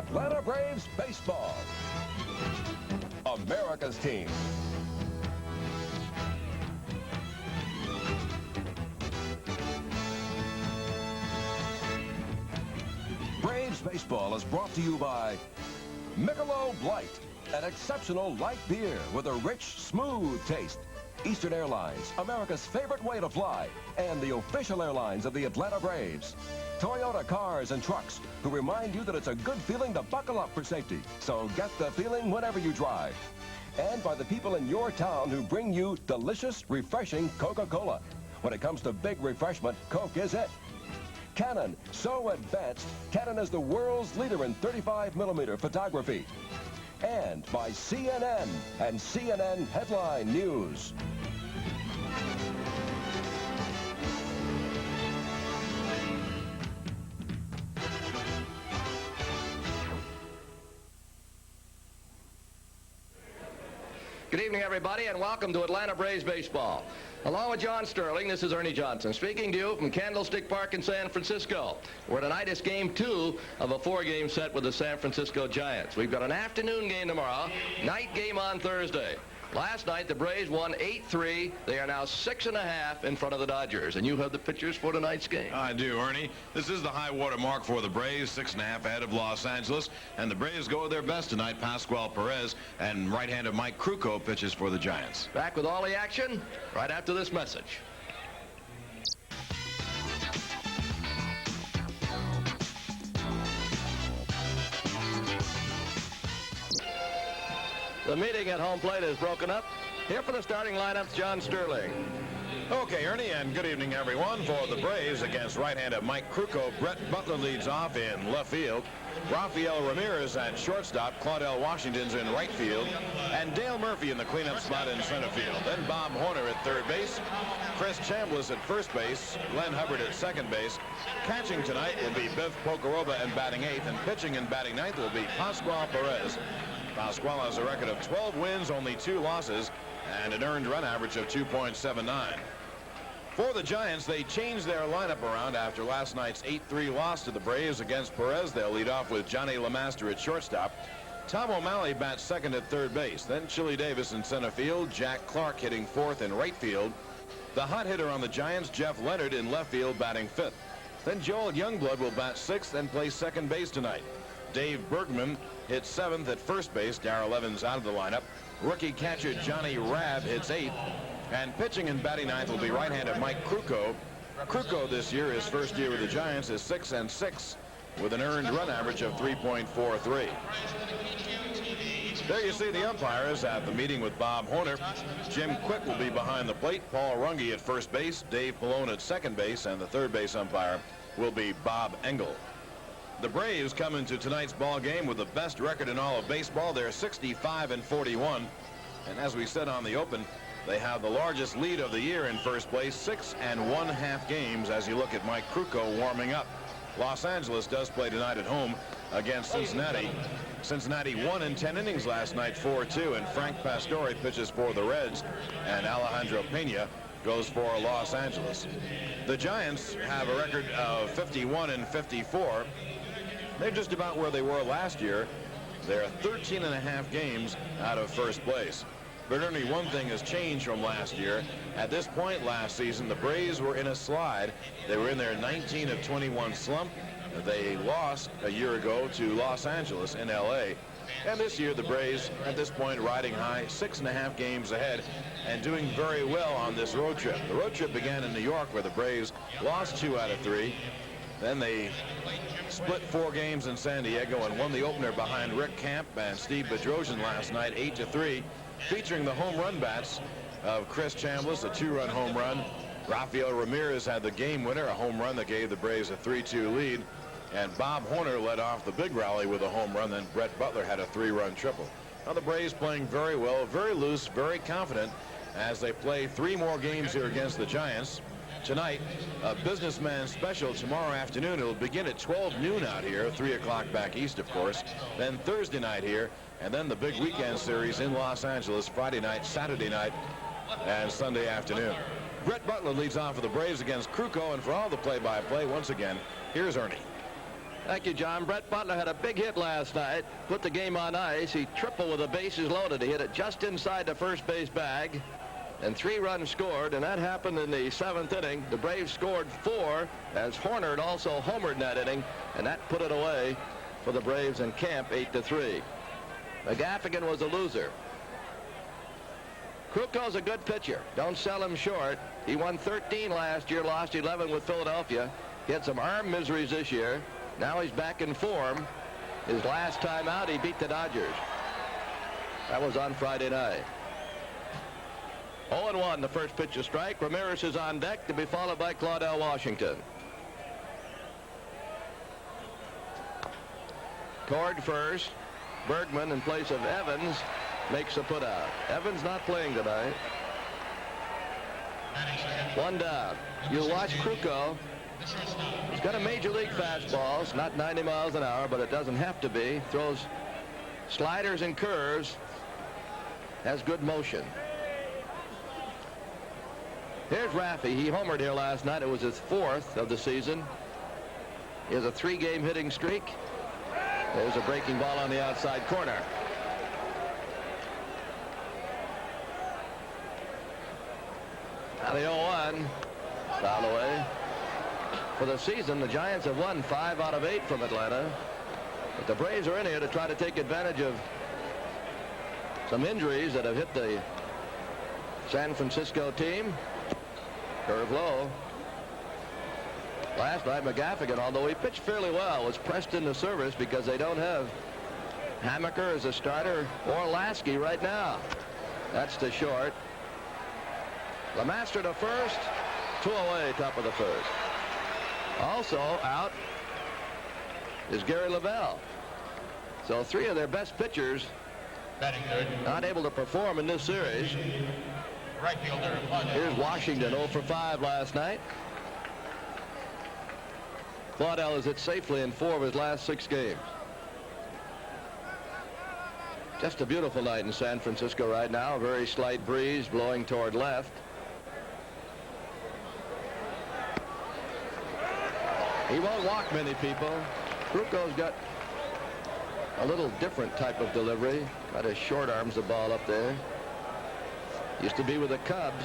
Atlanta Braves baseball. America's team. Braves baseball is brought to you by Michelob Light, an exceptional light beer with a rich, smooth taste. Eastern Airlines, America's favorite way to fly, and the official airlines of the Atlanta Braves. Toyota Cars and Trucks, who remind you that it's a good feeling to buckle up for safety. So get the feeling whenever you drive. And by the people in your town who bring you delicious, refreshing Coca-Cola. When it comes to big refreshment, Coke is it. Canon, so advanced, Canon is the world's leader in 35mm photography. And by CNN and CNN Headline News. Good evening, everybody, and welcome to Atlanta Braves baseball. Along with John Sterling, this is Ernie Johnson speaking to you from Candlestick Park in San Francisco, where tonight is game 2 of a 4-game set with the San Francisco Giants. We've got an afternoon game tomorrow, night game on Thursday. Last night, the Braves won 8-3. They are now 6.5 in front of the Dodgers. And you have the pitchers for tonight's game. I do, Ernie. This is the high water mark for the Braves, 6.5 ahead of Los Angeles. And the Braves go their best tonight. Pascual Perez and right-hander Mike Krukow pitches for the Giants. Back with all the action right after this message. The meeting at home plate is broken up. Here for the starting lineup, John Sterling. Okay, Ernie, and good evening, everyone. For the Braves against right-hander Mike Krukow, Brett Butler leads off in left field. Rafael Ramirez at shortstop. Claudell Washington's in right field. And Dale Murphy in the cleanup spot in center field. Then Bob Horner at third base. Chris Chambliss at first base. Glenn Hubbard at second base. Catching tonight will be Biff Pocoroba in batting 8th. And pitching in batting 9th will be Pascual Perez. Pascual has a record of 12 wins, only 2 losses, and an earned run average of 2.79. For the Giants, they changed their lineup around after last night's 8-3 loss to the Braves against Perez. They'll lead off with Johnny LeMaster at shortstop. Tom O'Malley bats second at third base. Then Chili Davis in center field. Jack Clark hitting fourth in right field. The hot hitter on the Giants, Jeff Leonard, in left field batting fifth. Then Joel Youngblood will bat sixth and play second base tonight. Dave Bergman hits seventh at first base. Darrell Evans out of the lineup. Rookie catcher Johnny Rabb hits eighth. And pitching and batting ninth will be right-hander Mike Krukow. Krukow this year, his first year with the Giants, is 6-6 with an earned run average of 3.43. There you see the umpires at the meeting with Bob Horner. Jim Quick will be behind the plate. Paul Runge at first base. Dave Pallone at second base. And the third base umpire will be Bob Engel. The Braves come into tonight's ball game with the best record in all of baseball. They're 65-41. And as we said on the open, they have the largest lead of the year in first place, 6 1/2 games as you look at Mike Krukow warming up. Los Angeles does play tonight at home against Cincinnati. Cincinnati won in 10 innings last night, 4-2, and Frank Pastore pitches for the Reds, and Alejandro Pena goes for Los Angeles. The Giants have a record of 51-54. They're just about where they were last year. They're 13.5 games out of first place. But Ernie, one thing has changed from last year. At this point last season, the Braves were in a slide. They were in their 19-21 slump. They lost a year ago to Los Angeles in L.A. And this year, the Braves, at this point, riding high, 6.5 games ahead, and doing very well on this road trip. The road trip began in New York, where the Braves lost 2 out of 3. Then they split 4 games in San Diego and won the opener behind Rick Camp and Steve Bedrosian last night, 8-3, featuring the home run bats of Chris Chambliss, a 2-run home run. Rafael Ramirez had the game winner, a home run that gave the Braves a 3-2 lead. And Bob Horner led off the big rally with a home run. Then Brett Butler had a 3-run triple. Now the Braves playing very well, very loose, very confident as they play 3 more games here against the Giants. Tonight, a businessman special tomorrow afternoon. It'll begin at 12 noon out here, 3 o'clock back east, of course. Then Thursday night here, and then the big weekend series in Los Angeles, Friday night, Saturday night, and Sunday afternoon. Brett Butler leads off for the Braves against Krukow, and for all the play-by-play, once again, here's Ernie. Thank you, John. Brett Butler had a big hit last night. Put the game on ice. He tripled with the bases loaded. He hit it just inside the first base bag. And 3 runs scored, and that happened in the 7th inning. The Braves scored 4 as Horner had also homered in that inning, and that put it away for the Braves in camp 8-3. McGaffigan was a loser. Kruko's a good pitcher. Don't sell him short. He won 13 last year, lost 11 with Philadelphia. He had some arm miseries this year. Now he's back in form. His last time out, he beat the Dodgers. That was on Friday night. 0-1, the first pitch to strike. Ramirez is on deck, to be followed by Claudell Washington. Cord first. Bergman in place of Evans makes a putout. Evans not playing tonight. 1 down. You watch Kruko. He's got a major league fastball. It's not 90 miles an hour, but it doesn't have to be. Throws sliders and curves. Has good motion. Here's Raffy. He homered here last night. It was his 4th of the season. He has a 3-game hitting streak. There's a breaking ball on the outside corner. Now the 0-1. Foul away. For the season, the Giants have won 5 out of 8 from Atlanta. But the Braves are in here to try to take advantage of some injuries that have hit the San Francisco team. Curve low. Last night, McGaffigan, although he pitched fairly well, was pressed into service because they don't have Hammaker as a starter or Lasky right now. That's to short. Lemaster to first. 2 away, top of the first. Also out is Gary Lavelle. So 3 of their best pitchers not able to perform in this series. Right fielder. Here's Washington, 0 for 5 last night. Claudell is hit safely in 4 of his last 6 games. Just a beautiful night in San Francisco right now. A very slight breeze blowing toward left. He won't walk many people. Kruko's got a little different type of delivery. Got his short arms the ball up there. Used to be with the Cubs.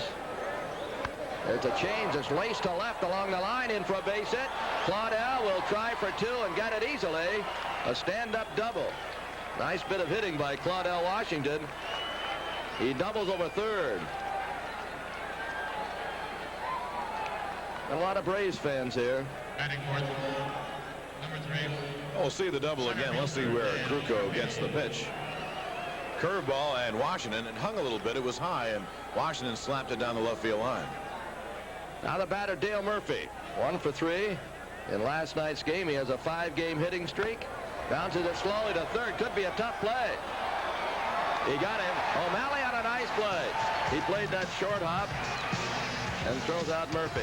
There's a change. It's laced to left along the line, in for a base hit. Claudell will try for 2 and get it easily. A stand-up double. Nice bit of hitting by Claudell Washington. He doubles over third. And a lot of Braves fans here. Batting fourth, number 3. We'll see the double again. Let's see where Kruko gets the pitch. Curveball, and Washington, it hung a little bit. It was high, and Washington slapped it down the left field line. Now the batter, Dale Murphy. 1 for 3. In last night's game, he has a 5-game hitting streak. Bounces it slowly to third. Could be a tough play. He got him. O'Malley on a nice play. He played that short hop and throws out Murphy.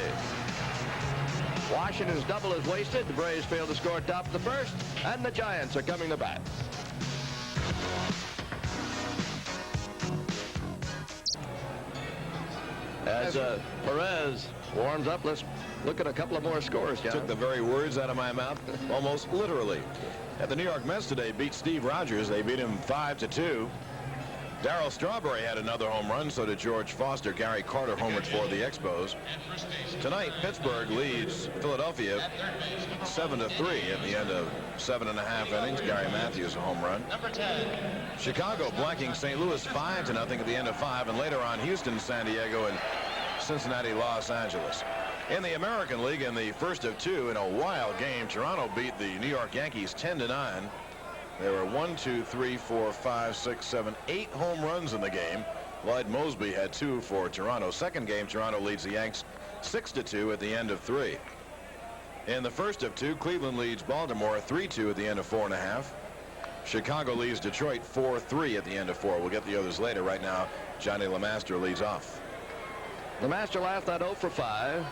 Washington's double is wasted. The Braves fail to score top of the first, and the Giants are coming to bat. As Perez warms up, let's look at a couple of more scores, John. Took the very words out of my mouth, almost literally. And the New York Mets today beat Steve Rogers. They beat him 5-2. Darryl Strawberry had another home run, so did George Foster. Gary Carter homered for the Expos. Tonight, Pittsburgh leads Philadelphia 7-3 at the end of 7.5 innings. Gary Matthews a home run. Number 10. Chicago blanking St. Louis 5-0 at the end of 5, and later on Houston, San Diego, and Cincinnati, Los Angeles. In the American League, in the first of 2 in a wild game, Toronto beat the New York Yankees 10-9. There were 1, 2, 3, 4, 5, 6, 7, 8 home runs in the game. Lloyd Mosby had 2 for Toronto. Second game, Toronto leads the Yanks 6-2 at the end of 3. In the first of 2, Cleveland leads Baltimore 3-2 at the end of 4.5. Chicago leads Detroit 4-3 at the end of 4. We'll get the others later. Right now, Johnny Lemaster leads off. Lemaster last night 0 for 5.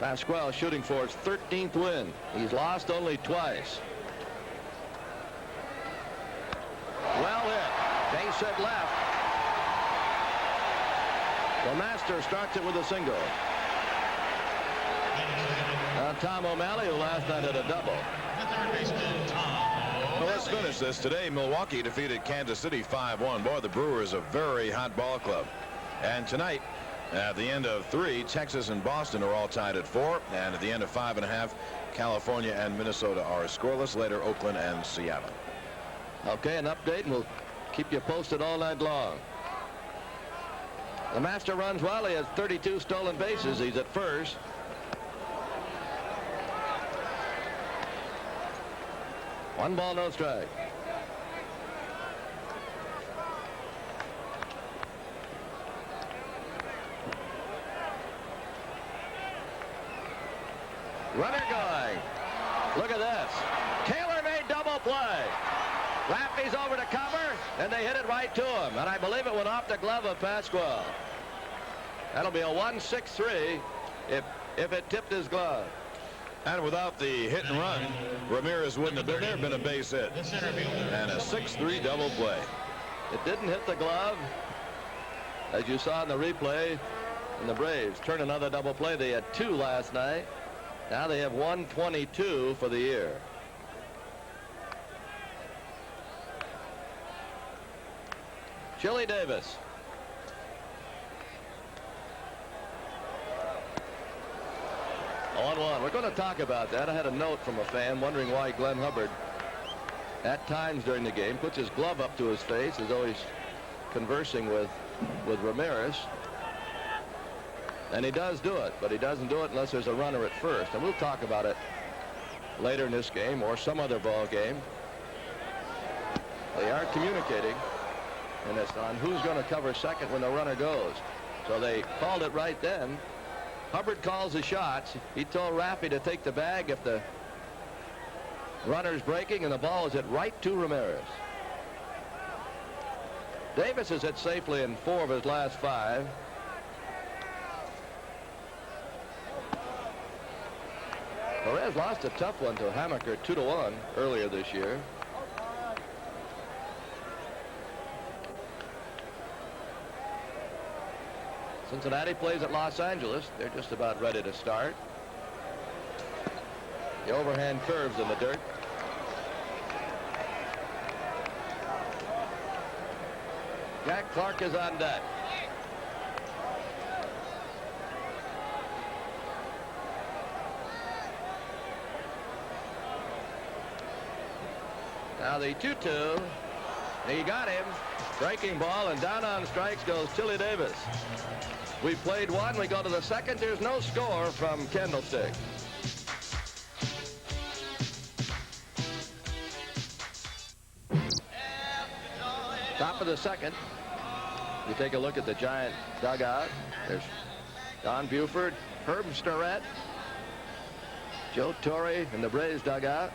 Pasquale shooting for his 13th win. He's lost only twice. Well hit. Base hit left. Lemaster starts it with a single. Tom O'Malley, who last night had a double. The third baseman, Tom Well, let's O'Malley. finish this. Today, Milwaukee defeated Kansas City 5-1. Boy, the Brewers a very hot ball club. And tonight, at the end of 3, Texas and Boston are all tied at 4. And at the end of 5.5, California and Minnesota are scoreless. Later, Oakland and Seattle. Okay, an update, and we'll keep you posted all night long. The master runs well. He has 32 stolen bases. He's at first. One ball, no strike. Runner going. Look at this. Taylor made double play. Raffy's over to cover, and they hit it right to him. And I believe it went off the glove of Pasquale. That'll be a 1-6-3 if it tipped his glove. And without the hit and run, Ramirez wouldn't have been there. Been a base hit. The center fielder. And a 6-3 double play. It didn't hit the glove, as you saw in the replay. And the Braves turn another double play. They had 2 last night. Now they have 122 for the year. Chili Davis. On 1. We're going to talk about that. I had a note from a fan wondering why Glenn Hubbard, at times during the game, puts his glove up to his face as though he's conversing with Ramirez. And he does do it, but he doesn't do it unless there's a runner at first. And we'll talk about it later in this game or some other ball game. They are communicating in this on who's going to cover second when the runner goes. So they called it right then. Hubbard calls the shots. He told Raffy to take the bag if the runner's breaking, and the ball is hit right to Ramirez. Davis has hit safely in 4 of his last 5. Perez lost a tough one to Hamaker 2-1 earlier this year. Cincinnati plays at Los Angeles. They're just about ready to start. The overhand curves in the dirt. Jack Clark is on deck. Now the 2-2. He got him. Breaking ball, and down on strikes goes Chili Davis. We played 1. We go to the second. There's no score from Candlestick. Top of the second. You take a look at the Giant dugout. There's Don Buford, Herb Starrett, Joe Torre in the Braves dugout.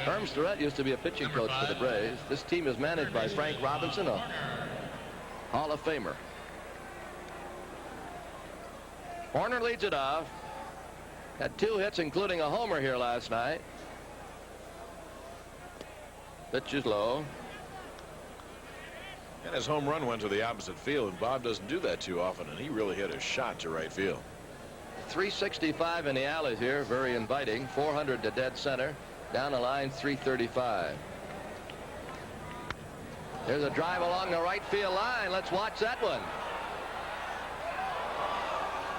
Herm Starrett used to be a pitching coach for the Braves. This team is managed by Frank Robinson, a Hall of Famer. Horner leads it off. Had 2 hits, including a homer here last night. Pitch is low. And his home run went to the opposite field, and Bob doesn't do that too often, and he really hit a shot to right field. 365 in the alleys here, very inviting. 400 to dead center. Down the line, 335. There's a drive along the right field line. Let's watch that one.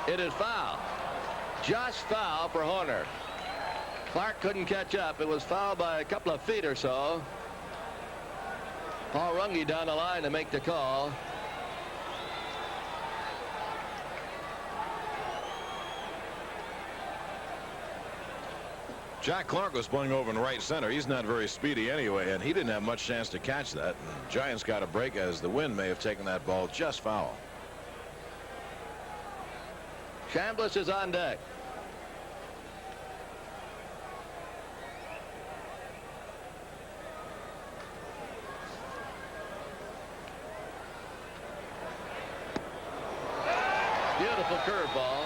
It is foul. Just foul for Horner. Clark couldn't catch up. It was foul by a couple of feet or so. Paul Runge down the line to make the call. Jack Clark was playing over in right center. He's not very speedy anyway, and he didn't have much chance to catch that. And Giants got a break as the wind may have taken that ball just foul. Chambliss is on deck. Beautiful curveball.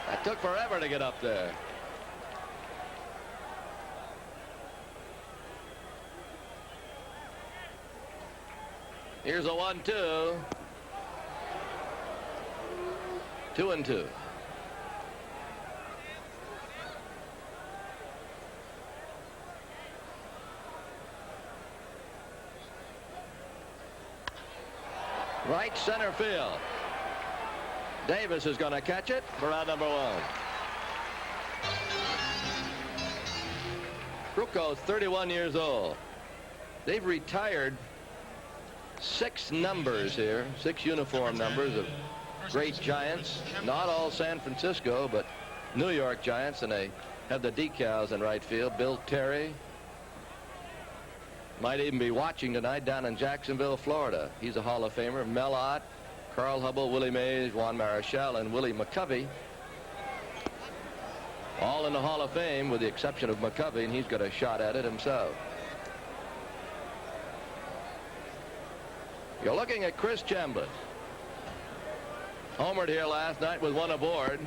That took forever to get up there. Here's a 1-2. 2-2. Right center field. Davis is going to catch it for out number 1. Krukow, 31 years old. They've retired 6 numbers here, 6 uniform numbers of great Giants. Not all San Francisco, but New York Giants, and they have the decals in right field. Bill Terry might even be watching tonight down in Jacksonville, Florida. He's a Hall of Famer. Mel Ott, Carl Hubble, Willie Mays, Juan Marichal, and Willie McCovey. All in the Hall of Fame with the exception of McCovey, and he's got a shot at it himself. You're looking at Chris Chambliss. Homered here last night with 1 aboard.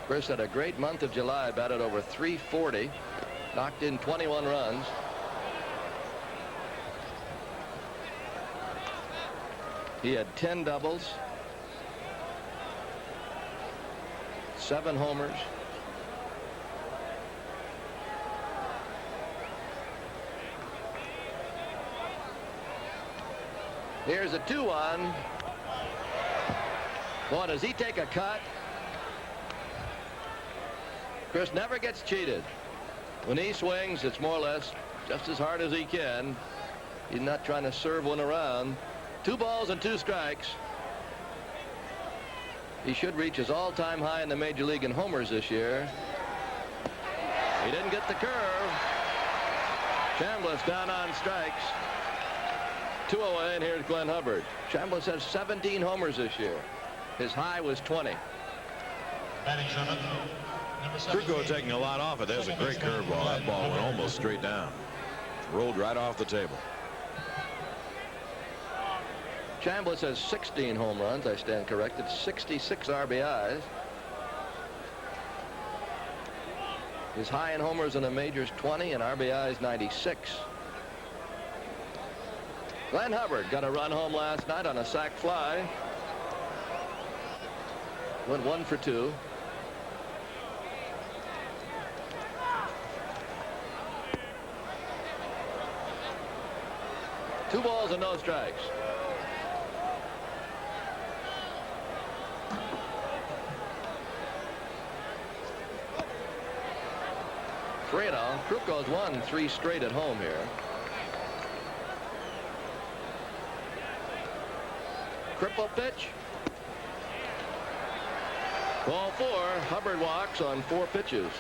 Chris had a great month of July, batted over .340, knocked in 21 runs. He had 10 doubles, 7 homers. Here's a 2-1. Boy, does he take a cut. Chris never gets cheated. When he swings, it's more or less just as hard as he can. He's not trying to serve one around. 2 balls and 2 strikes. He should reach his all-time high in the major league in homers this year. He didn't get the curve. Chambliss down on strikes. 2 away, and here's Glenn Hubbard. Chambliss has 17 homers this year. His high was 20. Batting seventh, number Krukow 17. taking a lot off it. There's a great curveball. That ball went almost straight down. Rolled right off the table. Chambliss has 16 home runs. I stand corrected. 66 RBIs. His high in homers in the majors 20 and RBIs 96. Glenn Hubbard got a run home last night on a sac fly. Went 1 for 2. Two balls and no strikes. Fredo, Krukow's won 3 straight at home here. Cripple pitch. Ball 4. Hubbard walks on 4 pitches.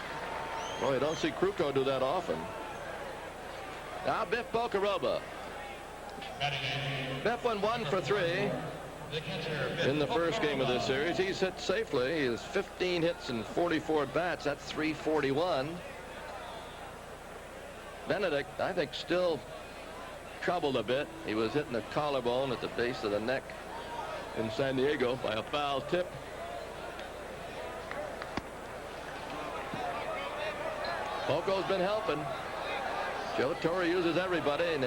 Well, you don't see Krukow do that often. Now Biff Bocaroba. Biff went 1 for 3 in the first game of this series. He's hit safely. He has 15 hits and 44 bats. That's 341. Benedict, I think, still troubled a bit. He was hitting the collarbone at the base of the neck in San Diego by a foul tip. Poco's been helping. Joe Torre uses everybody, and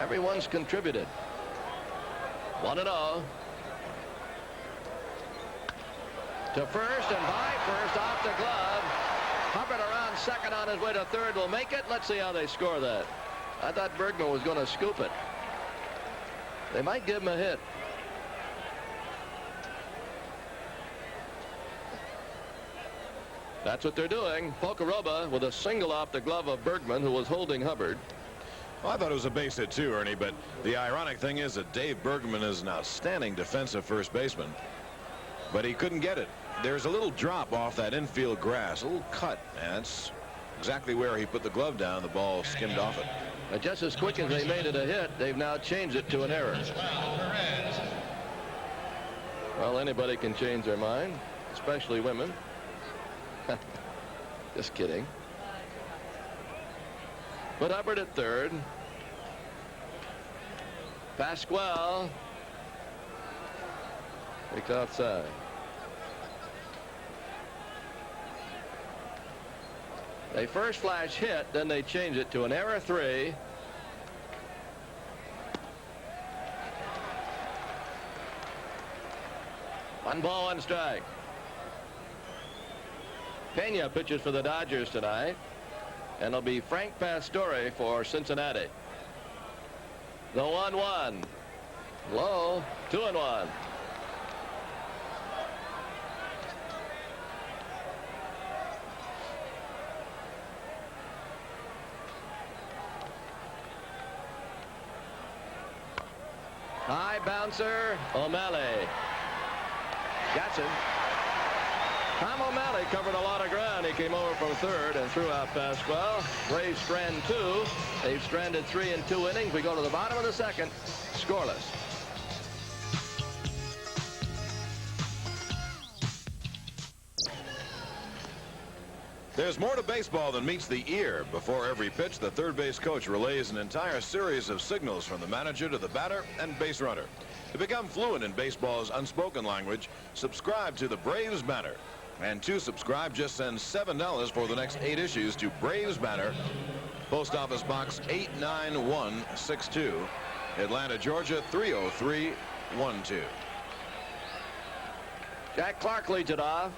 everyone's contributed. 1-0. To first, and by first off the glove. Hubbard around second on his way to third will make it. Let's see how they score that. I thought Bergman was going to scoop it. They might give him a hit. That's what they're doing. Bocaroba with a single off the glove of Bergman, who was holding Hubbard. Well, I thought it was a base hit too, Ernie, but the ironic thing is that Dave Bergman is an outstanding defensive first baseman, but he couldn't get it. There's a little drop off that infield grass, a little cut, and that's exactly where he put the glove down. The ball skimmed off it. But just as quick as they made it a hit, they've now changed it to an error. Well, anybody can change their mind, especially women. Just kidding. But Hubbard at third. Pasquale takes outside. They first flash hit, then they change it to an error 3. One ball, 1 strike. Pena pitches for the Dodgers tonight, and it'll be Frank Pastore for Cincinnati. The 1-1. Low. 2-1. High bouncer, O'Malley. Gatson. Tom O'Malley covered a lot of ground. He came over from third and threw out Pasquale. Braves strand 2. They've stranded 3 in 2 innings. We go to the bottom of the second, scoreless. There's more to baseball than meets the ear. Before every pitch, the third base coach relays an entire series of signals from the manager to the batter and base runner. To become fluent in baseball's unspoken language, subscribe to the Braves Banner. And to subscribe, just send $7 for the next 8 issues to Braves Banner, Post Office Box 89162, Atlanta, Georgia 30312. Jack Clark leads it off.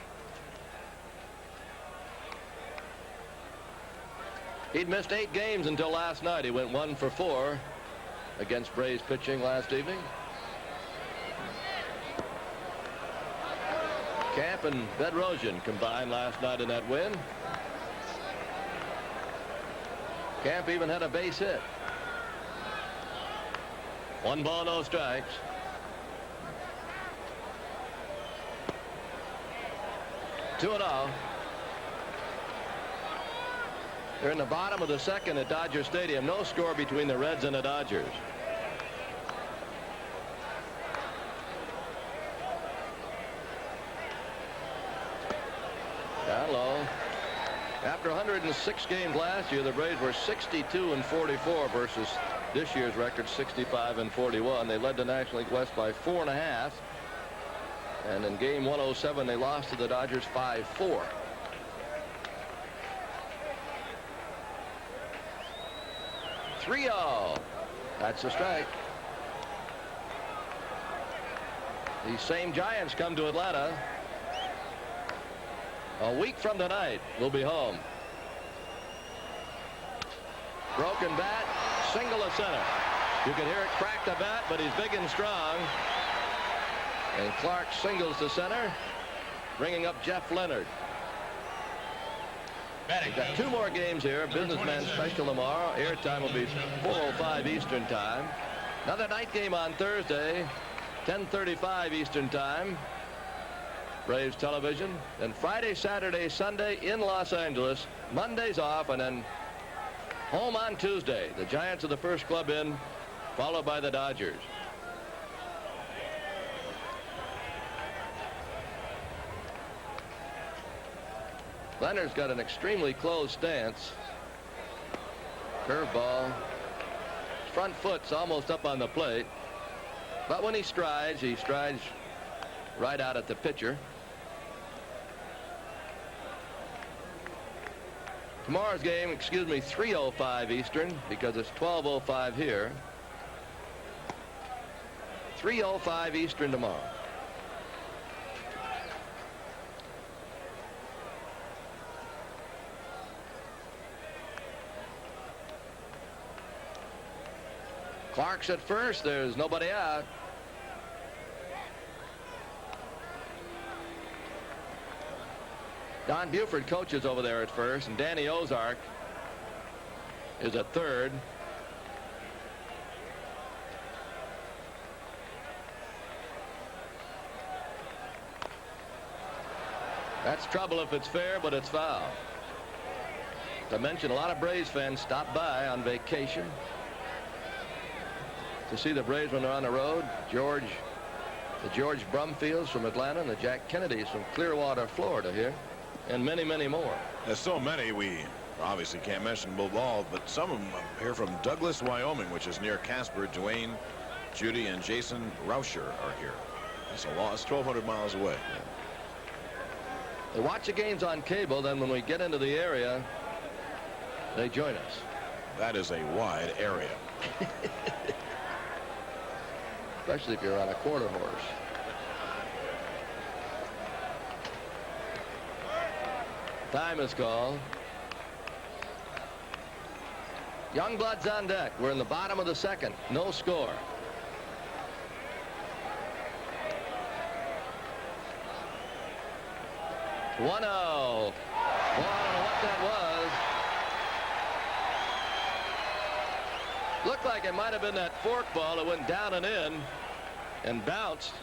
He'd missed 8 games until last night. He went 1 for 4 against Braves pitching last evening. Camp and Bedrosian combined last night in that win. Camp even had a base hit. 1 ball, no strikes. Two and out. They're in the bottom of the second at Dodger Stadium. No score between the Reds and the Dodgers. Down low. After 106 games last year, the Braves were 62-44 versus this year's record 65-41. They led the National League West by 4.5. And in game 107, they lost to the Dodgers 5-4. Three-oh. That's a strike. These same Giants come to Atlanta a week from tonight. We'll be home. Broken bat, single to center. You can hear it crack the bat, but he's big and strong. And Clark singles to center, bringing up Jeff Leonard. We've got 2 more games here. Businessman special tomorrow. Airtime will be 4:05 Eastern time. Another night game on Thursday, 10:35 Eastern time. Braves television. Then Friday, Saturday, Sunday in Los Angeles. Monday's off, and then home on Tuesday. The Giants are the first club in, followed by the Dodgers. Leonard's got an extremely close stance. Curveball. Front foot's almost up on the plate. But when he strides right out at the pitcher. Tomorrow's game, 3:05 Eastern, because it's 12:05 here. 3:05 Eastern tomorrow. Clark's at first. There's nobody out. Don Buford coaches over there at first, and Danny Ozark is at third. That's trouble if it's fair, but it's foul. As I mentioned, a lot of Braves fans stop by on vacation to see the Braves when they're on the road. The George Brumfields from Atlanta, and the Jack Kennedys from Clearwater, Florida here, and many, many more. There's so many we obviously can't mention them all, but some of them here from Douglas, Wyoming, which is near Casper. Dwayne, Judy, and Jason Rauscher are here. That's a lot. It's 1,200 miles away. They watch the games on cable, then when we get into the area, they join us. That is a wide area. Especially if you're on a quarter horse. Time is called. Youngblood's on deck. We're in the bottom of the second. No score. One-oh. Well, I don't know what that was. Looked like it might have been that fork ball that went down and in and bounced.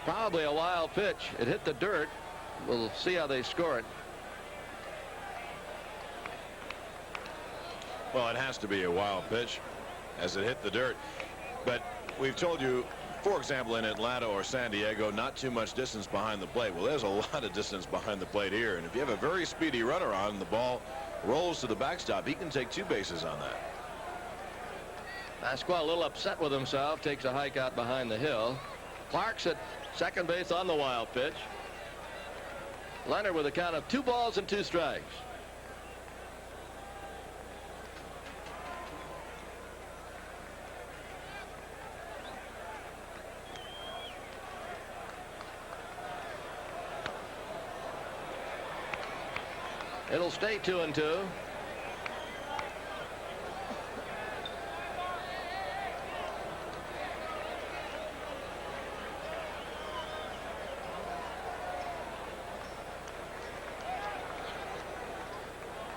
Probably a wild pitch. It hit the dirt. We'll see how they score it. Well, it has to be a wild pitch as it hit the dirt. But we've told you, for example, in Atlanta or San Diego, not too much distance behind the plate. Well, there's a lot of distance behind the plate here. And if you have a very speedy runner on and the ball rolls to the backstop, he can take 2 bases on that. Pasquale a little upset with himself. Takes a hike out behind the hill. Clark's at second base on the wild pitch. Leonard with a count of 2 balls and 2 strikes. It'll stay 2-2.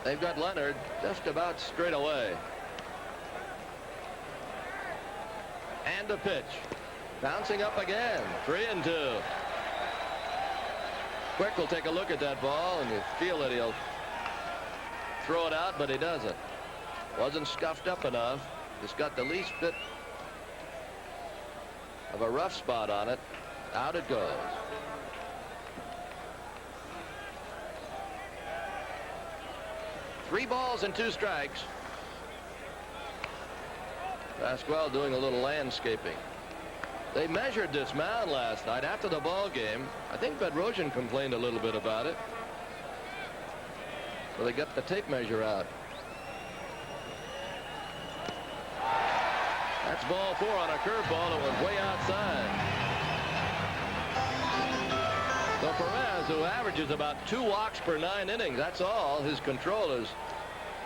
They've got Leonard just about straight away. And a pitch. Bouncing up again. 3-2. Quick will take a look at that ball, and you feel that he'll throw it out, but he doesn't. Wasn't scuffed up enough. Just got the least bit of a rough spot on it. Out it goes. Three balls and 2 strikes. Pasquale doing a little landscaping. They measured this mound last night after the ball game. I think Bedrosian complained a little bit about it. So they got the tape measure out. That's ball 4 on a curveball that went way outside. So Perez, who averages about 2 walks per 9 innings, that's all. His control is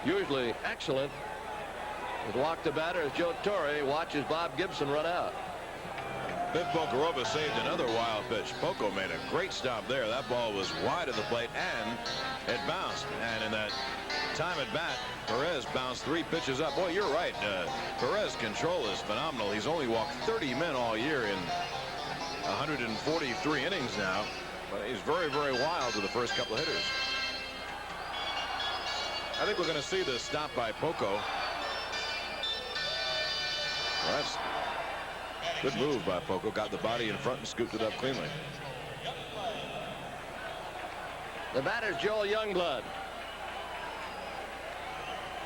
usually excellent. Has walked the batter as Joe Torre watches Bob Gibson run out. Viv Pocarova saved another wild pitch. Poco made a great stop there. That ball was wide of the plate and it bounced. And in that time at bat, Perez bounced 3 pitches up. Boy, you're right. Perez's control is phenomenal. He's only walked 30 men all year in 143 innings now. But he's very, very wild to the first couple of hitters. I think we're going to see the stop by Poco. Well, that's good move by Poco. Got the body in front and scooped it up cleanly. The batter's Joel Youngblood.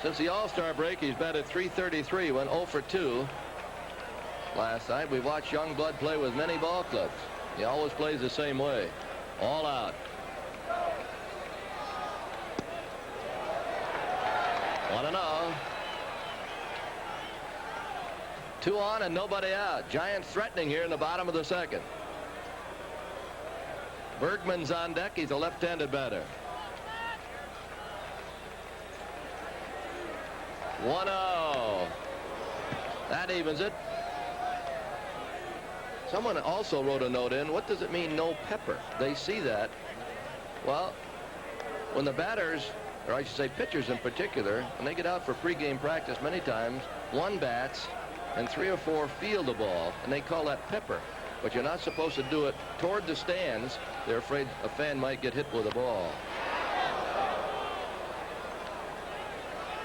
Since the All-Star break, he's batted .333, went 0 for 2 last night. We've watched Youngblood play with many ball clubs. He always plays the same way. All out. 1-0. 2 on and nobody out. Giants threatening here in the bottom of the second. Bergman's on deck. He's a left-handed batter. 1-0. That evens it. Someone also wrote a note in. What does it mean, no pepper? They see that. Well, when the batters, or I should say pitchers in particular, when they get out for pregame practice, many times one bats and 3 or 4 field the ball, and they call that pepper. But you're not supposed to do it toward the stands. They're afraid a fan might get hit with a ball.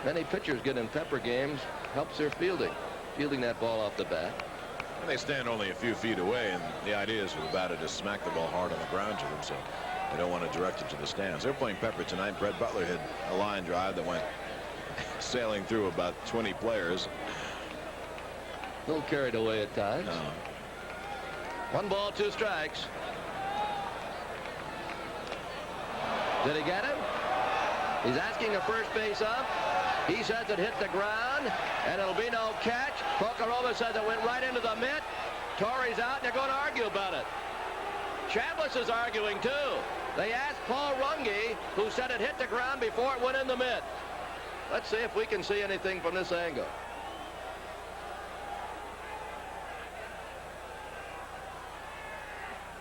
Many pitchers get in pepper games, helps their fielding that ball off the bat. And they stand only a few feet away, and the idea is for the batter to smack the ball hard on the ground to them, so they don't want to direct it to the stands. They're playing pepper tonight. Brett Butler hit a line drive that went sailing through about 20 players. A little carried away at times. No. 1 ball, 2 strikes. Did he get him? He's asking a first base up. He says it hit the ground, and it'll be no catch. Pocarova says it went right into the mitt. Torre's out, and they're going to argue about it. Chambliss is arguing too. They asked Paul Runge, who said it hit the ground before it went in the mitt. Let's see if we can see anything from this angle.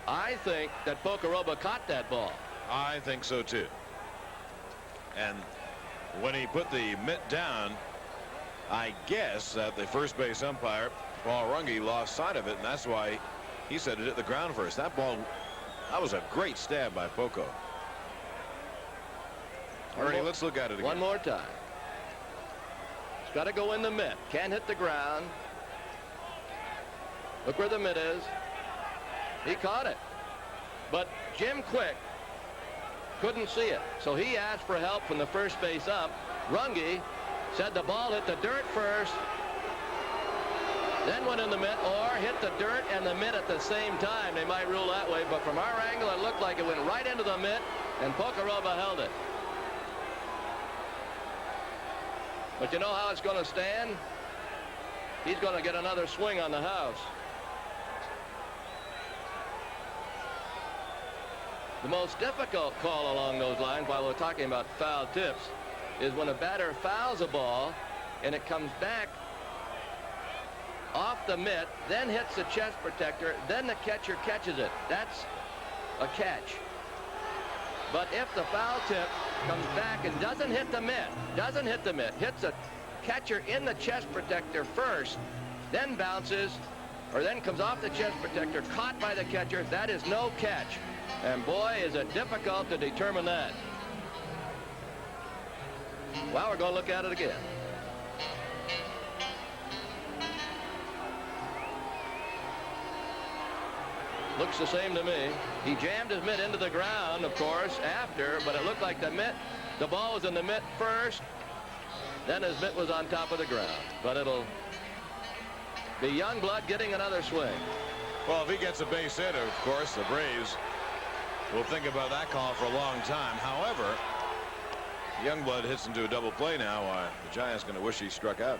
I think that Pocoroba caught that ball. I think so too. And when he put the mitt down, I guess that the first base umpire, Paul Runge, lost sight of it, and that's why he said it hit the ground first. That was a great stab by Poco. Ernie, let's look at it again. One more time. It's got to go in the mitt. Can't hit the ground. Look where the mitt is. He caught it. But Jim Quick couldn't see it. So he asked for help from the first base ump. Runge said the ball hit the dirt first, then went in the mitt, or hit the dirt and the mitt at the same time. They might rule that way, but from our angle, it looked like it went right into the mitt, and Pocoroba held it. But you know how it's going to stand? He's going to get another swing on the house. The most difficult call along those lines, while we're talking about foul tips, is when a batter fouls a ball and it comes back off the mitt, then hits the chest protector, then the catcher catches it. That's a catch. But if the foul tip comes back and doesn't hit the mitt, hits a catcher in the chest protector first, then bounces, or then comes off the chest protector, caught by the catcher, that is no catch. And boy, is it difficult to determine that. Well, we're going to look at it again. Looks the same to me. He jammed his mitt into the ground, of course, after, but it looked like the ball was in the mitt first, then his mitt was on top of the ground. But it'll be Youngblood getting another swing. Well, if he gets a base hit, of course, the Braves will think about that call for a long time. However, Youngblood hits into a double play now. The Giants going to wish he struck out.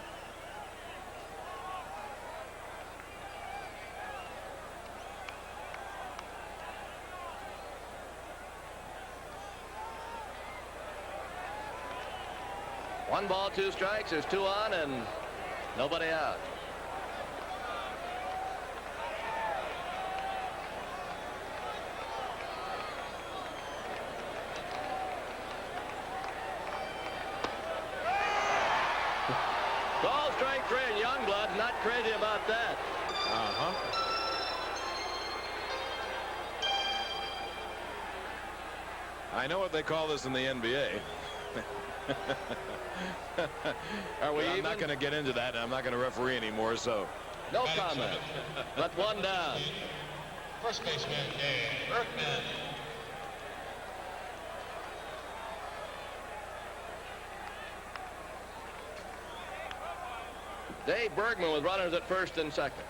One ball, two strikes. There's two on and nobody out. Call strike three, and Youngblood not crazy about that. I know what they call this in the NBA. Are we I'm even? not going to get into that. I'm not going to referee anymore, so. No comment. But one down. First baseman, Dave Bergman. Dave Bergman with runners at first and second.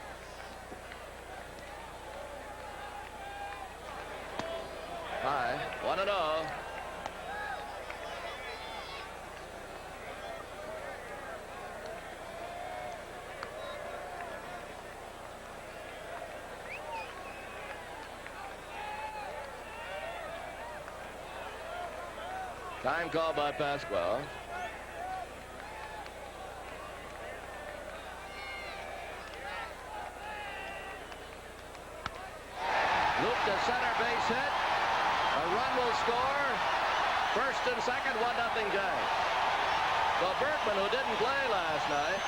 High, 1-0. Time call by Pasquale. Loop to center, base hit. A run will score. First and second, 1-0 Giants. Well, Bergman, who didn't play last night,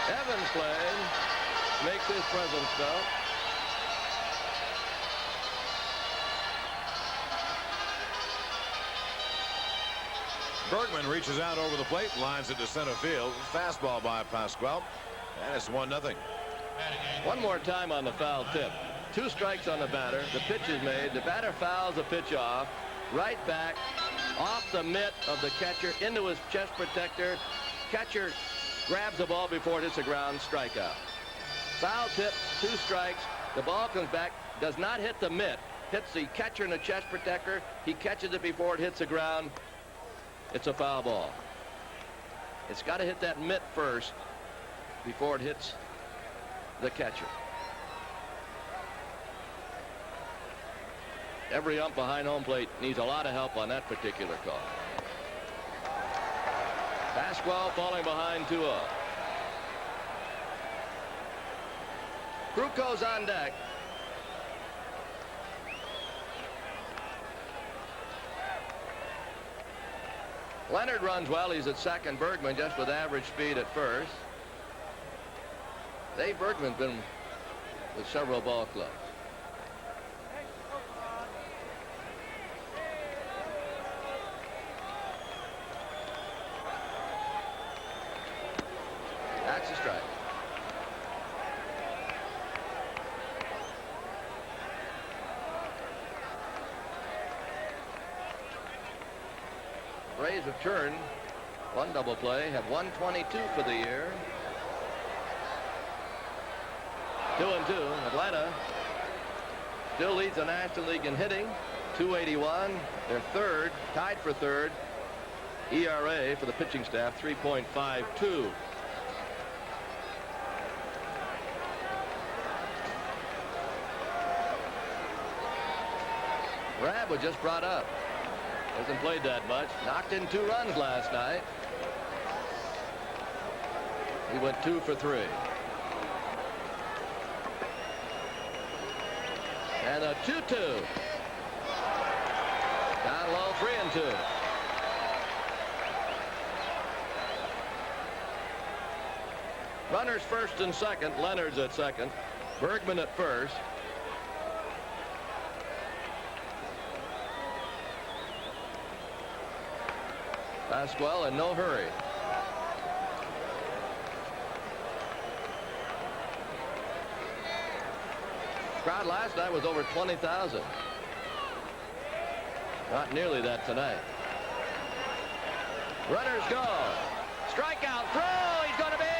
Evans played, makes his presence felt. Bergman reaches out over the plate, lines it to center field. Fastball by Pasquale, and it's 1-0. One more time on the foul tip. Two strikes on the batter. The pitch is made. The batter fouls the pitch off. Right back, off the mitt of the catcher, into his chest protector. Catcher grabs the ball before it hits the ground. Strikeout. Foul tip, two strikes. The ball comes back, does not hit the mitt. Hits the catcher in the chest protector. He catches it before it hits the ground. It's a foul ball. It's got to hit that mitt first before it hits the catcher. every ump behind home plate needs a lot of help on that particular call. Pasquale falling behind 2-0. Kruko's on deck. Leonard runs well. He's at second. Bergman just with average speed at first. Dave Bergman's been with several ball clubs. That's a strike. Rays have turned one double play, have 122 for the year. 2-2. Atlanta still leads the National League in hitting, 281. They're third, tied for third. ERA for the pitching staff, 3.52. Rabb was just brought up. Hasn't played that much. Knocked in 2 runs last night. He went 2 for 3. And a 2-2. Down low, 3-2. Runners first and second. Leonard's at second. Bergman at first. Pasquale in no hurry. Crowd last night was over 20,000. Not nearly that tonight. Runners go. Strikeout, throw. He's going to be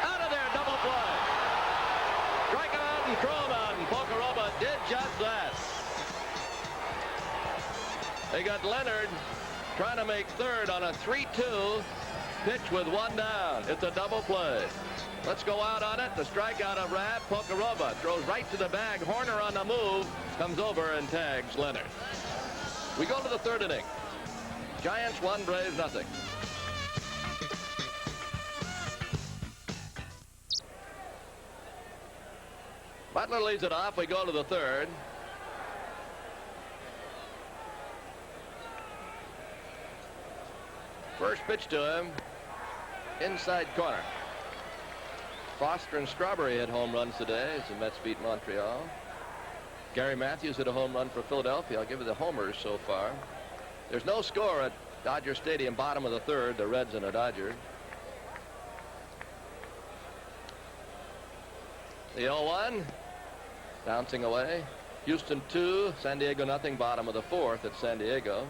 out of there. Double play. Strike him out and throw him out. And Pocoroba did just that. They got Leonard trying to make third on a 3-2 pitch with 1 down. It's a double play. Let's go out on it. The strikeout of Rabb. Pocoroba throws right to the bag. Horner on the move. Comes over and tags Leonard. We go to the third inning. Giants 1, Braves nothing. Butler leads it off. We go to the third. First pitch to him. Inside corner. Foster and Strawberry hit home runs today as the Mets beat Montreal. Gary Matthews hit a home run for Philadelphia. I'll give you the homers so far. There's no score at Dodger Stadium, bottom of the third. The Reds and the Dodgers. The 0-1. Bouncing away. Houston 2, San Diego nothing, bottom of the fourth at San Diego.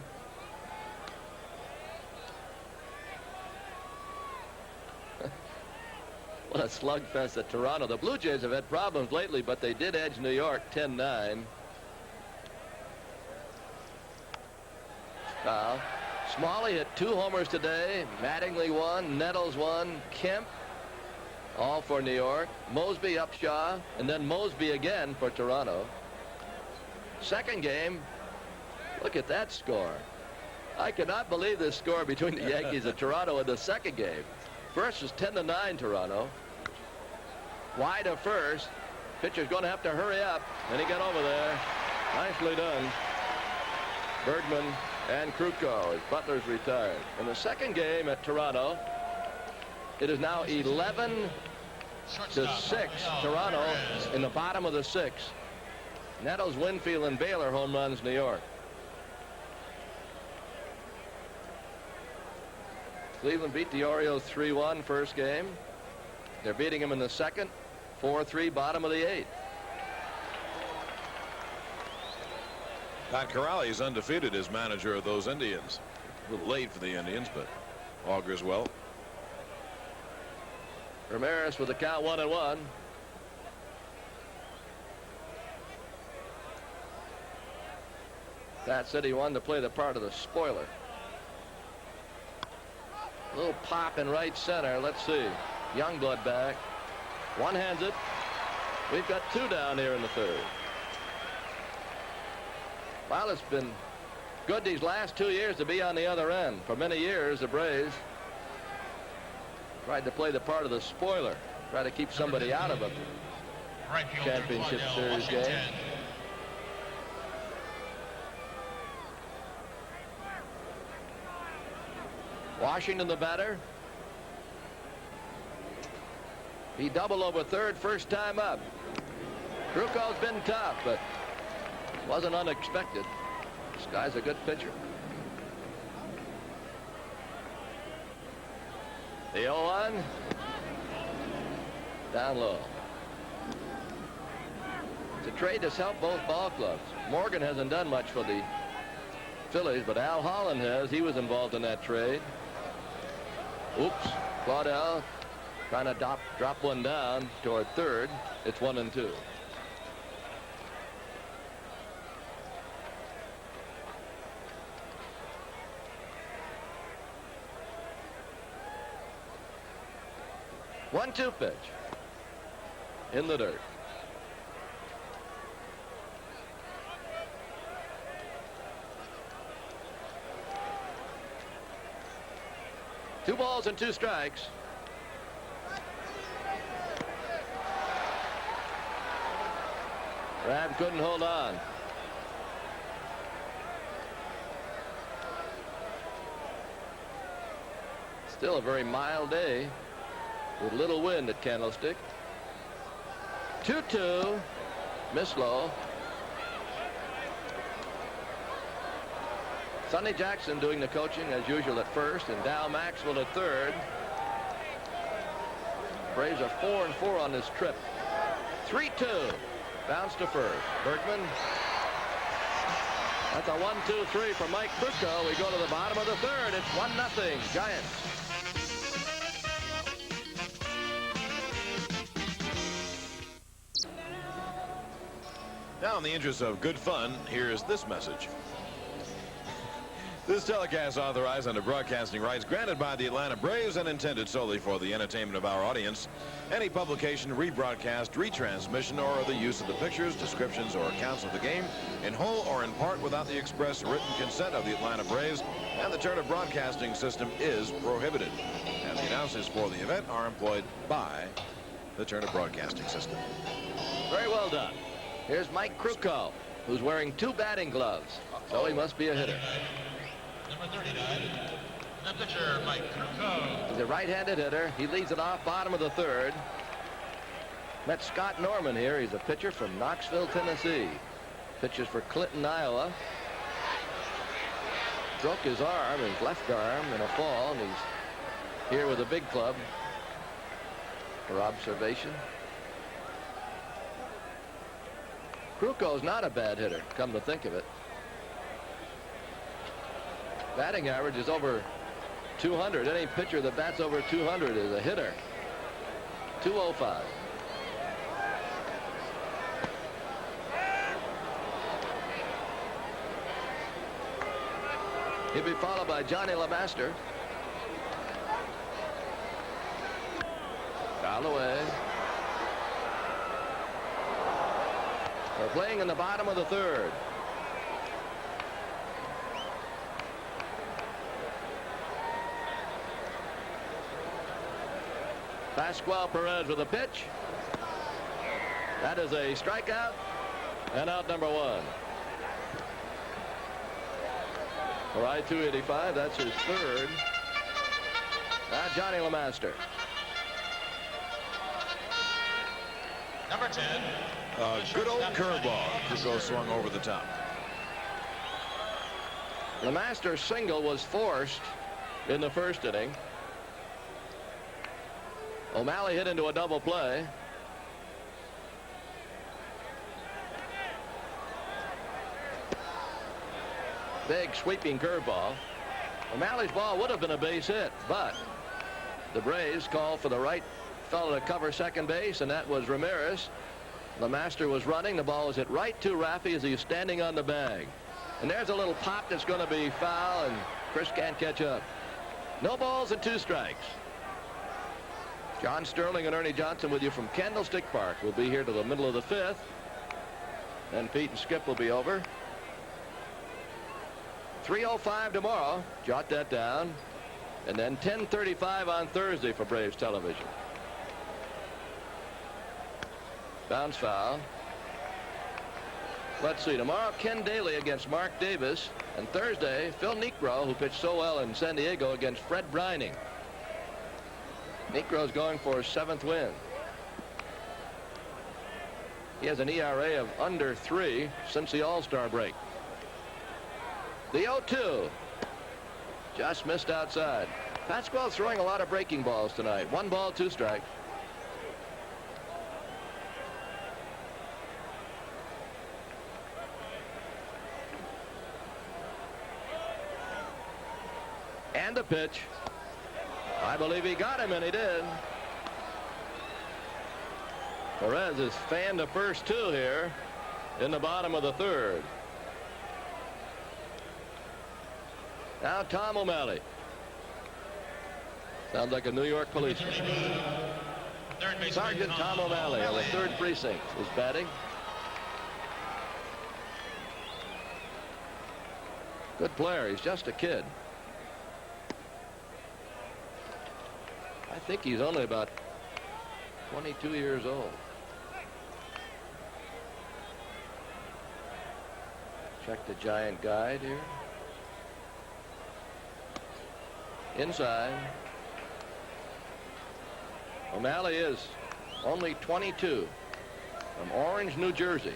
What a slugfest at Toronto. The Blue Jays have had problems lately, but they did edge New York 10-9. Foul. Smalley hit 2 homers today. Mattingly 1, Nettles 1, Kemp, all for New York. Mosby, Upshaw, and then Mosby again for Toronto. Second game, look at that score. I cannot believe this score between the Yankees and Toronto in the second game. First was 10-9 Toronto. Wide of first. Pitcher's going to have to hurry up. And he got over there. Nicely done. Bergman and Kruko as Butler's retired. In the second game at Toronto, it is now 11-6. Toronto in the bottom of the 6th. Nettles, Winfield, and Baylor home runs New York. Cleveland beat the Orioles 3-1 first game. They're beating them in the second, 4-3, bottom of the 8th. Pat Corrali is undefeated as manager of those Indians. A little late for the Indians, but augurs well. Ramirez with the count 1-1. Pat said he wanted to play the part of the spoiler. Little pop in right center. Let's see. Youngblood back. One-hands it. We've got 2 down here in the third. Well, it's been good these last 2 years to be on the other end. For many years, the Braves tried to play the part of the spoiler, try to keep somebody out of a Right fielder championship Claudel, series Washington. game. Washington, the batter. He doubled over third first time up. Kruko's been tough, but wasn't unexpected. This guy's a good pitcher. The 0-1. Down low. It's a trade that's helped both ball clubs. Morgan hasn't done much for the Phillies, but Al Holland has. He was involved in that trade. Oops. Claudel trying to drop one down toward third. It's 1-2. One-two pitch in the dirt. Two balls and two strikes. Rabb couldn't hold on. Still a very mild day with little wind at Candlestick. 2-2. Miss low. Sonny Jackson doing the coaching as usual at first, and Dow Maxwell at third. Braves are 4-4 on this trip. 3-2. Bounce to first. Bergman. That's a 1-2-3 for Mike Krukow. We go to the bottom of the third. It's 1-0 Giants. Now, in the interest of good fun, here's this message. This telecast authorized under broadcasting rights granted by the Atlanta Braves and intended solely for the entertainment of our audience. Any publication, rebroadcast, retransmission, or the use of the pictures, descriptions, or accounts of the game in whole or in part without the express written consent of the Atlanta Braves and the Turner Broadcasting System is prohibited. And the announcers for the event are employed by the Turner Broadcasting System. Very well done. Here's Mike Krukow, who's wearing two batting gloves, so he must be a hitter. Number 39, the pitcher, Mike Krukow. He's a right-handed hitter. He leads it off bottom of the third. Met Scott Norman here. He's a pitcher from Knoxville, Tennessee. Pitches for Clinton, Iowa. Broke his arm, his left arm, in a fall, and he's here with a big club for observation. Krukow's not a bad hitter, come to think of it. Batting average is over 200. Any pitcher that bats over 200 is a hitter. 205. He'll be followed by Johnny LeMaster. Foul away. They're playing in the bottom of the third. Pascual Perez with a pitch. That is a strikeout and out number one. For I-285, that's his third. Now Johnny LeMaster. Number 10. Good old curveball. Krukow swung over the top. LeMaster's single was forced in the first inning. O'Malley hit into a double play. Big sweeping curveball. O'Malley's ball would have been a base hit, but the Braves called for the right fellow to cover second base, and that was Ramirez. LeMaster was running. The ball was hit right to Raffy as he was standing on the bag. And there's a little pop that's going to be foul, and Chris can't catch up. No balls and two strikes. John Sterling and Ernie Johnson with you from Candlestick Park. We'll be here till the middle of the fifth. Then Pete and Skip will be over. 3:05 tomorrow. Jot that down. And then 10:35 on Thursday for Braves television. Bounce foul. Let's see. Tomorrow, Ken Daly against Mark Davis. And Thursday, Phil Niekro, who pitched so well in San Diego, against Fred Brining. Niekro's going for his 7th win. He has an ERA of under 3 since the All-Star break. The 0-2. Just missed outside. Pasquale throwing a lot of breaking balls tonight. 1 ball, 2 strikes. And a pitch. I believe he got him, and he did. Perez is fanned to first 2 here in the bottom of the 3rd. Now Tom O'Malley. Sounds like a New York policeman. Sergeant Tom O'Malley of the 3rd precinct is batting. Good player. He's just a kid. I think he's only about 22 years old. Check the Giant guide here. Inside. O'Malley is only 22 from Orange, New Jersey.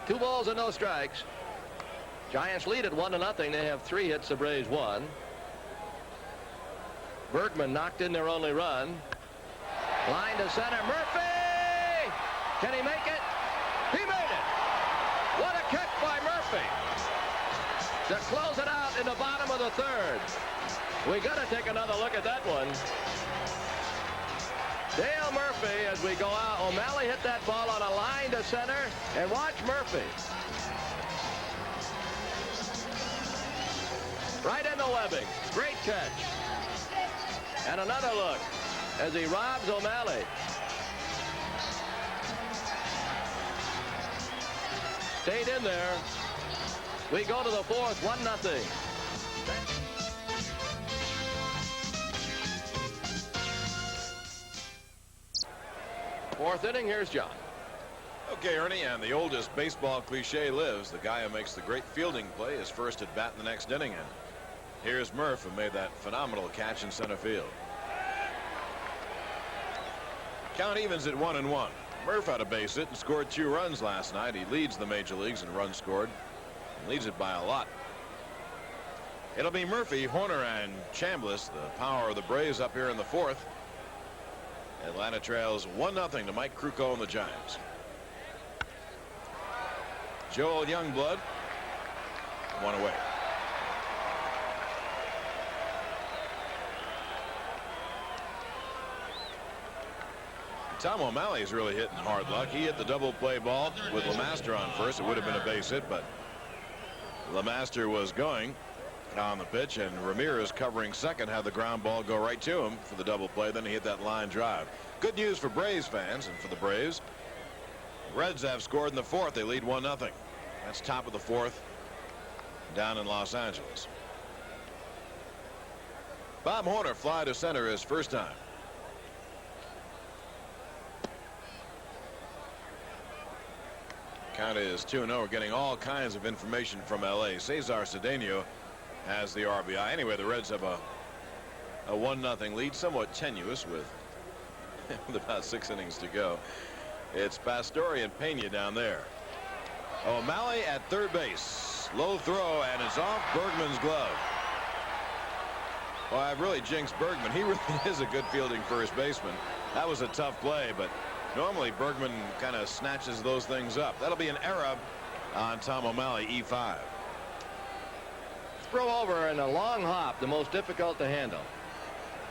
Two balls and no strikes. Giants lead at 1-0. They have 3 hits. The Braves 1. Bergman knocked in their only run. Line to center. Murphy! Can he make it? He made it! What a kick by Murphy to close it out in the bottom of the 3rd. We got to take another look at that one. Dale Murphy, as we go out. O'Malley hit that ball on a line to center, and watch Murphy. Right in the webbing. Great catch. And another look as he robs O'Malley. Stayed in there. We go to the 4th, 1-0. 4th inning. Here's John. Okay, Ernie, and the oldest baseball cliche lives. The guy who makes the great fielding play is first at bat in the next inning. And here's Murph, who made that phenomenal catch in center field. Count evens at 1-1. Murph had a base hit and scored 2 runs last night. He leads the major leagues in runs scored. And leads it by a lot. It'll be Murphy, Horner, and Chambliss, the power of the Braves, up here in the 4th. Atlanta trails 1-0 to Mike Krukow and the Giants. Joel Youngblood, 1 away. Tom O'Malley is really hitting hard luck. He hit the double play ball with LeMaster on first. It would have been a base hit, but LeMaster was going on the pitch, and Ramirez, covering second, had the ground ball go right to him for the double play. Then he hit that line drive. Good news for Braves fans and for the Braves. Reds have scored in the 4th. They lead 1-0. That's top of the 4th down in Los Angeles. Bob Horner fly to center his first time. Count is 2-0. We're getting all kinds of information from L.A. Cesar Cedeno has the RBI. Anyway, the Reds have a 1-0 lead, somewhat tenuous with about 6 innings to go. It's Pastore and Pena down there. O'Malley at third base. Low throw, and it's off Bergman's glove. Well, I've really jinxed Bergman. He really is a good fielding first baseman. That was a tough play, but normally Bergman kind of snatches those things up. That'll be an error on Tom O'Malley, E5. Throw over in a long hop, the most difficult to handle.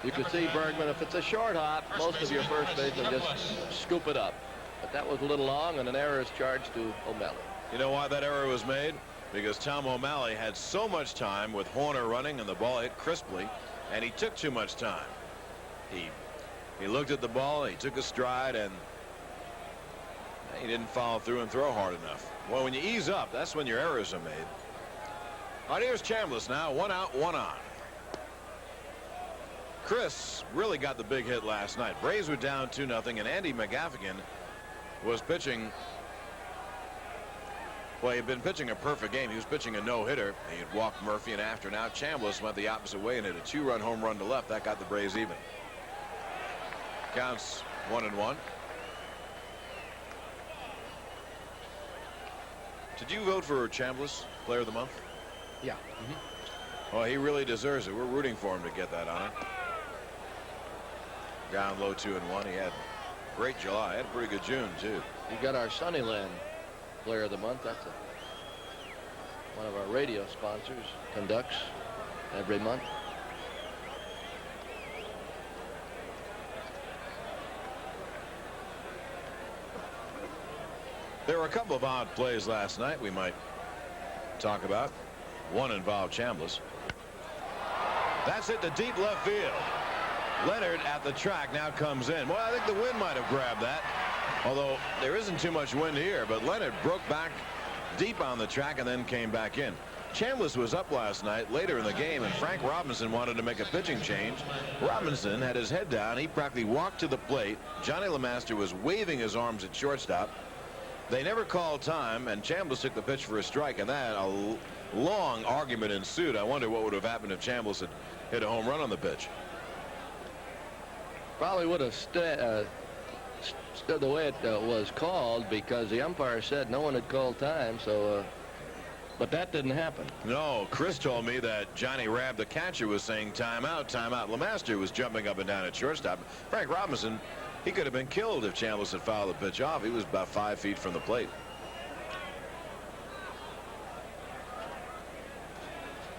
You could see Bergman, if it's a short hop, most of your first basemen just scoop it up. But that was a little long, and an error is charged to O'Malley. You know why that error was made? Because Tom O'Malley had so much time with Horner running and the ball hit crisply, and he took too much time. He looked at the ball, he took a stride, and He didn't follow through and throw hard enough. Well, when you ease up, that's when your errors are made. All right, here's Chambliss now. 1 out, 1 on. Chris really got the big hit last night. Braves were down 2-0, and Andy McGaffigan was pitching. Well, he'd been pitching a perfect game. He was pitching a no-hitter. He had walked Murphy, and after now Chambliss went the opposite way and hit a 2-run home run to left. That got the Braves even. Counts 1-1. Did you vote for Chambliss Player of the Month? Yeah. Well, he really deserves it. We're rooting for him to get that honor. Down low 2-1. He had a great July. He had a pretty good June too. You got our Sunnyland Player of the Month. That's one of our radio sponsors. Conducts every month. There were a couple of odd plays last night we might talk about. One involved Chambliss. That's it to deep left field. Leonard at the track now comes in. Well, I think the wind might have grabbed that, although there isn't too much wind here. But Leonard broke back deep on the track and then came back in. Chambliss was up last night later in the game, and Frank Robinson wanted to make a pitching change. Robinson had his head down. He practically walked to the plate. Johnny LeMaster was waving his arms at shortstop. They never called time, and Chambliss took the pitch for a strike, and that a long argument ensued. I wonder what would have happened if Chambliss had hit a home run on the pitch. Probably would have stood the way it was called, because the umpire said no one had called time. So, but that didn't happen. No, Chris told me that Johnny Rabb, the catcher, was saying timeout, timeout. LeMaster was jumping up and down at shortstop. Frank Robinson, he could have been killed if Chambliss had fouled the pitch off. He was about 5 feet from the plate.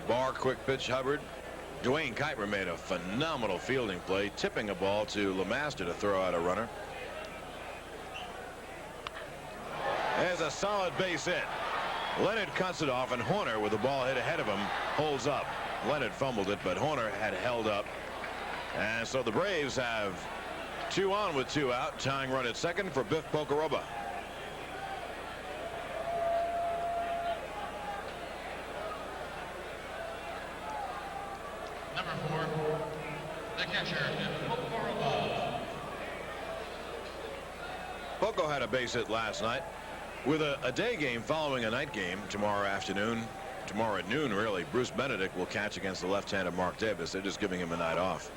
Barr, quick pitch, Hubbard. Dwayne Kuiper made a phenomenal fielding play, tipping a ball to LeMaster to throw out a runner. There's a solid base hit. Leonard cuts it off, and Horner, with the ball hit ahead of him, holds up. Leonard fumbled it, but Horner had held up. And so the Braves have 2 on with 2 out. Tying run at second for Biff Pocoroba. Number 4, the catcher, Pocoroba. Poco had a base hit last night. With a day game following a night game tomorrow afternoon, tomorrow at noon really, Bruce Benedict will catch against the left-handed Mark Davis. They're just giving him a night off.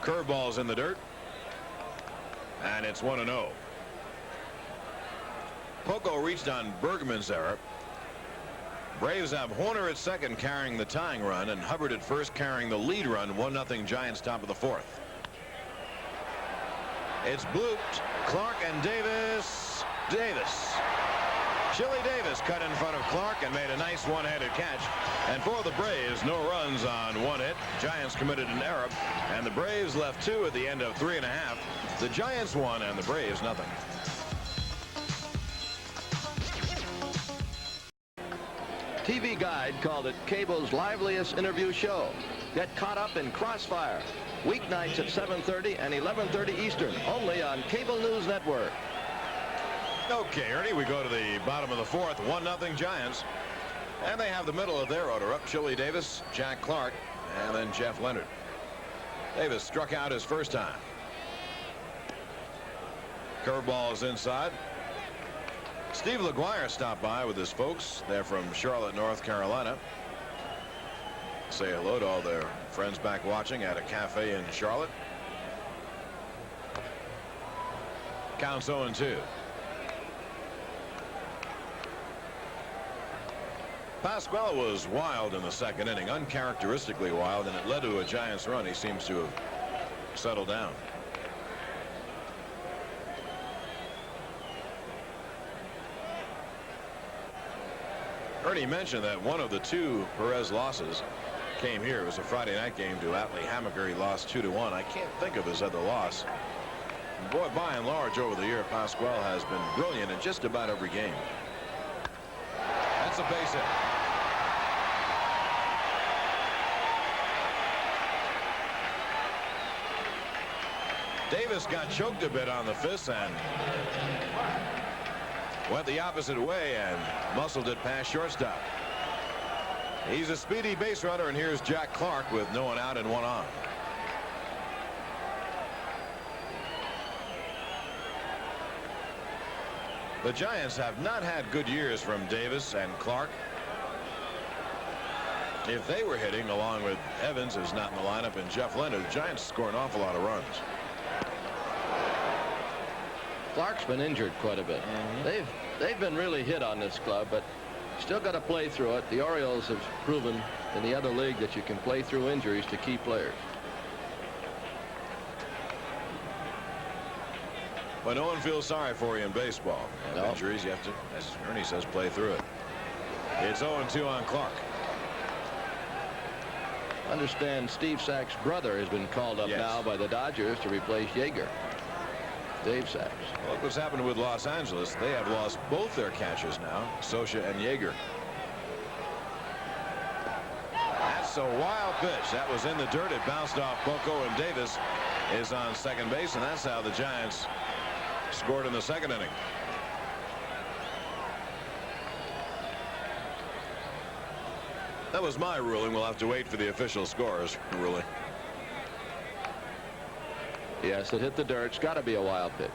Curveball's in the dirt, and it's 1-0. Poco reached on Bergman's error. Braves have Horner at second carrying the tying run, and Hubbard at first carrying the lead run. 1-0 Giants, top of the 4th. It's blooped. Clark and Davis. Chili Davis cut in front of Clark and made a nice one-handed catch. And for the Braves, no runs on 1 hit. Giants committed an error, and the Braves left 2 at the end of 3 1/2. The Giants won, and the Braves nothing. TV Guide called it cable's liveliest interview show. Get caught up in Crossfire, weeknights at 7:30 and 11:30 Eastern, only on Cable News Network. Okay, Ernie, we go to the bottom of the 4th. 1-0 Giants. And they have the middle of their order up. Chili Davis, Jack Clark, and then Jeff Leonard. Davis struck out his first time. Curveball is inside. Steve LaGuire stopped by with his folks. They're from Charlotte, North Carolina. Say hello to all their friends back watching at a cafe in Charlotte. Counts 0-2. Pasquale was wild in the second inning, uncharacteristically wild, and it led to a Giants run. He seems to have settled down. Ernie mentioned that one of the 2 Perez losses came here. It was a Friday night game to Atlee Hammaker. He lost 2-1. I can't think of his other loss. Boy, by and large, over the year, Pasquale has been brilliant in just about every game. That's a base hit. Davis got choked a bit on the fist and went the opposite way and muscled it past shortstop. He's a speedy base runner, and here's Jack Clark with no one out and one on. The Giants have not had good years from Davis and Clark. If they were hitting along with Evans, who's not in the lineup, and Jeff Leonard, the Giants score an awful lot of runs. Clark's been injured quite a bit. They've been really hit on this club, but still got to play through it. The Orioles have proven in the other league that you can play through injuries to key players. But no one feels sorry for you in baseball. No. Injuries, you have to, as Ernie says, play through it. It's 0-2 on Clark. Understand Steve Sack's brother has been called up now by the Dodgers to replace Yeager. Dave Sachs. Well, look what's happened with Los Angeles. They have lost both their catchers now, Socha and Yeager. That's a wild pitch. That was in the dirt. It bounced off Poco, and Davis is on second base, and that's how the Giants scored in the second inning. That was my ruling. We'll have to wait for the official scores ruling. Yes, it hit the dirt. It's got to be a wild pitch.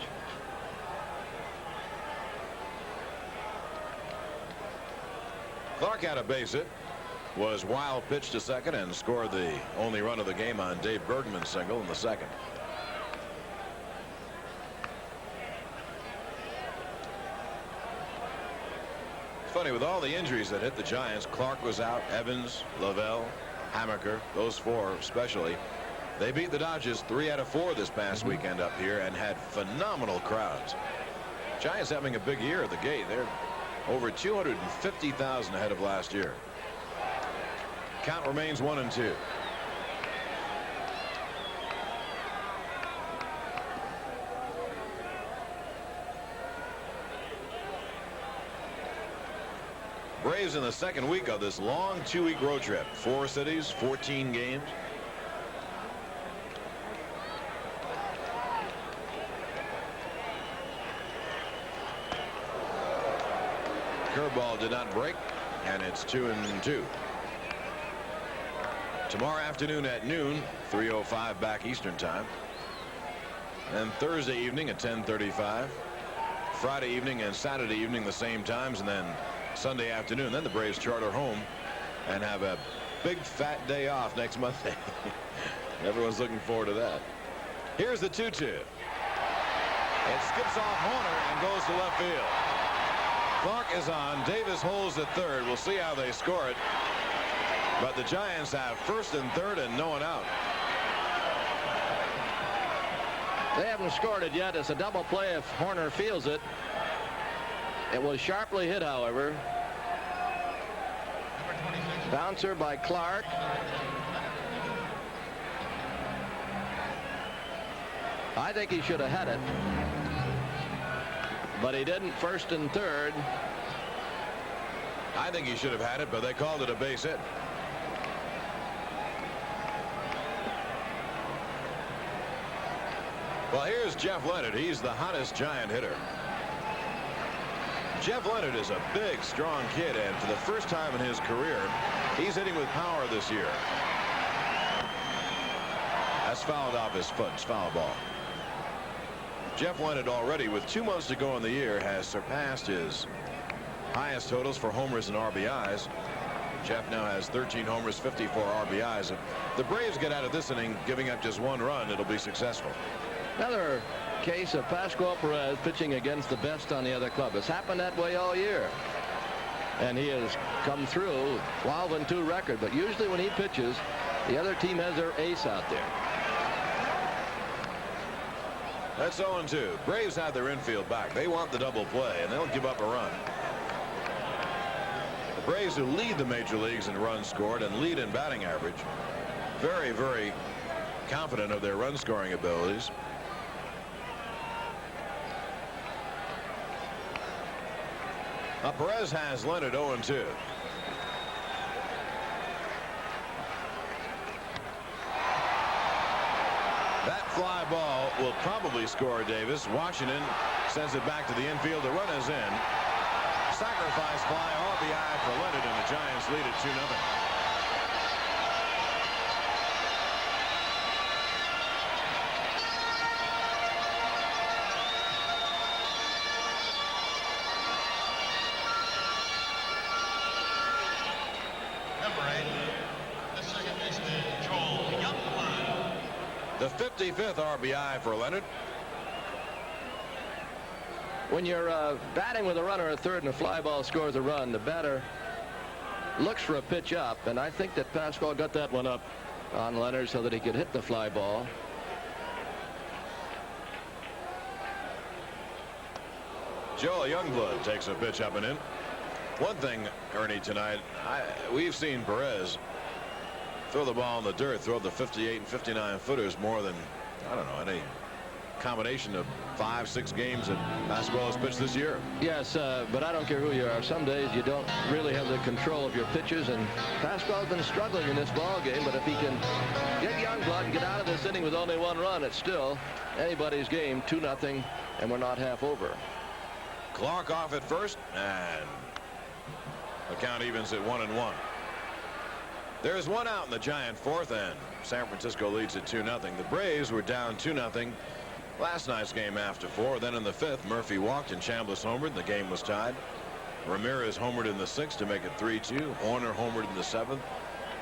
Clark had a base hit, was wild pitch to second, and scored the only run of the game on Dave Bergman's single in the second. It's funny, with all the injuries that hit the Giants, Clark was out, Evans, Lavelle, Hammaker, those four especially. They beat the Dodgers 3 out of 4 this past weekend up here and had phenomenal crowds. Giants having a big year at the gate. They're over 250,000 ahead of last year. Count remains 1-2. Braves in the second week of this long 2-week road trip. 4 cities, 14 games. Curveball did not break, and it's 2-2. Tomorrow afternoon at noon, 3:05 back Eastern time. And Thursday evening at 10:35. Friday evening and Saturday evening the same times, and then Sunday afternoon. Then the Braves charter home and have a big fat day off next Monday. Everyone's looking forward to that. Here's the 2-2. It skips off Horner and goes to left field. Clark is on. Davis holds at third. We'll see how they score it. But the Giants have first and third and no one out. They haven't scored it yet. It's a double play if Horner fields it. It was sharply hit, however. Bouncer by Clark. I think he should have had it. But he didn't. First and third. I think he should have had it, but they called it a base hit. Well, here's Jeff Leonard. He's the hottest Giant hitter. Jeff Leonard is a big, strong kid, and for the first time in his career, he's hitting with power this year. That's fouled off his foot. It's foul ball. Jeff Leonard already, with 2 months to go in the year, has surpassed his highest totals for homers and RBIs. Jeff now has 13 homers, 54 RBIs. If the Braves get out of this inning giving up just 1 run, it'll be successful. Another case of Pascual Perez pitching against the best on the other club. It's happened that way all year. And he has come through 12-2 record. But usually when he pitches, the other team has their ace out there. That's 0-2. Braves have their infield back. They want the double play, and they'll give up a run. The Braves, who lead the major leagues in runs scored and lead in batting average, very, very confident of their run scoring abilities. Perez has Leonard 0-2. That fly ball will probably score Davis. Washington sends it back to the infield. The run is in. Sacrifice fly, RBI for Leonard, and the Giants lead it 2-0. The 55th RBI for Leonard. When you're batting with a runner at third and a fly ball scores a run, the batter looks for a pitch up, and I think that Pascual got that one up on Leonard so that he could hit the fly ball. Joel Youngblood takes a pitch up and in. One thing, Ernie, tonight, we've seen Perez throw the ball in the dirt, throw the 58 and 59 footers more than, I don't know, any combination of 5-6 games that Pascual has pitched this year. Yes, but I don't care who you are. Some days you don't really have the control of your pitches, and Pascual's been struggling in this ball game, but if he can get Youngblood and get out of this inning with only one run, it's still anybody's game, 2-0, and we're not half over. Clark off at first, and the count evens at 1-1. There's one out in the Giant fourth, and San Francisco leads at 2-0. The Braves were down 2-0 last night's game after 4. Then in the 5th, Murphy walked and Chambliss homered. The game was tied. Ramirez homered in the 6th to make it 3-2. Horner homered in the 7th,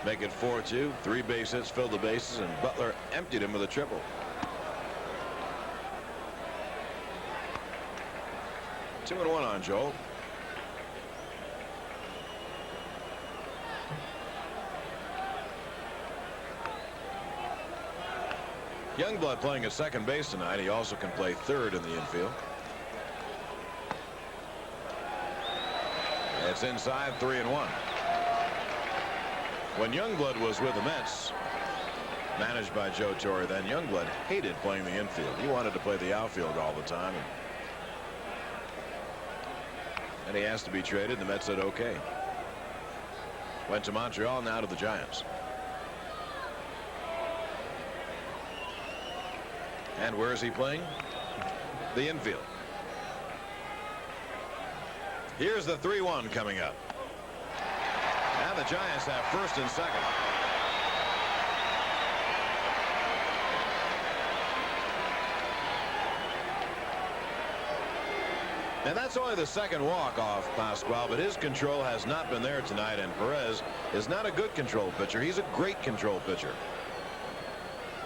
make it 4-2. 3 base hits, filled the bases, and Butler emptied him with a triple. 2-1 on Joel. Youngblood playing at second base tonight. He also can play third in the infield. It's inside, 3-1. When Youngblood was with the Mets, managed by Joe Torre, then Youngblood hated playing the infield. He wanted to play the outfield all the time. And he asked to be traded. The Mets said okay. Went to Montreal, now to the Giants. And where is he playing? The infield. Here's the 3-1 coming up. And the Giants have first and second. And that's only the second walk off Pascual, but his control has not been there tonight, and Perez is not a good control pitcher. He's a great control pitcher.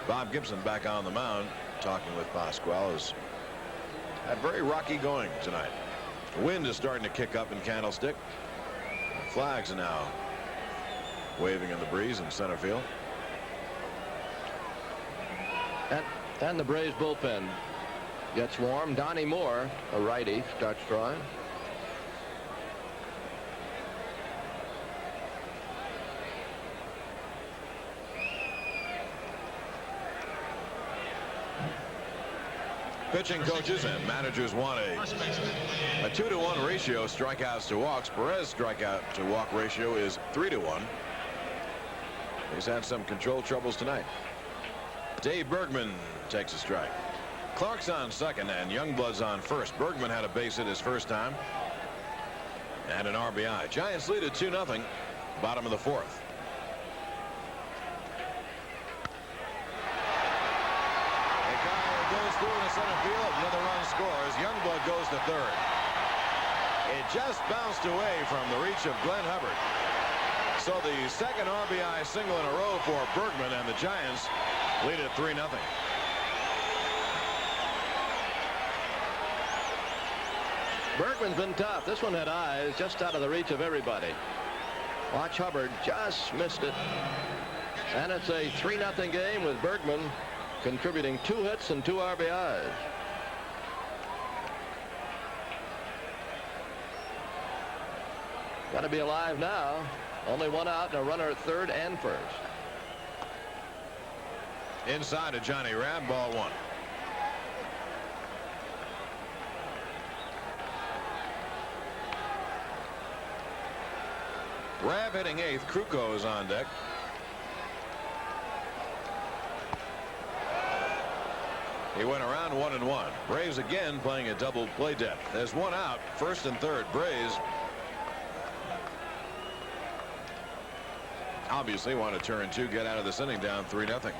Bob Gibson back on the mound talking with Pascual. Has had very rocky going tonight. The wind is starting to kick up in Candlestick. The flags are now waving in the breeze in center field. And the Braves bullpen gets warm. Donnie Moore, a righty, starts drawing. Pitching coaches and managers want a 2-to-1 ratio, strikeouts to walks. Perez strikeout to walk ratio is 3-to-1. He's had some control troubles tonight. Dave Bergman takes a strike. Clark's on second and Youngblood's on first. Bergman had a base hit his first time and an RBI. Giants lead at 2-0, bottom of the 4th. Goes through the center field. Another run scores. Youngblood goes to third. It just bounced away from the reach of Glenn Hubbard. So the second RBI single in a row for Bergman, and the Giants lead at 3-0. Bergman's been tough. This one had eyes just out of the reach of everybody. Watch Hubbard, just missed it. And it's a 3-0 game with Bergman contributing 2 hits and 2 RBIs. Got to be alive now. Only one out and a runner at third and first. Inside to Johnny Rabb, ball 1. Rabb hitting 8th. Krukow is on deck. He went around 1-1. Braves again playing a double play depth. There's one out, first and third. Braves obviously want to turn 2, get out of this inning down 3-0.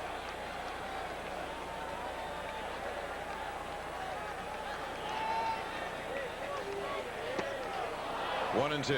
One and 2.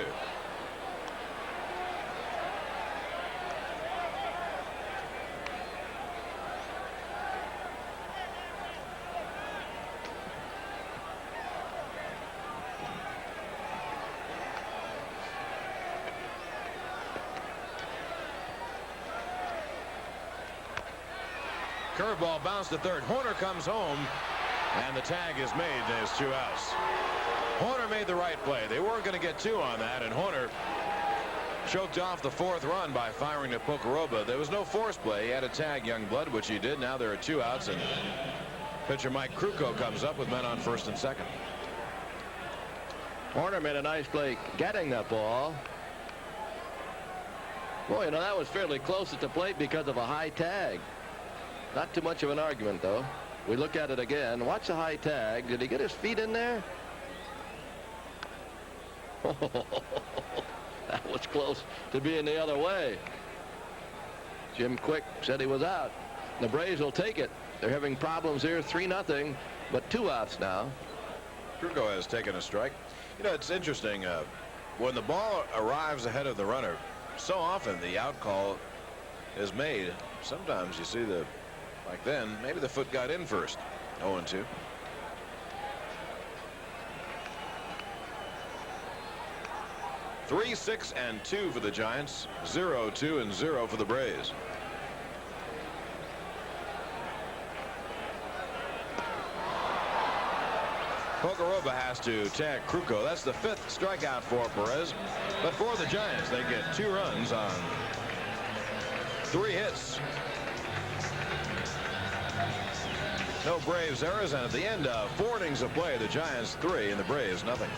Curveball bounced to third. Horner comes home, and the tag is made. There's 2 outs. Horner made the right play. They weren't going to get 2 on that, and Horner choked off the 4th run by firing to Pocoroba. There was no force play. He had to tag Youngblood, which he did. Now there are 2 outs, and pitcher Mike Krukow comes up with men on first and second. Horner made a nice play getting that ball. Boy, you know, that was fairly close at the plate because of a high tag. Not too much of an argument, though. We look at it again. Watch the high tag. Did he get his feet in there? That was close to being the other way. Jim Quick said he was out. The Braves will take it. They're having problems here, 3-0, but 2 outs now. Krukow has taken a strike. You know, it's interesting. When the ball arrives ahead of the runner, so often the out call is made. Sometimes you see the, like then, maybe the foot got in first. 0-2. Three, 6, and 2 for the Giants. 0, 2, and 0 for the Braves. Pocoroba has to tag Krukow. That's the 5th strikeout for Perez. But for the Giants, they get 2 runs on 3 hits. No Braves errors, and at the end of 4 innings of play, the Giants 3 and the Braves nothing.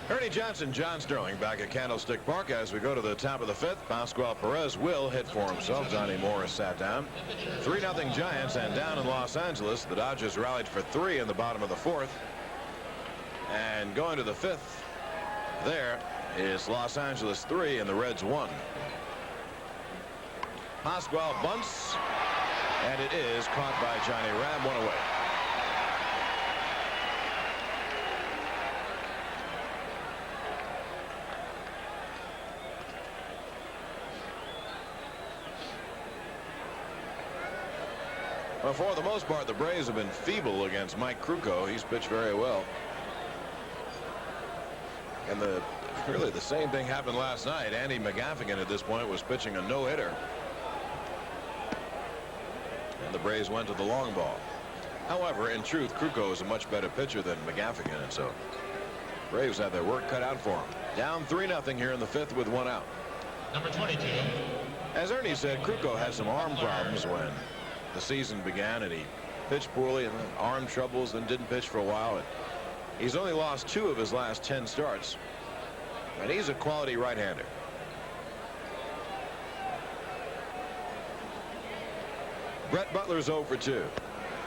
Ernie Johnson, John Sterling back at Candlestick Park as we go to the top of the 5th. Pascual Perez will hit for himself. Johnny Morris sat down. 3-0 Giants, and down in Los Angeles, the Dodgers rallied for 3 in the bottom of the 4th. And going to the 5th, there is Los Angeles 3 and the Reds 1. Pascual bunts, and it is caught by Johnny Rabb, 1 away. Well, for the most part, the Braves have been feeble against Mike Krukow. He's pitched very well. And really the same thing happened last night. Andy McGaffigan at this point was pitching a no-hitter. And the Braves went to the long ball. However, in truth, Krukow is a much better pitcher than McGaffigan, and so Braves have their work cut out for him. Down 3-0 here in the 5th with 1 out. Number 22. As Ernie said, Krukow had some arm problems when the season began, and he pitched poorly and then arm troubles, then didn't pitch for a while. And he's only lost 2 of his last 10 starts, and he's a quality right-hander. Brett Butler's 0 for 2.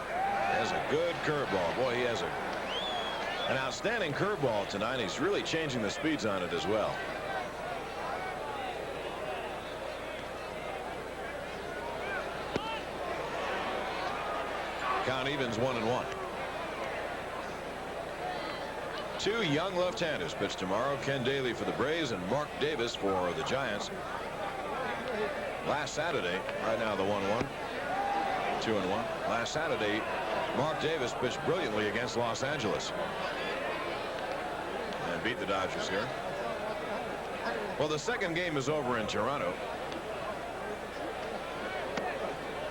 Has a good curveball. Boy, he has an outstanding curveball tonight. He's really changing the speeds on it as well. Count evens 1-1. 2 young left-handers pitch tomorrow. Ken Daly for the Braves and Mark Davis for the Giants. Last Saturday, right now the 1-1, 2-1. Last Saturday, Mark Davis pitched brilliantly against Los Angeles and beat the Dodgers here. Well, the second game is over in Toronto.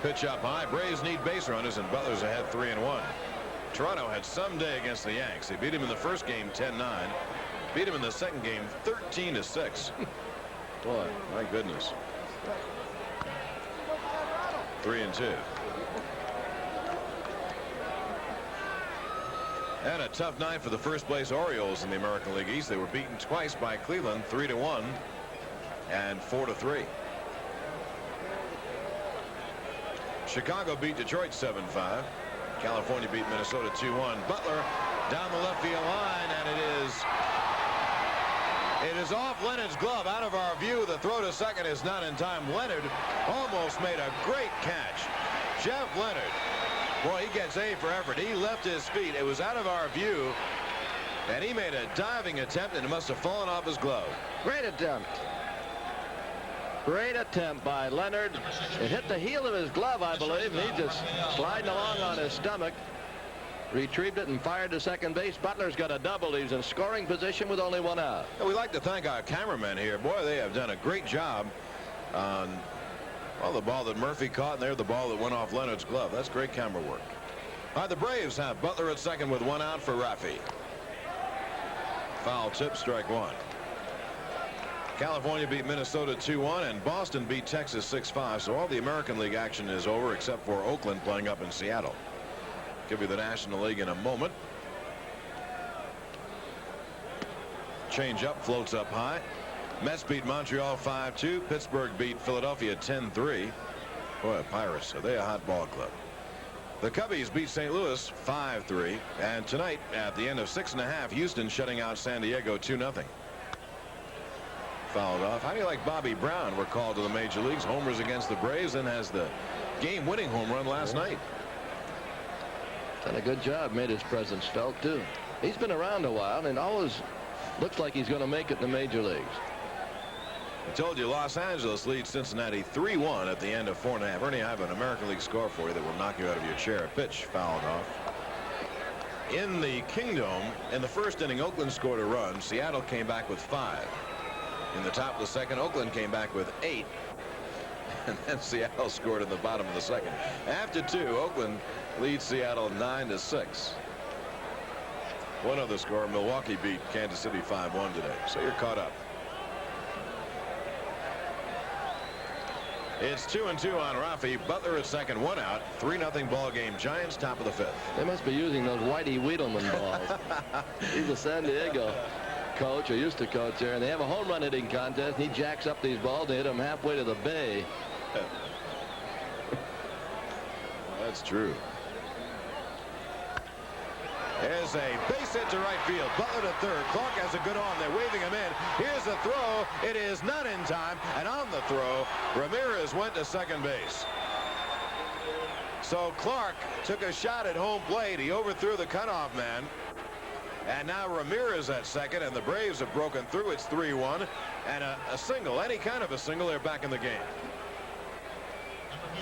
Pitch up high. Braves need base runners, and Butler's ahead 3-1. Toronto had some day against the Yanks. They beat him in the first game 10-9. Beat him in the second game 13-6. Boy, my goodness. 3-2. And a tough night for the first place Orioles in the American League East. They were beaten twice by Cleveland, 3-1 and 4-3. Chicago beat Detroit 7-5. California beat Minnesota 2-1. Butler down the left field line, and it is off Leonard's glove, out of our view. The throw to second is not in time. Leonard almost made a great catch. Jeff Leonard, boy, he gets A for effort. He left his feet. It was out of our view, and he made a diving attempt, and it must have fallen off his glove. Great attempt. Great attempt by Leonard. It hit the heel of his glove, I believe, and he's just sliding along on his stomach. Retrieved it and fired to second base. Butler's got a double. He's in scoring position with only one out. We'd like to thank our cameramen here. Boy, they have done a great job on the ball that Murphy caught, and there the ball that went off Leonard's glove. That's great camera work. All right, the Braves have Butler at second with one out for Rafi. Foul tip, strike one. California beat Minnesota 2-1, and Boston beat Texas 6-5. So all the American League action is over except for Oakland playing up in Seattle. Give you the National League in a moment. Change up, floats up high. Mets beat Montreal 5-2. Pittsburgh beat Philadelphia 10-3. Boy, Pirates, are they a hot ball club? The Cubbies beat St. Louis 5-3. And tonight, at the end of 6.5, Houston shutting out San Diego 2-0. Fouled off. How do you like Bobby Brown? We're called to the major leagues. Homers against the Braves, and has the game-winning home run last night. Done a good job. Made his presence felt, too. He's been around a while and always looks like he's going to make it in the major leagues. I told you Los Angeles leads Cincinnati 3-1 at the end of 4.5. Ernie, I have an American League score for you that will knock you out of your chair. A pitch fouled off. In the Kingdome, in the first inning, Oakland scored a run. Seattle came back with 5. In the top of the second, Oakland came back with 8. And then Seattle scored in the bottom of the second. After 2, Oakland leads Seattle 9-6. One other score, Milwaukee beat Kansas City 5-1 today. So you're caught up. It's 2-2 on Rafi. Butler at second, one out. 3-0 ball game. Giants top of the 5th. They must be using those Whitey Wiedelman balls. He's a San Diego coach, or used to coach there, and they have a home run hitting contest, and he jacks up these balls and hit them halfway to the bay. That's true. There's a base hit to right field. Butler to third. Clark has a good arm. They're waving him in. Here's a throw. It is not in time. And on the throw, Ramirez went to second base. So Clark took a shot at home plate. He overthrew the cutoff man. And now Ramirez at second, and the Braves have broken through. It's 3-1, and a single, any kind of a single, they're back in the game.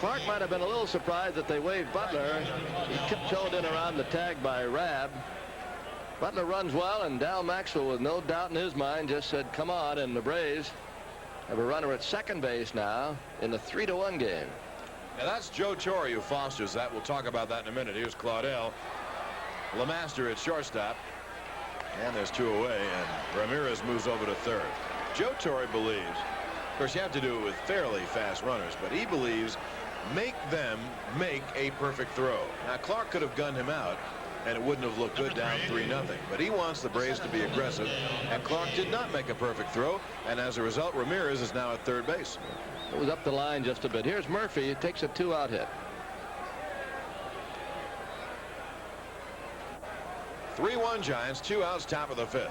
Clark might have been a little surprised that they waved Butler. He tiptoed in around the tag by Rabb. Butler runs well, and Dal Maxwell, with no doubt in his mind, just said, come on, and the Braves have a runner at second base now in the 3-1 game. Now that's Joe Torre who fosters that. We'll talk about that in a minute. Here's Claudel. LeMaster at shortstop. And there's 2 away, and Ramirez moves over to third. Joe Torre believes, of course, you have to do it with fairly fast runners, but he believes make them make a perfect throw. Now, Clark could have gunned him out, and it wouldn't have looked good down 3-0. But he wants the Braves to be aggressive, and Clark did not make a perfect throw, and as a result, Ramirez is now at third base. It was up the line just a bit. Here's Murphy. He takes a 2-out hit. 3-1 Giants, 2 outs, top of the 5th.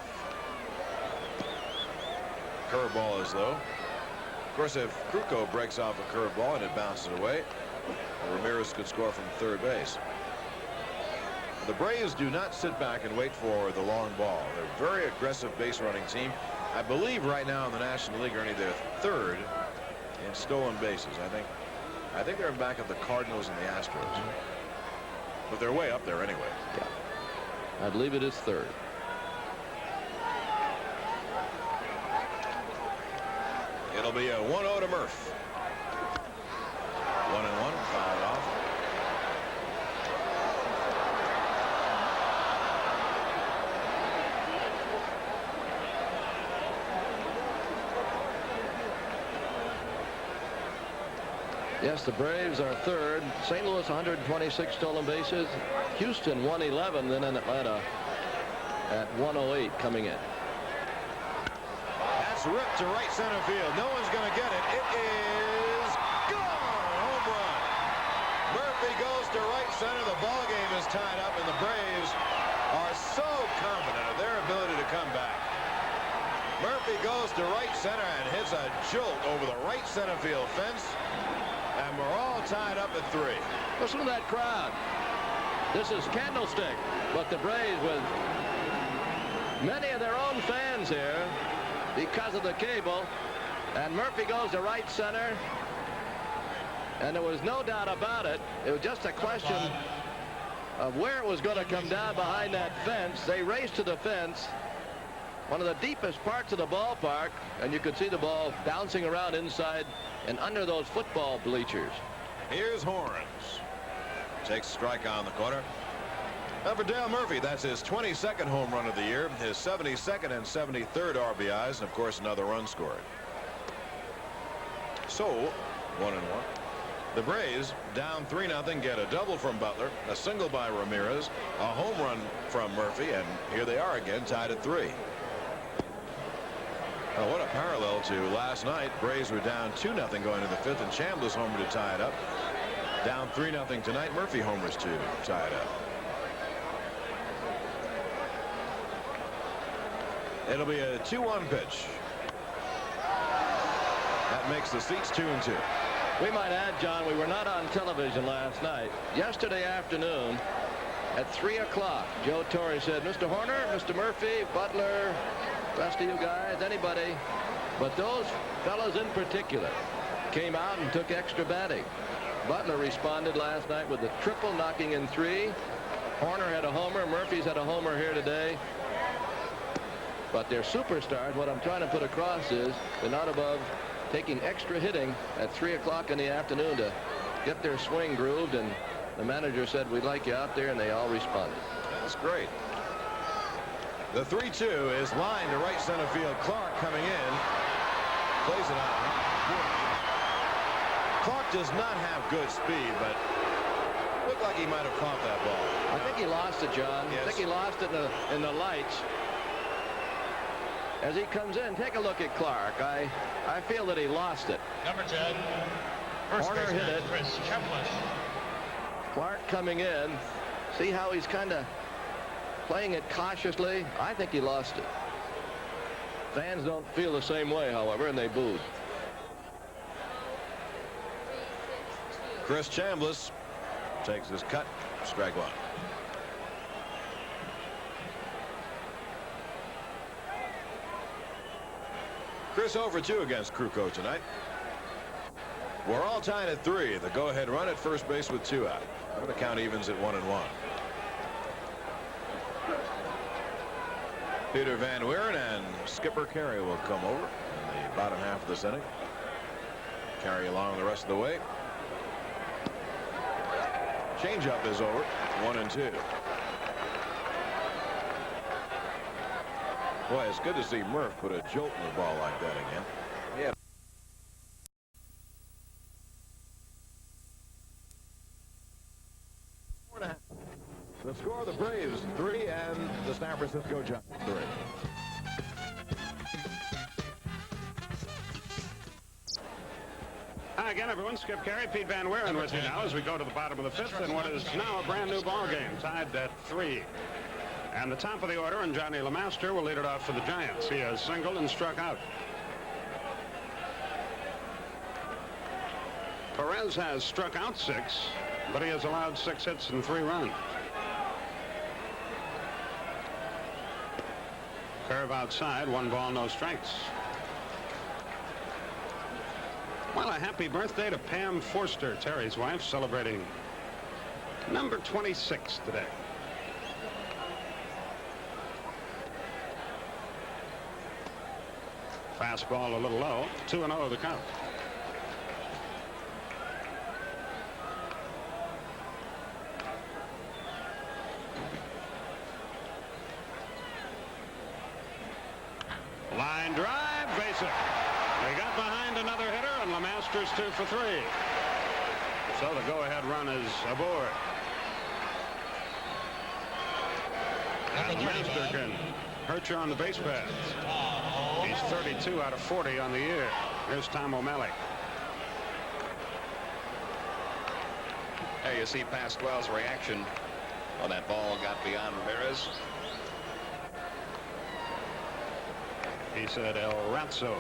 Curveball is low. Of course, if Krukow breaks off a curveball and it bounces away, Ramirez could score from third base. The Braves do not sit back and wait for the long ball. They're a very aggressive base running team. I believe right now in the National League, Ernie, they're third in stolen bases. I think they're back of the Cardinals and the Astros. But they're way up there anyway. Yeah. I believe it is third. It'll be a 1-0 to Murph. 1-1, fouled off. Yes, the Braves are third. St. Louis 126 stolen bases. Houston 111, then in Atlanta at 108 coming in. That's ripped to right center field. No one's going to get it. It is gone. Home run. tied up, and the Braves are so confident of their ability to come back. Murphy goes to right center and hits a jolt over the right center field fence. And we're all tied up at 3. Listen to that crowd. This is Candlestick, but the Braves with many of their own fans here because of the cable. And Murphy goes to right center. And there was no doubt about it. It was just a question of where it was going to come down behind that fence. They raced to the fence, one of the deepest parts of the ballpark, and you could see the ball bouncing around inside and under those football bleachers. Here's Horns. Takes a strike on the corner. For Dale Murphy, that's his 22nd home run of the year, his 72nd and 73rd RBIs, and of course another run scored. So 1-1. The Braves down 3-0, get a double from Butler, a single by Ramirez, a home run from Murphy, and here they are again, tied at 3. What a parallel to last night. Braves were down 2-0 going to the 5th, and Chambliss homered to tie it up. Down 3-0 tonight. Murphy homers to tie it up. It'll be a 2-1 pitch. That makes the seats 2-2. We might add, John, we were not on television last night. Yesterday afternoon at 3 o'clock, Joe Torre said, Mr. Horner, Mr. Murphy, Butler, rest of you guys, anybody, but those fellas in particular came out and took extra batting. Butler responded last night with a triple, knocking in 3. Horner had a homer. Murphy's had a homer here today. But they're superstars. What I'm trying to put across is they're not above taking extra hitting at 3 o'clock in the afternoon to get their swing grooved, and the manager said, we'd like you out there, and they all responded. That's great. The 3-2 is lined to right center field. Clark coming in, plays it on. Clark does not have good speed, but looked like he might have caught that ball. I think he lost it, John. Yes. I think he lost it in the lights. As he comes in, take a look at Clark. I feel that he lost it. Number 10, first Horner hit baseman, it. Chris Chambliss. Clark coming in. See how he's kind of playing it cautiously? I think he lost it. Fans don't feel the same way, however, and they booed. Chris Chambliss takes his cut. Strike 1. Chris over 2 against Krukow tonight. We're all tied at 3. The go-ahead run at first base with 2 out. The count evens at 1-1. Peter Van Weeren and Skipper Carey will come over in the bottom half of this inning. Carey along the rest of the way. Changeup is over. 1-2. Boy, it's good to see Murph put a jolt in the ball like that again. Yeah. The score, the Braves 3 and the San Francisco Giants 3. Hi again, everyone. Skip Carey, Pete Van Weeren with you now as we go to the bottom of the 5th in what is now a brand new ball game, tied at 3. And the top of the order, and Johnny LeMaster will lead it off for the Giants. He has singled and struck out. Perez has struck out 6, but he has allowed 6 hits and 3 runs. Curve outside, 1 ball, no strikes. Well, a happy birthday to Pam Forster, Terry's wife, celebrating number 26 today. Fastball a little low. 2-0 the count. Line drive, base hit. They got behind another hitter, and LeMaster's 2 for 3. So the go-ahead run is aboard. And LeMaster can hurt you on the base paths. He's 32 out of 40 on the year. Here's Tom O'Malley. There you see Pasquale's reaction Well, that ball got beyond Ramirez. He said El Razzo.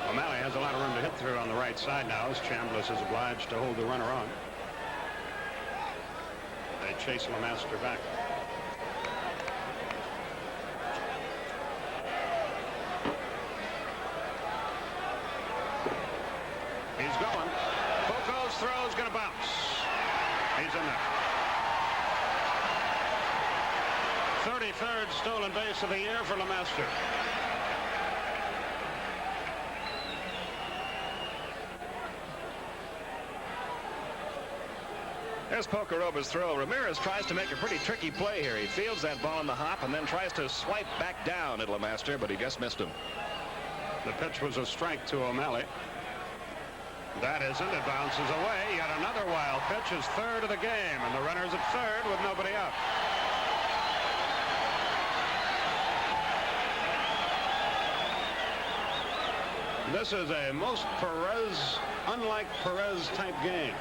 O'Malley has a lot of room to hit through on the right side now as Chambliss is obliged to hold the runner on. They chase LeMaster back. He's going. Poco's throw is going to bounce. He's in there. 33rd stolen base of the year for LeMaster. There's Pocoroba's throw. Ramirez tries to make a pretty tricky play here. He fields that ball in the hop and then tries to swipe back down at LeMaster, but he just missed him. The pitch was a strike to O'Malley. That isn't. It bounces away. Yet another wild pitch is third of the game, and the runner's at third with nobody out. This is a most Perez, unlike Perez type game.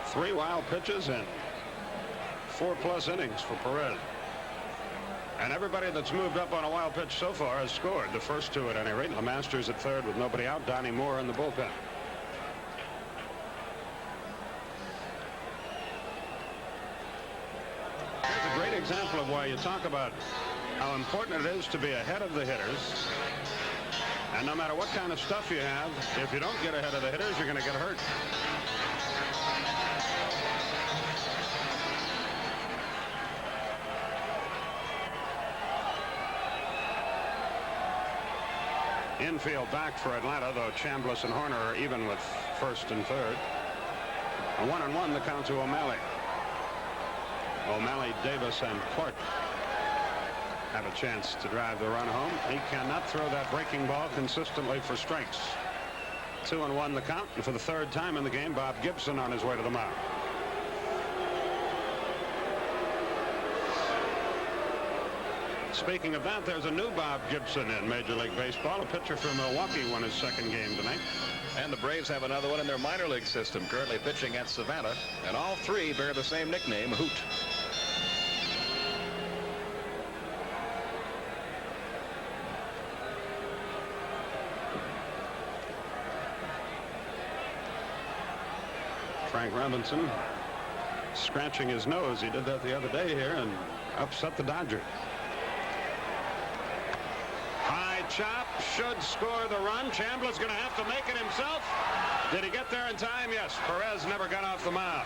Three wild pitches and 4+ innings for Perez. And everybody that's moved up on a wild pitch so far has scored. The first two at any rate. LeMaster's at third with nobody out. Donnie Moore in the bullpen. Here's a great example of why you talk about how important it is to be ahead of the hitters. And no matter what kind of stuff you have, if you don't get ahead of the hitters, you're going to get hurt. Infield back for Atlanta, though Chambliss and Horner are even with first and third. A 1-1 the count to O'Malley. O'Malley, Davis, and Clark have a chance to drive the run home. He cannot throw that breaking ball consistently for strikes. 2-1 the count, and for the third time in the game, Bob Gibson on his way to the mound. Speaking of that, there's a new Bob Gibson in Major League Baseball. A pitcher from Milwaukee won his second game tonight. And the Braves have another one in their minor league system, currently pitching at Savannah. And all three bear the same nickname, Hoot. Frank Robinson scratching his nose. He did that the other day here and upset the Dodgers. High chop should score the run. Chambliss going to have to make it himself. Did he get there in time? Yes. Perez never got off the mound.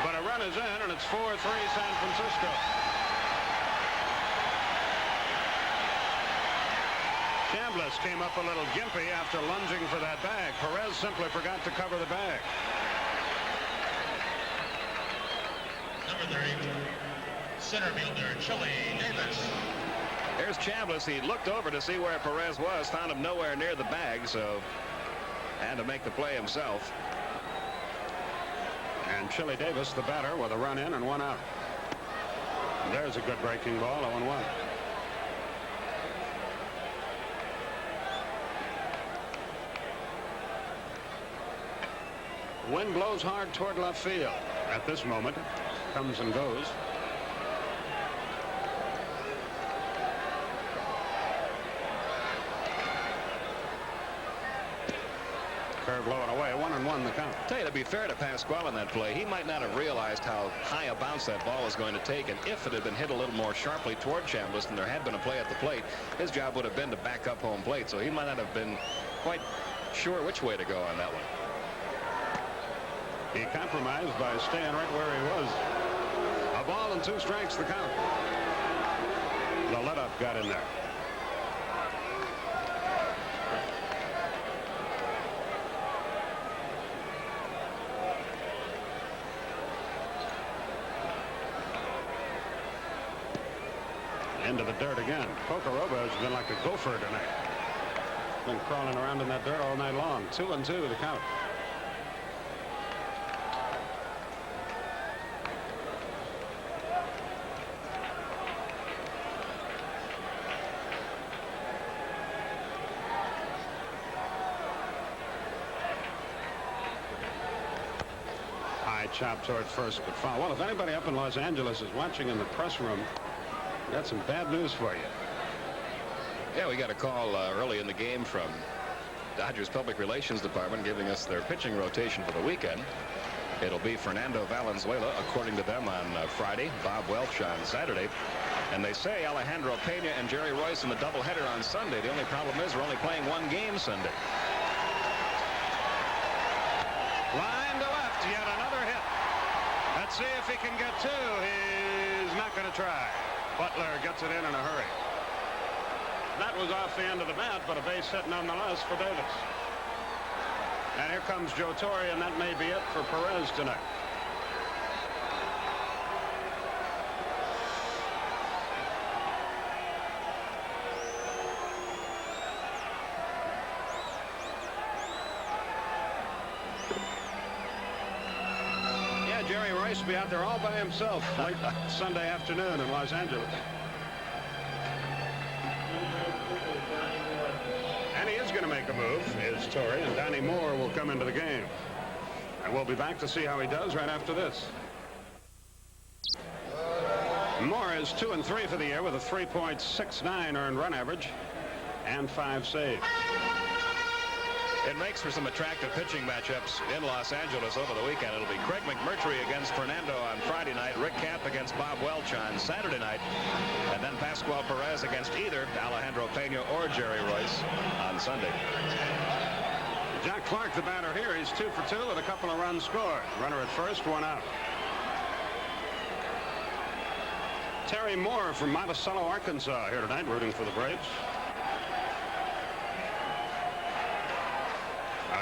But a run is in, and it's 4-3 San Francisco. Chambliss came up a little gimpy after lunging for that bag. Perez simply forgot to cover the bag. Number 30, center fielder, Chili Davis. There's Chambliss. He looked over to see where Perez was, found him nowhere near the bag, so had to make the play himself. And Chili Davis, the batter, with a run in and one out. And there's a good breaking ball, 0-1. Wind blows hard toward left field. At this moment, comes and goes. Curve low and away, 1-1 the count. Tell you, to be fair to Pasquale on that play, he might not have realized how high a bounce that ball was going to take, and if it had been hit a little more sharply toward Chambliss and there had been a play at the plate, his job would have been to back up home plate, so he might not have been quite sure which way to go on that one. He compromised by staying right where he was. A ball and 2 strikes the count. The let-up got in there. Into the dirt again. Pocoroba has been like a gopher tonight. Been crawling around in that dirt all night long. 2-2 the count. High chop toward first, but foul. Well, if anybody up in Los Angeles is watching in the press room, we got some bad news for you. Yeah, we got a call early in the game from Dodgers Public Relations Department giving us their pitching rotation for the weekend. It'll be Fernando Valenzuela, according to them, on Friday, Bob Welch on Saturday. And they say Alejandro Pena and Jerry Royce in the doubleheader on Sunday. The only problem is we're only playing one game Sunday. Line to left, yet another hit. Let's see if he can get two. He's not going to try. Butler gets it in a hurry. That was off the end of the bat, but a base hit nonetheless for Davis. And here comes Joe Torre, and that may be it for Perez tonight. Yeah, Jerry Rice will be out there all by himself late Sunday afternoon in Los Angeles. And he is going to make a move, is Torre, and Danny Moore will come into the game. And we'll be back to see how he does right after this. Moore is 2-3 for the year with a 3.69 earned run average and 5 saves. It makes for some attractive pitching matchups in Los Angeles over the weekend. It'll be Craig McMurtry against Fernando on Friday night, Rick Camp against Bob Welch on Saturday night, and then Pascual Perez against either Alejandro Pena or Jerry Royce on Sunday. Jack Clark, the batter here, he's 2 for 2 with a couple of runs scored. Runner at first, 1 out. Terry Moore from Monticello, Arkansas here tonight, rooting for the Braves.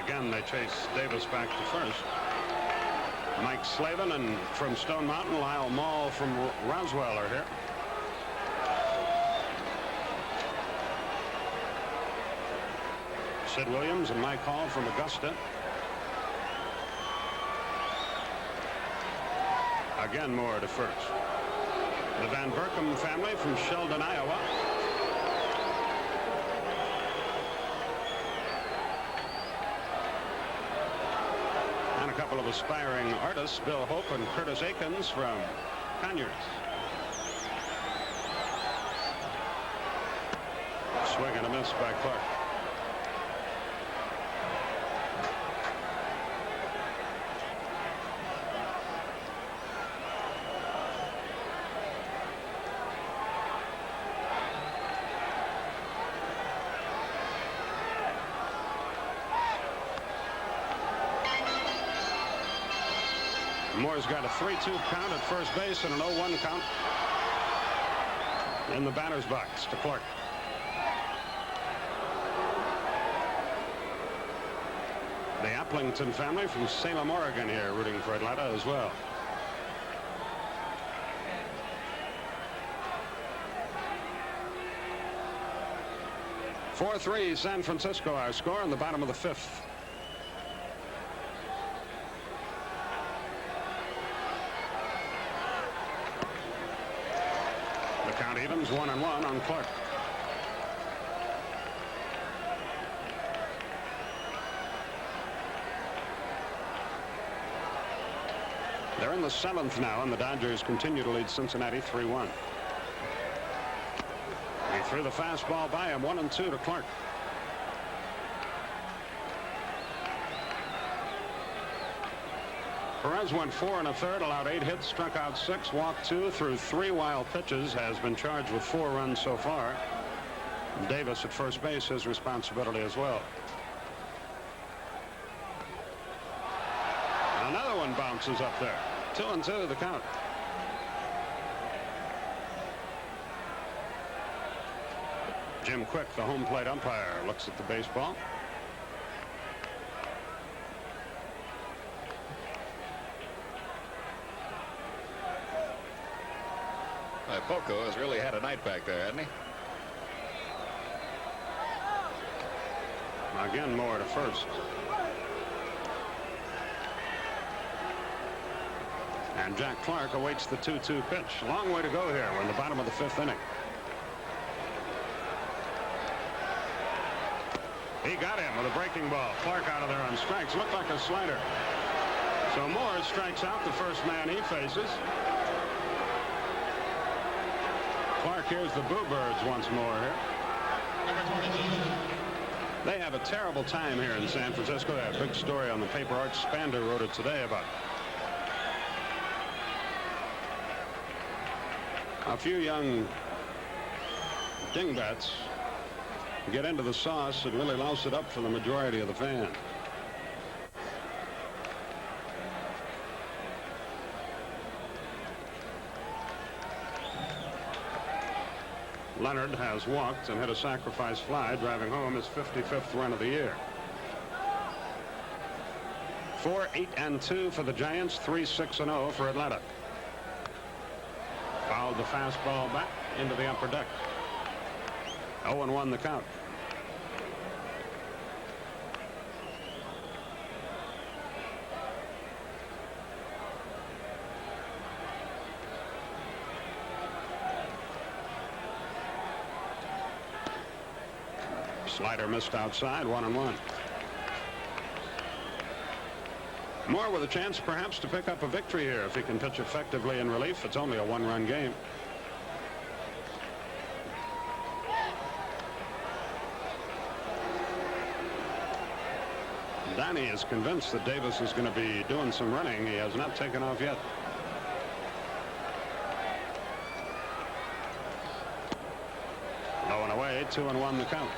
Again, they chase Davis back to first. Mike Slavin and from Stone Mountain, Lyle Mall from Roswell are here. Sid Williams and Mike Hall from Augusta. Again, Moore to first. The Van Berkom family from Sheldon, Iowa. And a couple of aspiring artists, Bill Hope and Curtis Akins from Conyers. Swing and a miss by Clark. Moore's got a 3-2 count at first base and an 0-1 count in the batter's box to Clark. The Applington family from Salem, Oregon here rooting for Atlanta as well. (4-3) San Francisco, our score in the bottom of the 5th. Count evens 1-1 on Clark. They're in the 7th now, and the Dodgers continue to lead Cincinnati 3-1. He threw the fastball by him, 1-2 to Clark. Perez went 4 1/3, allowed 8 hits, struck out 6, walked 2, threw 3 wild pitches, has been charged with 4 runs so far. Davis at first base, his responsibility as well. Another one bounces up there. 2-2 the count. Jim Quick, the home plate umpire, looks at the baseball. Poco has really had a night back there, hasn't he? Again, Moore to first. And Jack Clark awaits the 2-2 pitch. Long way to go here. We're in the bottom of the 5th inning. He got him with a breaking ball. Clark out of there on strikes. Looked like a slider. So Moore strikes out the first man he faces. Clark hears the Boo Birds once more here. They have a terrible time here in San Francisco. They had a big story on the paper. Art Spander wrote it today about a few young dingbats get into the sauce and really louse it up for the majority of the fans. Leonard has walked and hit a sacrifice fly, driving home his 55th run of the year. 4-8-2 for the Giants, 3-6-0 for Atlanta. Fouled the fastball back into the upper deck. 0-1 the count. Slider missed outside, 1-1. Moore with a chance perhaps to pick up a victory here if he can pitch effectively in relief. It's only a one-run game. Donnie is convinced that Davis is going to be doing some running. He has not taken off yet. Low and away, 2-1 the count.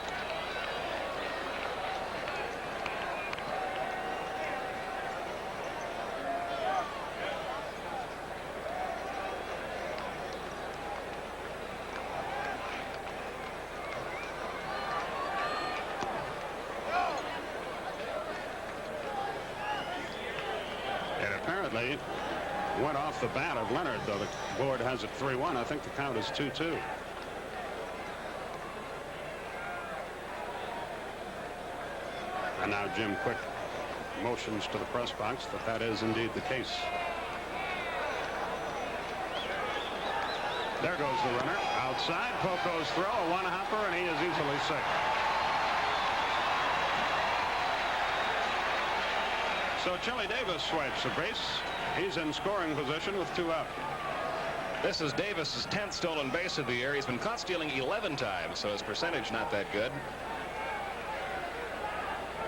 Went off the bat of Leonard, though the board has it 3-1. I think the count is 2-2. And now Jim Quick motions to the press box that that is indeed the case. There goes the runner outside. Poco's throw, a one-hopper, and he is easily safe. So Chili Davis swipes a base. He's in scoring position with 2 out. This is Davis's 10th stolen base of the year. He's been caught stealing 11 times, so his percentage not that good.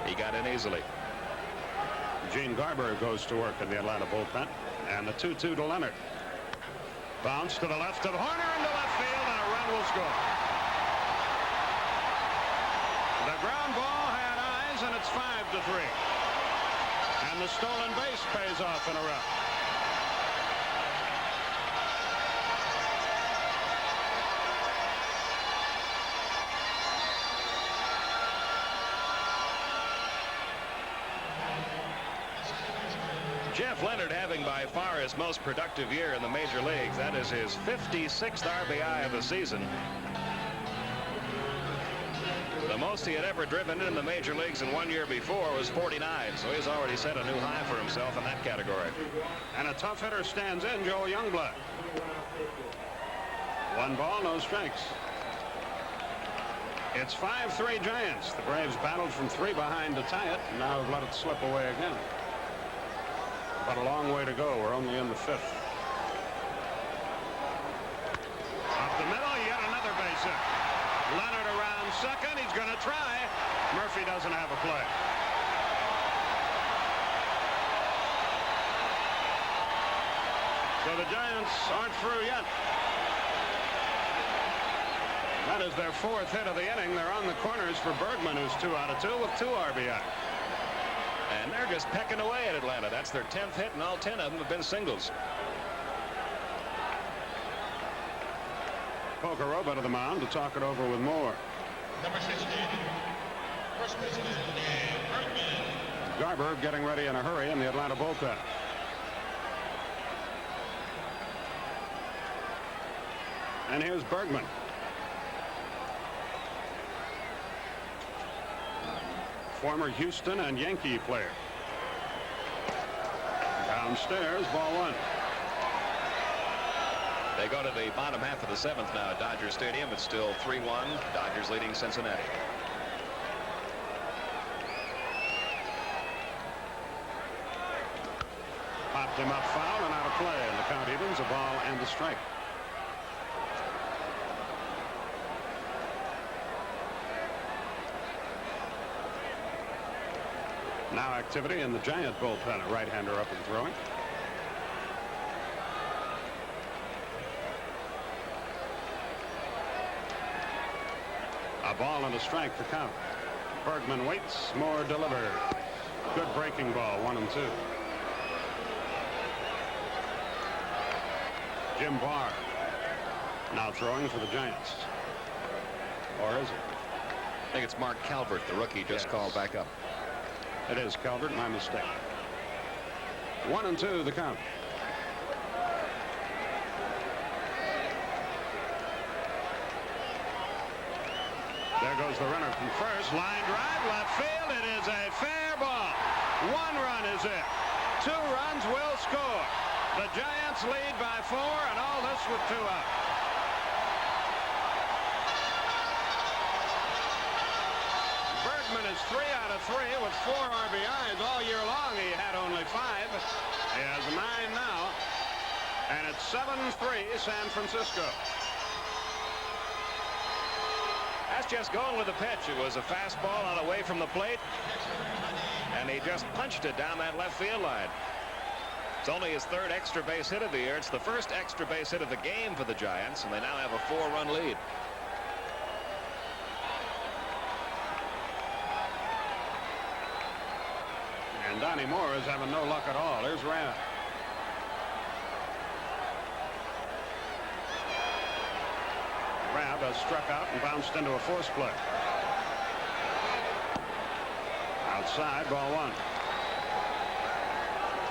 He got in easily. Gene Garber goes to work in the Atlanta bullpen, and the 2-2 to Leonard. Bounce to the left of Horner into left field, and a run will score. The ground ball had eyes, and it's 5-3. And the stolen base pays off in a run. Jeff Leonard having by far his most productive year in the major leagues. That is his 56th RBI of the season. The most he had ever driven in the major leagues in 1 year before was 49, so he's already set a new high for himself in that category. And a tough hitter stands in, Joel Youngblood. 1 ball, no strikes. It's 5-3 Giants. The Braves battled from 3 behind to tie it, and now have let it slip away again. But a long way to go. We're only in the 5th. Up the middle, yet another base hit. Leonard around second. He's going to try. Murphy doesn't have a play. So the Giants aren't through yet. That is their 4th hit of the inning. They're on the corners for Bergman, who's 2 out of 2 with 2 RBI. And they're just pecking away at Atlanta. That's their 10th hit, and all 10 of them have been singles. Pocoroba to the mound to talk it over with Moore. Number 16, first baseman, Bergman. Garber getting ready in a hurry in the Atlanta bullpen. And here's Bergman. Former Houston and Yankee player. Downstairs, ball 1. They go to the bottom half of the 7th now at Dodger Stadium. It's still 3-1. Dodgers leading Cincinnati. him up foul and out of play, and the count evens, a ball and a strike. Now activity in the Giant bullpen. A right-hander up and throwing. A ball and a strike, the count. Bergman waits. Moore delivered. Good breaking ball, 1-2. Jim Barr now throwing for the Giants. Or is it? I think it's Mark Calvert, the rookie, just called back up. It is Calvert, my mistake. 1-2 the count. There goes the runner from first. Line drive, left field. It is a fair ball. 1 run is it. 2 runs will score. The Giants lead by 4, and all this with 2 out. Bergman is 3 out of 3 with 4 RBIs. All year long he had only 5. He has 9 now, and it's 7-3 San Francisco. That's just going with the pitch. It was a fastball on the way from the plate, and he just punched it down that left field line. It's only his 3rd extra base hit of the year. It's the 1st extra base hit of the game for the Giants, and they now have a 4-run lead. And Donnie Moore is having no luck at all. Here's Rabb. Rabb has struck out and bounced into a force play. Outside, ball 1.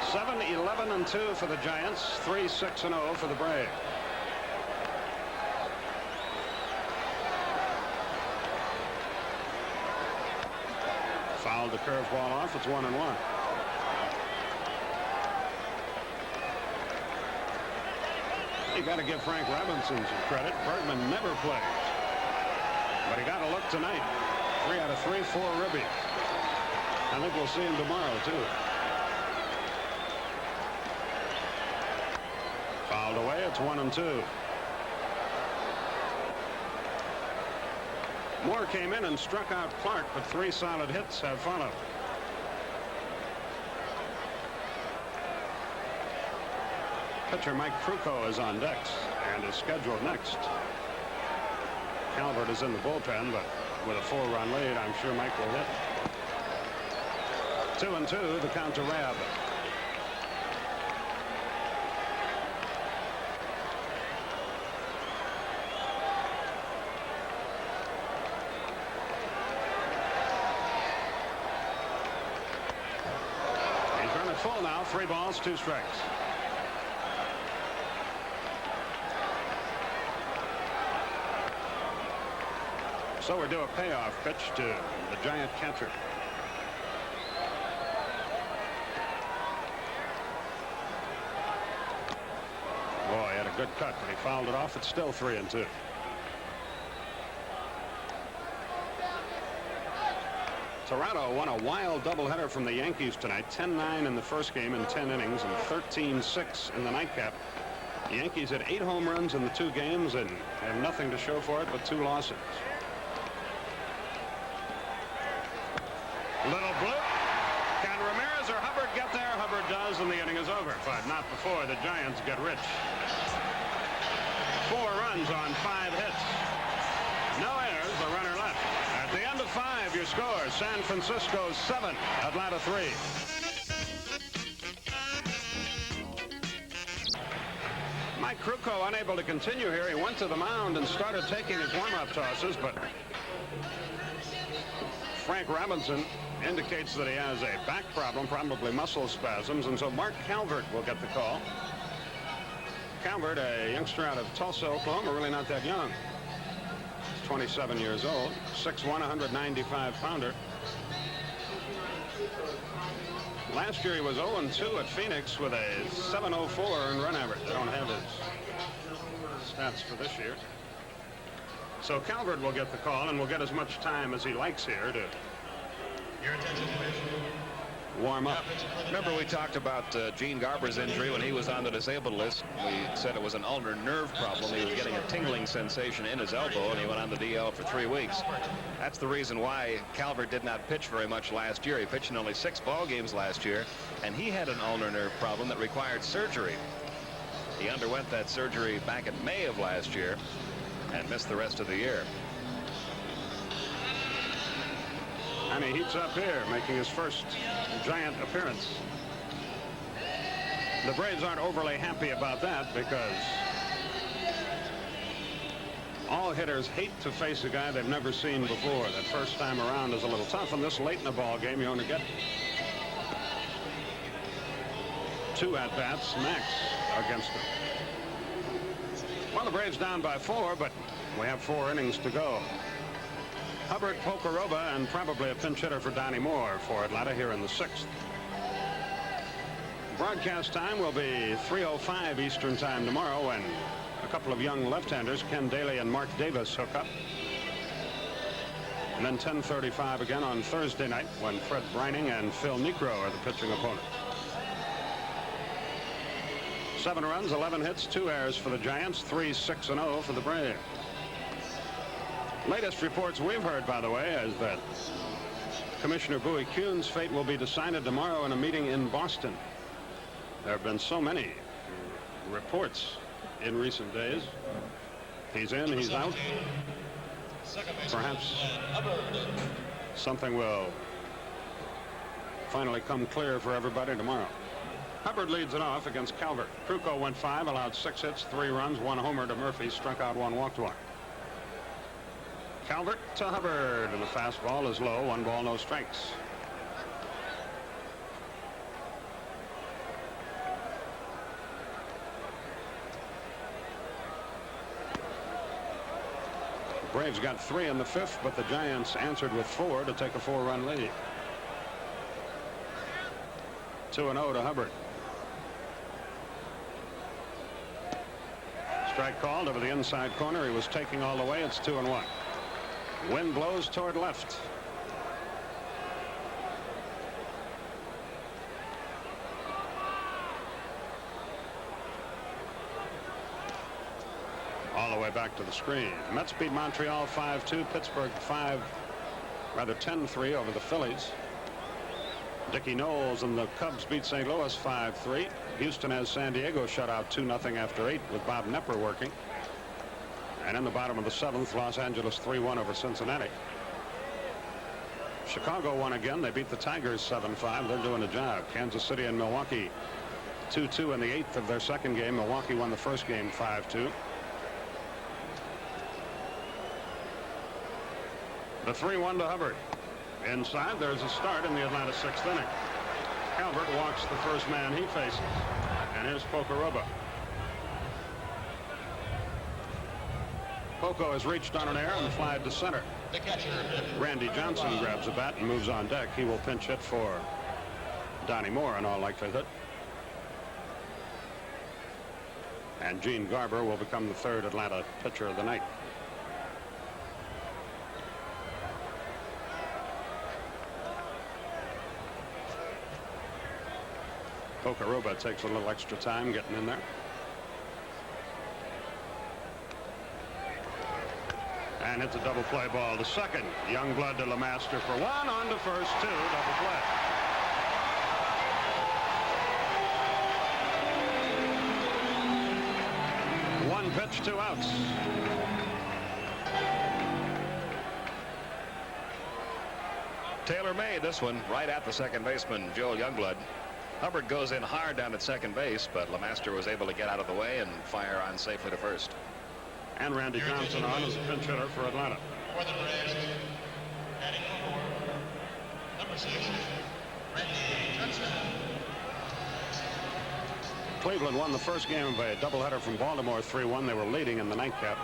7-11-2 for the Giants. 3-6-0 for the Braves. Fouled the curveball off. It's 1-1. You got to give Frank Robinson some credit. Bergman never plays, but he got a look tonight. 3 out of 3, 4 ribbies. I think we'll see him tomorrow too. Fouled away. It's 1-2. Moore came in and struck out Clark, but 3 solid hits have followed. Pitcher Mike Krukow is on decks and is scheduled next. Calvert is in the bullpen, but with a 4-run lead, I'm sure Mike will hit. 2-2, the count to Rabb. He's running full now. 3 balls, 2 strikes. So we're due a payoff pitch to the Giant catcher. Boy, he had a good cut, but he fouled it off. It's still 3-2. Toronto won a wild doubleheader from the Yankees tonight. 10-9 in the first game in 10 innings and 13-6 in the nightcap. The Yankees had 8 home runs in the 2 games and have nothing to show for it but 2 losses. Little bloop. Can Ramirez or Hubbard get there? Hubbard does, and the inning is over. But not before the Giants get rich. 4 runs on 5 hits. No errors, a runner left. At the end of 5, your score: San Francisco 7, Atlanta 3. Mike Krukow unable to continue here. He went to the mound and started taking his warm-up tosses, but Frank Robinson indicates that he has a back problem, probably muscle spasms, and so Mark Calvert will get the call. Calvert, a youngster out of Tulsa, Oklahoma, really not that young. He's 27 years old, 6'1", 195-pounder. Last year he was 0-2 at Phoenix with a 7.04 earned run average. I don't have his stats for this year. So Calvert will get the call and will get as much time as he likes here to Your attention, please. warm up. Remember we talked about Gene Garber's injury when he was on the disabled list. We said it was an ulnar nerve problem. He was getting a tingling sensation in his elbow, and he went on the DL for 3 weeks. That's the reason why Calvert did not pitch very much last year. He pitched in only 6 ball games last year, and he had an ulnar nerve problem that required surgery. He underwent that surgery back in May of last year and missed the rest of the year. And he heats up here, making his first Giant appearance. The Braves aren't overly happy about that because all hitters hate to face a guy they've never seen before. That first time around is a little tough, and this late in the ball game, you only get 2 at-bats max against him. Well, the Braves down by 4, but we have 4 innings to go. Hubbard, Pocoroba, and probably a pinch hitter for Donnie Moore for Atlanta here in the 6th. Broadcast time will be 3:05 Eastern time tomorrow when a couple of young left-handers, Ken Daly and Mark Davis, hook up. And then 10:35 again on Thursday night when Fred Brining and Phil Niekro are the pitching opponents. 7 runs, 11 hits, 2 errors for the Giants, 3-6-0 for the Braves. Latest reports we've heard, by the way, is that Commissioner Bowie Kuhn's fate will be decided tomorrow in a meeting in Boston. There have been so many reports in recent days. He's in, he's out. Perhaps something will finally come clear for everybody tomorrow. Hubbard leads it off against Calvert. Krukow went 5, allowed 6 hits, 3 runs, 1 homer to Murphy, struck out 1, walked 1. Calvert to Hubbard, and the fastball is low. 1 ball, no strikes. The Braves got 3 in the 5th, but the Giants answered with 4 to take a 4-run lead. 2-0 to Hubbard. Strike called over the inside corner. He was taking all the way. It's 2-1. Wind blows toward left. All the way back to the screen. Mets beat Montreal 5-2. Pittsburgh 10-3 over the Phillies. Dickie Knowles and the Cubs beat St. Louis 5-3. Houston has San Diego shut out 2-0 after 8 with Bob Knepper working. And in the bottom of the 7th, Los Angeles 3-1 over Cincinnati. Chicago won again. They beat the Tigers 7-5. They're doing a job. Kansas City and Milwaukee 2-2 in the 8th of their second game. Milwaukee won the first game 5-2. The 3-1 to Hubbard. Inside, there's a start in the Atlanta 6th inning. Calvert walks the first man he faces. And here's Pocoroba. Poco has reached on an error and flied to center. Randy Johnson grabs a bat and moves on deck. He will pinch hit for Donnie Moore in all likelihood. And Gene Garber will become the 3rd Atlanta pitcher of the night. Pocoroba takes a little extra time getting in there. And it's a double play ball to second. Youngblood to LeMaster for 1, on to first, 2, double play. One pitch, 2 outs. Taylor made this one right at the second baseman, Joel Youngblood. Hubbard goes in hard down at second base, but LeMaster was able to get out of the way and fire on safely to first. And Randy Johnson on as a pinch hitter for Atlanta. For the Braves, batting number 6, Randy Johnson. Cleveland won the first game of a doubleheader from Baltimore 3-1. They were leading in the nightcap.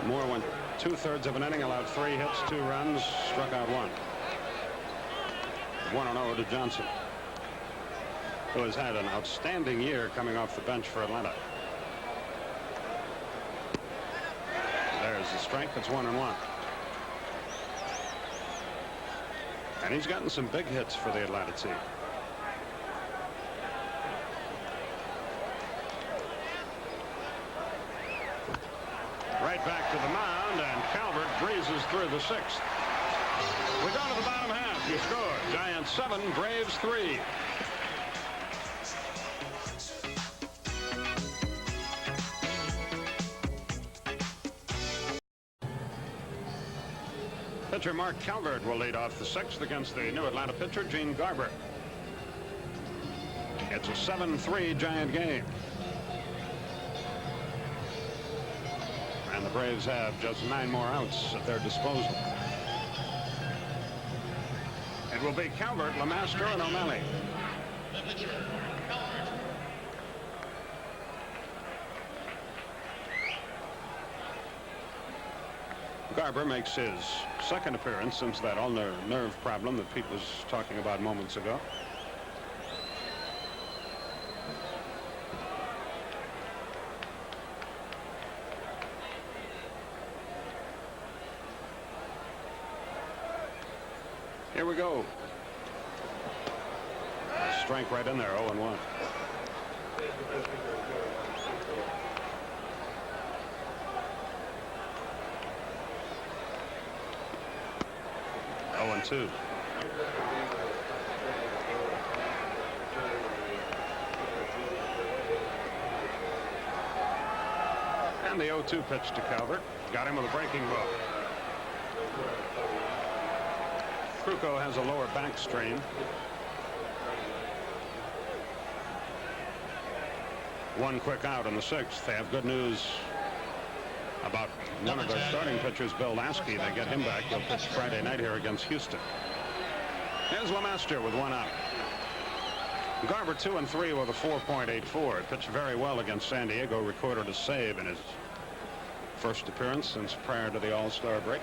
Moore went 2/3 of an inning, allowed 3 hits, 2 runs, struck out 1. 1-0 to Johnson, who has had an outstanding year coming off the bench for Atlanta. is the strike. It's 1-1. And he's gotten some big hits for the Atlanta team. Right back to the mound, and Calvert breezes through the 6th. We go to the bottom half. You score. Giants 7, Braves 3. Pitcher Mark Calvert will lead off the 6th against the new Atlanta pitcher Gene Garber. It's a 7-3 Giant game. And the Braves have just 9 more outs at their disposal. It will be Calvert, LeMaster, and O'Malley. The pitcher, Calvert. Garber makes his 2nd appearance since that ulnar nerve problem that Pete was talking about moments ago. Here we go. A strike right in there, 0-1. Oh, 2. And the 0-2 pitch to Calvert. Got him with a breaking ball. Krukow has a lower back strain. One quick out in the 6th. They have good news about one of their starting pitchers, Bill Lasky. They get him back. He'll pitch Friday night here against Houston. Here's LeMaster with 1 out. Garber 2 and 3 with a 4.84. Pitched very well against San Diego. Recorded a save in his first appearance since prior to the All-Star break.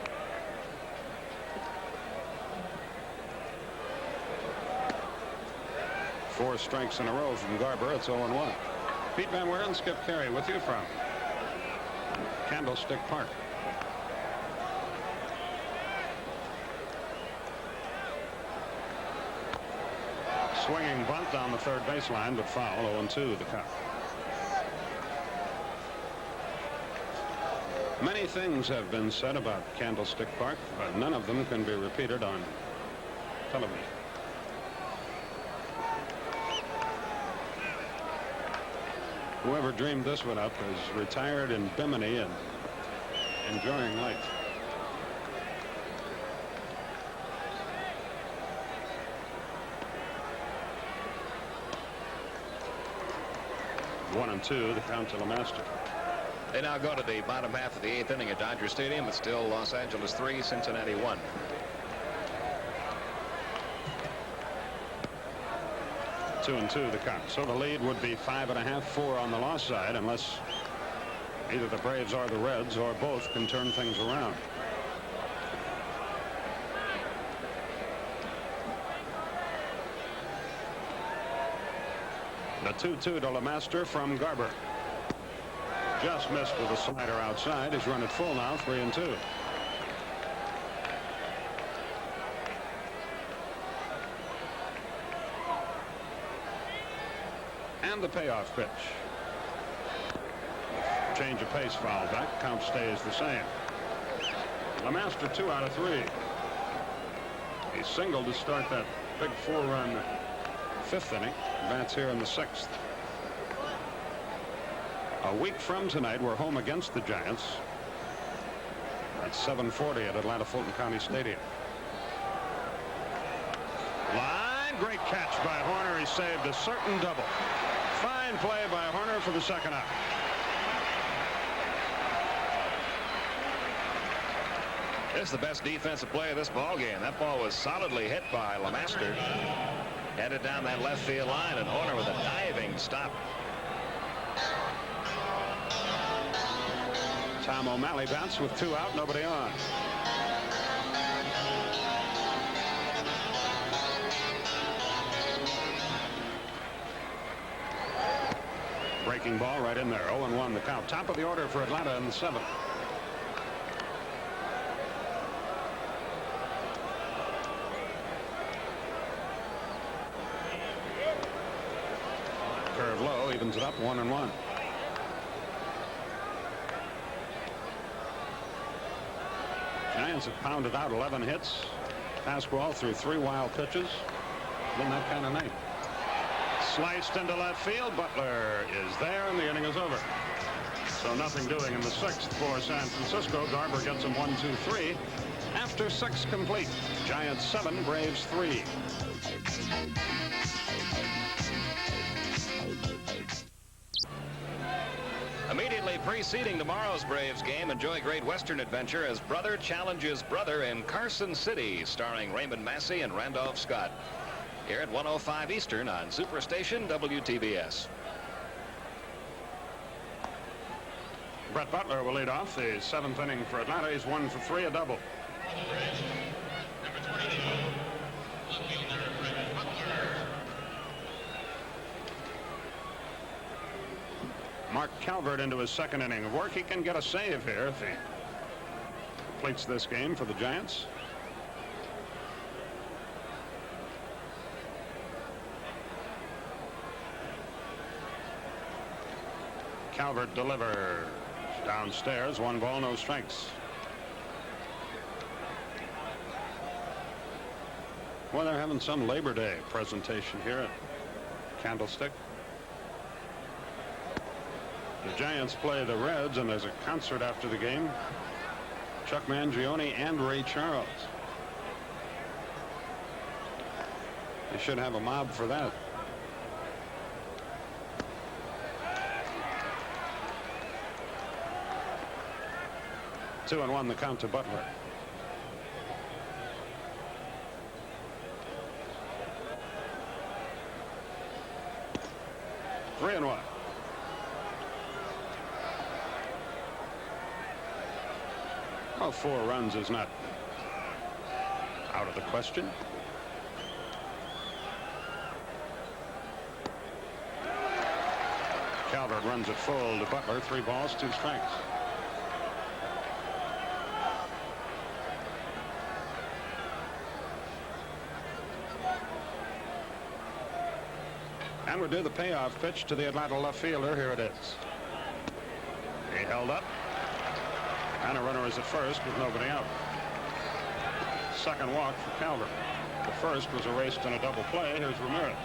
Four strikes in a row from Garber. It's 0-1. Pete Van Wieren and Skip Carey with you from Candlestick Park. Swinging bunt down the third baseline, but foul. 0-2 the count. Many things have been said about Candlestick Park, but none of them can be repeated on television. Whoever dreamed this one up is retired in Bimini and enjoying life. One and 2, the count to LeMaster. They now go to the bottom half of the 8th inning at Dodger Stadium. It's still Los Angeles 3, Cincinnati 1. Two and 2 the count. So the lead would be 5.5, 4 on the loss side, unless either the Braves or the Reds or both can turn things around. The 2-2 to LeMaster from Garber. Just missed with a slider outside. He's run it full now, 3 and 2. And the payoff pitch. Change of pace foul back. Count stays the same. LeMaster 2 out of 3. He singled to start that big 4-run 5th inning. Bats here in the 6th. A week from tonight, we're home against the Giants. That's 7:40 at Atlanta Fulton County Stadium. Line, great catch by Horner. He saved a certain double. Fine play by Horner for the 2nd out. This is the best defensive play of this ball game. That ball was solidly hit by LeMaster. Headed down that left field line, and Horner with a diving stop. Tom O'Malley bats with 2 out, nobody on. Breaking ball right in there. 0-1 the count. Top of the order for Atlanta in the 7th. evens it up 1-1. Giants have pounded out 11 hits. Fastball through 3 wild pitches. Been that kind of night. Sliced into left field. Butler is there, and the inning is over. So nothing doing in the 6th for San Francisco. Garber gets him 1-2-3. After 6 complete. Giants 7, Braves 3. Immediately preceding tomorrow's Braves game, enjoy Great Western adventure as brother challenges brother in Carson City, starring Raymond Massey and Randolph Scott. Here at 1:05 Eastern on Superstation WTBS. Brett Butler will lead off the 7th inning for Atlanta. He's 1 for 3, a double. Number 22, left fielder Brett Butler. Mark Calvert into his 2nd inning of work. He can get a save here if he completes this game for the Giants. Calvert delivers downstairs. 1 ball, no strikes. Well, they're having some Labor Day presentation here at Candlestick. The Giants play the Reds, and there's a concert after the game. Chuck Mangione and Ray Charles. They should have a mob for that. Two and 1 the count to Butler. Three and 1. Well, 4 runs is not out of the question. Calvert runs it full to Butler. 3 balls, 2 strikes. And we'll do the payoff pitch to the Atlanta left fielder. Here it is. He held up. And a runner is at first with nobody out. 2nd walk for Calvert. The first was erased in a double play. Here's Ramirez.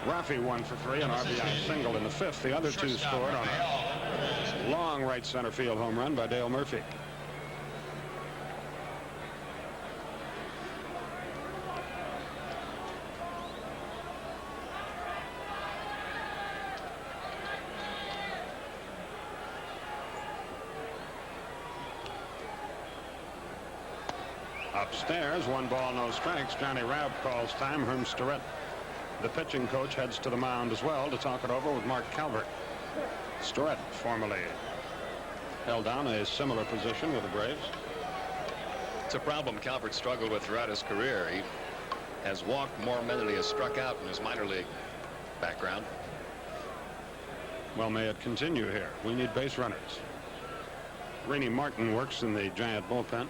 Rafi 1 for 3, an RBI single in the 5th. The other 2 scored on a long right center field home run by Dale Murphy. Upstairs, 1 ball, no strikes. Johnny Rabb calls time. Herm Starrett, the pitching coach, heads to the mound as well to talk it over with Mark Calvert. Starrett formerly held down a similar position with the Braves. It's a problem Calvert struggled with throughout his career. He has walked more men than he has struck out in his minor league background. Well, may it continue here. We need base runners. Rainey Martin works in the Giant bullpen.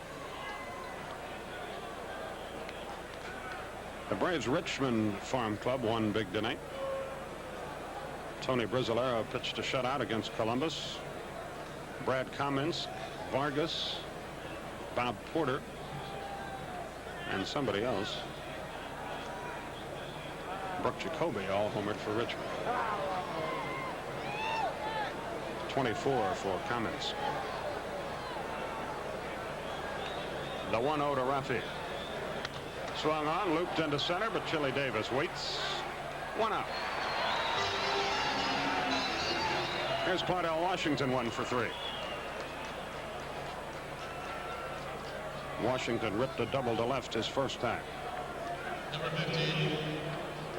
The Braves Richmond Farm Club won big tonight. Tony Brizzolero pitched a shutout against Columbus. Brad Cummins, Vargas, Bob Porter, and somebody else, Brooke Jacoby, all homered for Richmond. 24 for Cummins. The 1-0 to Rafi. Swung on, looped into center, but Chili Davis waits. 1 out. Here's Claudell Washington, 1 for 3. Washington ripped a double to left his first time. Number 15,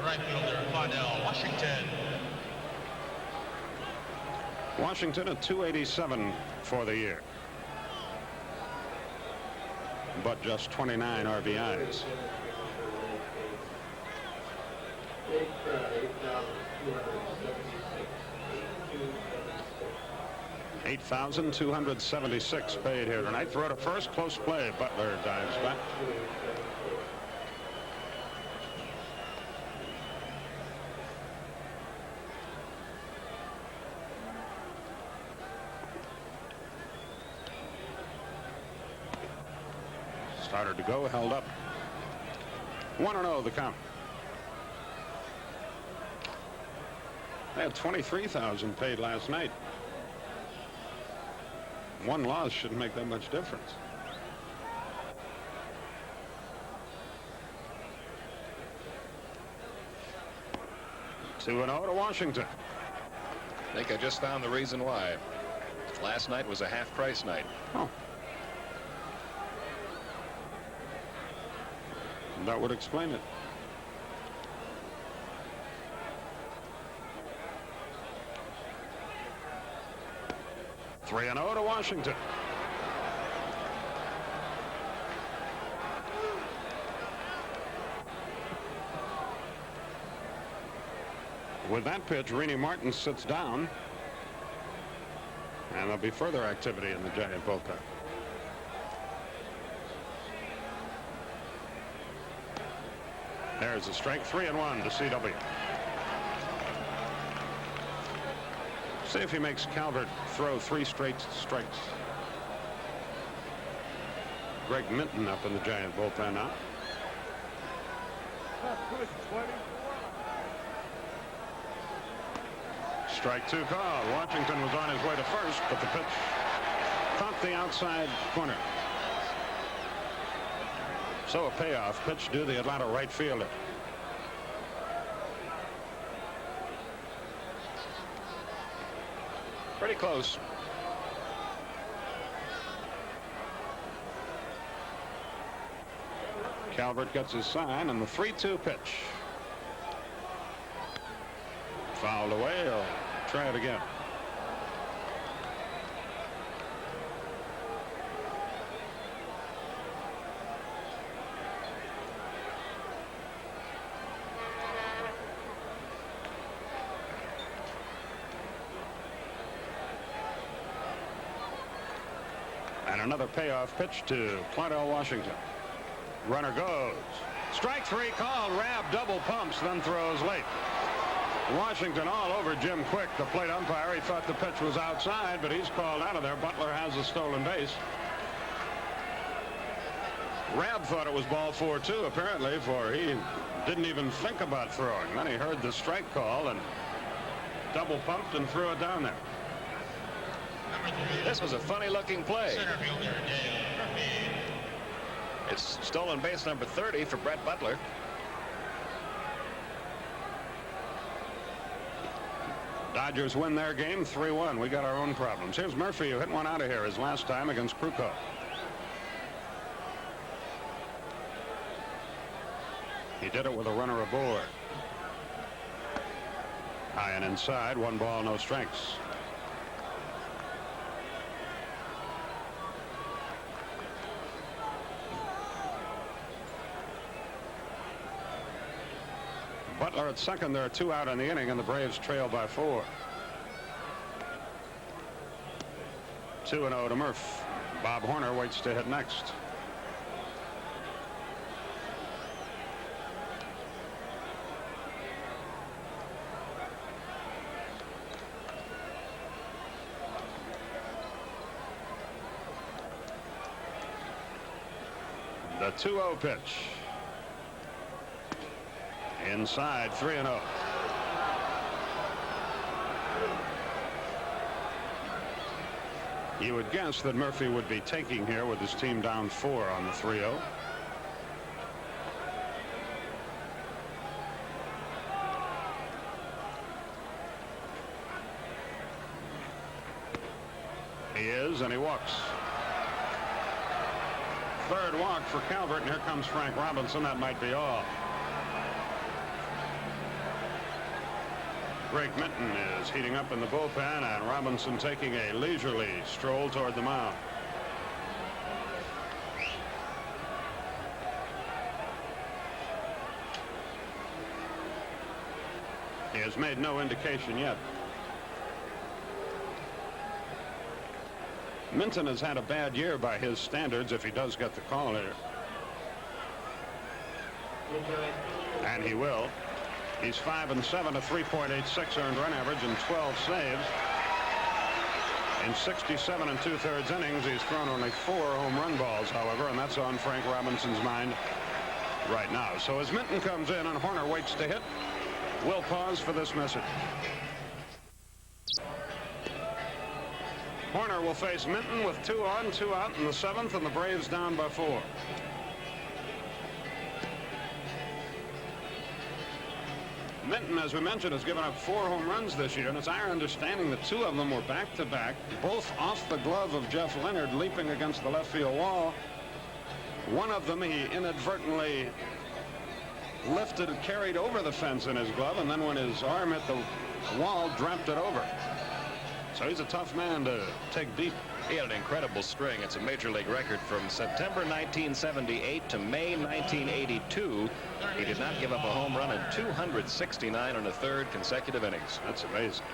right fielder Claudell Washington. Washington at 287 for the year, but just 29 RBIs. 8,276 paid here tonight. Throw to first, close play. Butler dives back. Harder to go, held up. 1-0 the count. They had 23,000 paid last night. One loss shouldn't make that much difference. Two and 0 to Washington. I think I just found the reason why. Last night was a half-price night. Oh. That would explain it. Three and 0 to Washington. With that pitch, Rennie Martin sits down. And there'll be further activity in the Giant bullpen. There's a strike. 3-1 to CW. See if he makes Calvert throw 3 straight strikes. Greg Minton up in the Giant bullpen now. Strike 2 call. Washington was on his way to first, but the pitch caught the outside corner. So a payoff pitch to the Atlanta right fielder. Pretty close. Calvert gets his sign, and the 3-2 pitch. Fouled away. He'll try it again. And another payoff pitch to Clydell Washington. Runner goes. Strike 3 called. Rabb double pumps, then throws late. Washington all over Jim Quick, the plate umpire. He thought the pitch was outside, but he's called out of there. Butler has a stolen base. Rabb thought it was ball 4 too, apparently, for he didn't even think about throwing. Then he heard the strike call and double pumped and threw it down there. This was a funny-looking play. Center fielder Dale Murphy. It's stolen base number 30 for Brett Butler. Dodgers win their game 3-1. We got our own problems. Here's Murphy, who hit one out of here his last time against Krukow. He did it with a runner aboard. High and inside, 1 ball, no strikes. Butler at second. There are 2 out in the inning, and the Braves trail by 4. 2-0 to Murph. Bob Horner waits to hit next. The 2-0 pitch. Inside, 3-0. You would guess that Murphy would be taking here with his team down 4 on the 3-0. He is, and he walks. Third walk for Calvert, and here comes Frank Robinson. That might be all. Greg Minton is heating up in the bullpen, and Robinson taking a leisurely stroll toward the mound. He has made no indication yet. Minton has had a bad year by his standards if he does get the call here. And he will. He's 5-7, a 3.86 earned run average and 12 saves. In 67 2/3 innings, he's thrown only 4 home run balls, however, and that's on Frank Robinson's mind right now. So as Minton comes in and Horner waits to hit, we'll pause for this message. Horner will face Minton with 2 on, 2 out in the 7th, and the Braves down by 4. Minton, as we mentioned, has given up 4 home runs this year, and it's our understanding that 2 of them were back-to-back, both off the glove of Jeff Leonard leaping against the left field wall. One of them he inadvertently lifted and carried over the fence in his glove, and then when his arm hit the wall, dropped it over. So he's a tough man to take deep. He had an incredible string. It's a major league record from September 1978 to May 1982. He did not give up a home run in 269 and a third consecutive innings. That's amazing.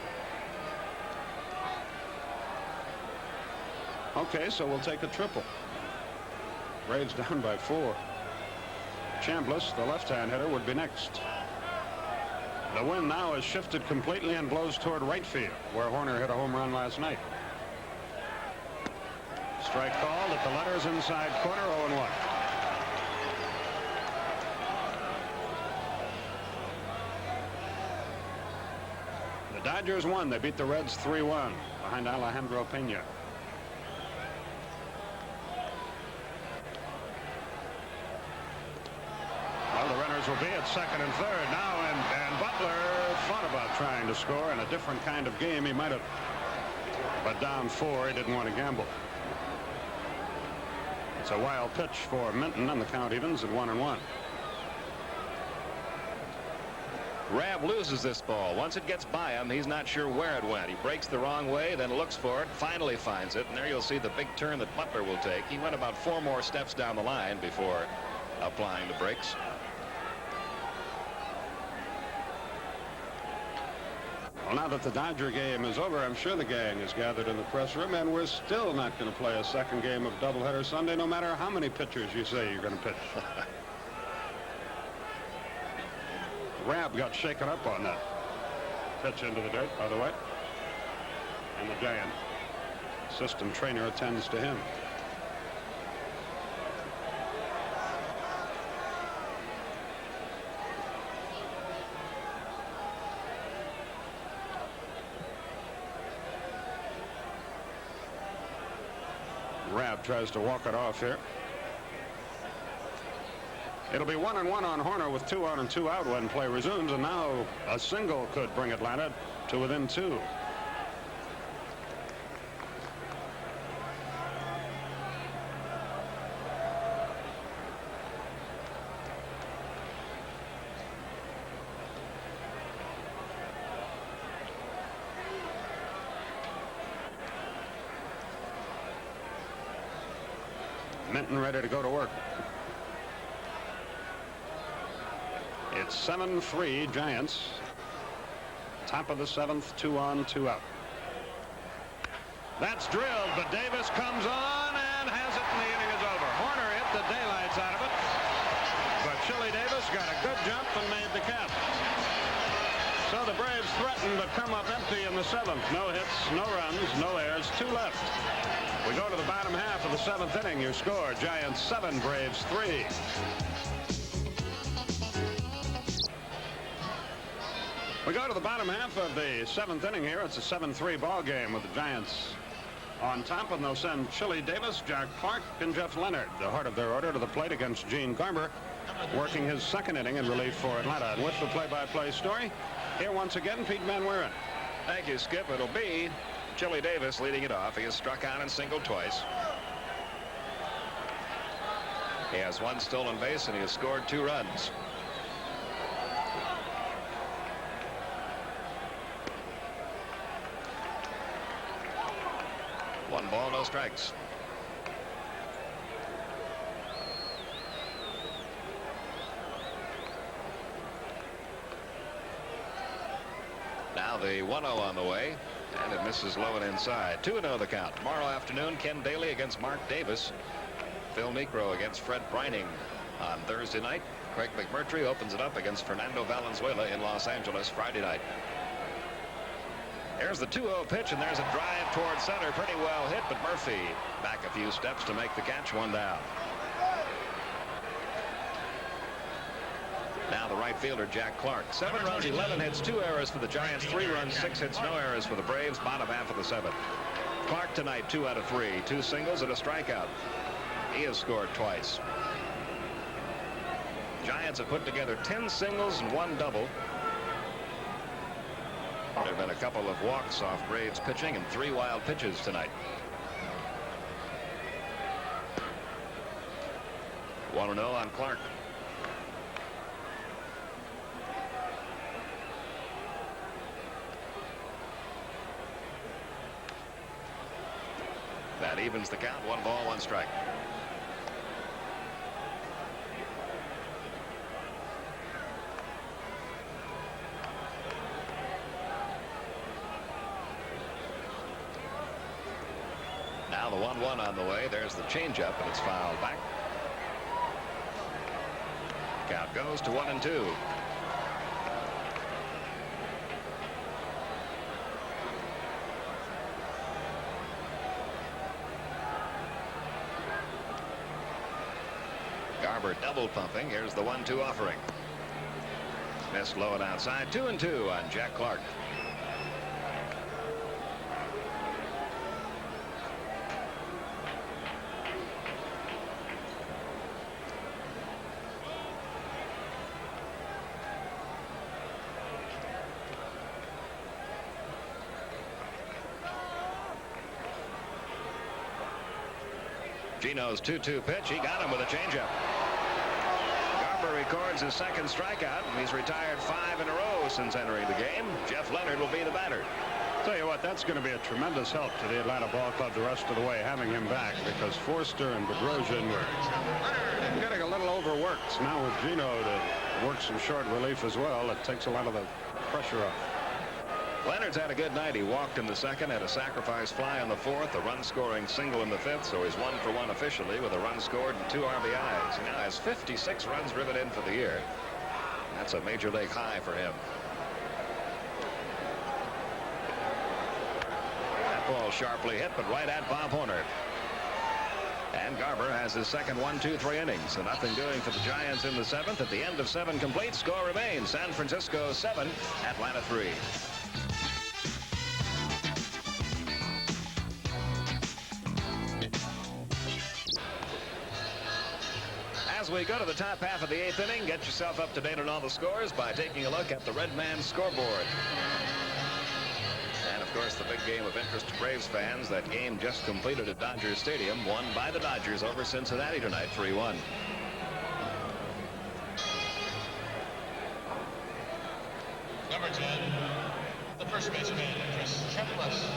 Okay, so we'll take a triple. Braves down by 4. Chambliss, the left-hand hitter, would be next. The wind now has shifted completely and blows toward right field, where Horner hit a home run last night. Strike called at the letters inside corner, 0-1. The Dodgers won. They beat the Reds 3-1 behind Alejandro Pena. Well, the runners will be at second and third now, and Butler thought about trying to score in a different kind of game. He might have, but down 4, he didn't want to gamble. It's a wild pitch for Minton, and the count evens at 1-1. Rabb loses this ball. Once it gets by him, he's not sure where it went. He breaks the wrong way, then looks for it, finally finds it, and there you'll see the big turn that Butler will take. He went about 4 more steps down the line before applying the brakes. Well, now that the Dodger game is over, I'm sure the gang is gathered in the press room, and we're still not going to play a second game of doubleheader Sunday, no matter how many pitchers you say you're going to pitch. Rabb got shaken up on that pitch into the dirt, by the way, and the Giant system trainer attends to him. Rabb tries to walk it off here. It'll be 1-1 on Horner with 2 on and 2 out when play resumes, and now a single could bring Atlanta to within 2. Minton ready to go to work. It's 7-3 Giants. Top of the 7th, 2 on, 2 out. That's drilled, but Davis comes on and has it, and the inning is over. Horner hit the daylights out of it, but Chili Davis got a good jump and made the catch. So the Braves threatened to come up empty in the 7th. No hits, no runs, no errors, 2 left. We go to the bottom half of the 7th inning. Your score, Giants 7, Braves 3. We go to the bottom half of the 7th inning here. It's a 7-3 ball game with the Giants on top, and they'll send Chili Davis, Jack Clark, and Jeff Leonard, the heart of their order, to the plate against Gene Garber, working his 2nd inning in relief for Atlanta. And with the play-by-play story, here once again, Pete Van Wieren. Thank you, Skip. It'll be Chili Davis leading it off. He has struck out and singled twice. He has 1 stolen base, and he has scored 2 runs. One ball, no strikes. Now the 1-0 on the way, and it misses low and inside. 2-0 the count. Tomorrow afternoon, Ken Daly against Mark Davis. Phil Niekro against Fred Brining. On Thursday night, Craig McMurtry opens it up against Fernando Valenzuela in Los Angeles Friday night. Here's the 2-0 pitch, and there's a drive toward center. Pretty well hit, but Murphy back a few steps to make the catch. 1 down. Now the right fielder, Jack Clark. 7 runs, 11 hits, 2 errors for the Giants, 3 runs, 6 hits, no errors for the Braves. Bottom half of the 7th. Clark tonight 2 out of 3, 2 singles and a strikeout. He has scored twice. Giants have put together 10 singles and 1 double. There have been a couple of walks off Braves pitching and 3 wild pitches tonight. 1-0 on Clark. That evens the count. 1 ball, 1 strike. Now the 1-1 on the way. There's the changeup, and it's fouled back. Count goes to 1-2. Garber double pumping. Here's the 1-2 offering. Missed low and outside. 2-2 on Jack Clark. Gino's 2-2 pitch. He got him with a changeup. Garber records his 2nd strikeout, and he's retired 5 in a row since entering the game. Jeff Leonard will be the batter. Tell you what, that's going to be a tremendous help to the Atlanta Ball Club the rest of the way, having him back, because Forster and Bedrosian were getting a little overworked. Now with Gino to work some short relief as well, it takes a lot of the pressure off. Leonard's had a good night. He walked in the 2nd, had a sacrifice fly in the 4th, a run-scoring single in the 5th, so he's 1 for 1 officially with a run scored and 2 RBIs. He now has 56 runs driven in for the year. That's a major league high for him. That ball sharply hit, but right at Bob Horner. And Garber has his 2nd 1-2-3 innings. So nothing doing for the Giants in the 7th. At the end of 7 complete, score remains San Francisco 7, Atlanta 3. As we go to the top half of the 8th inning, get yourself up to date on all the scores by taking a look at the Red Man scoreboard. And, of course, the big game of interest to Braves fans, that game just completed at Dodger Stadium, won by the Dodgers over Cincinnati tonight, 3-1. Number 10, the first baseman, Chris Chambliss.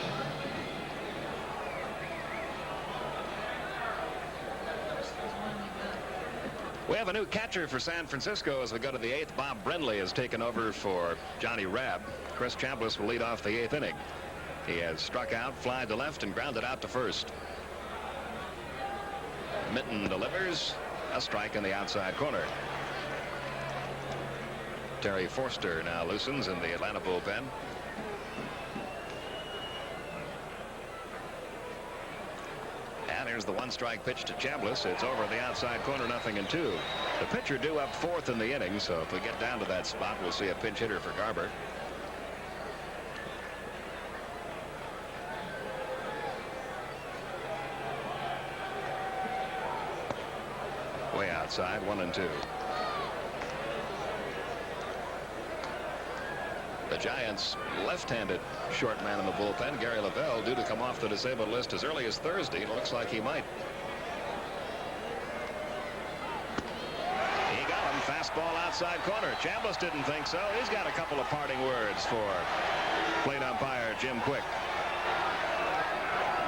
We have a new catcher for San Francisco as we go to the 8th. Bob Brenly has taken over for Johnny Rabb. Chris Chambliss will lead off the 8th inning. He has struck out, flied to left, and grounded out to first. Mitten delivers a strike in the outside corner. Terry Forster now loosens in the Atlanta bullpen. And here's the 1-strike pitch to Chambliss. It's over the outside corner, 0-2. The pitcher due up 4th in the inning, so if we get down to that spot, we'll see a pinch hitter for Garber. Way outside, 1-2. The Giants' left-handed short man in the bullpen, Gary Lavelle, due to come off the disabled list as early as Thursday. It looks like he might. He got him. Fastball outside corner. Chambliss didn't think so. He's got a couple of parting words for plate umpire Jim Quick.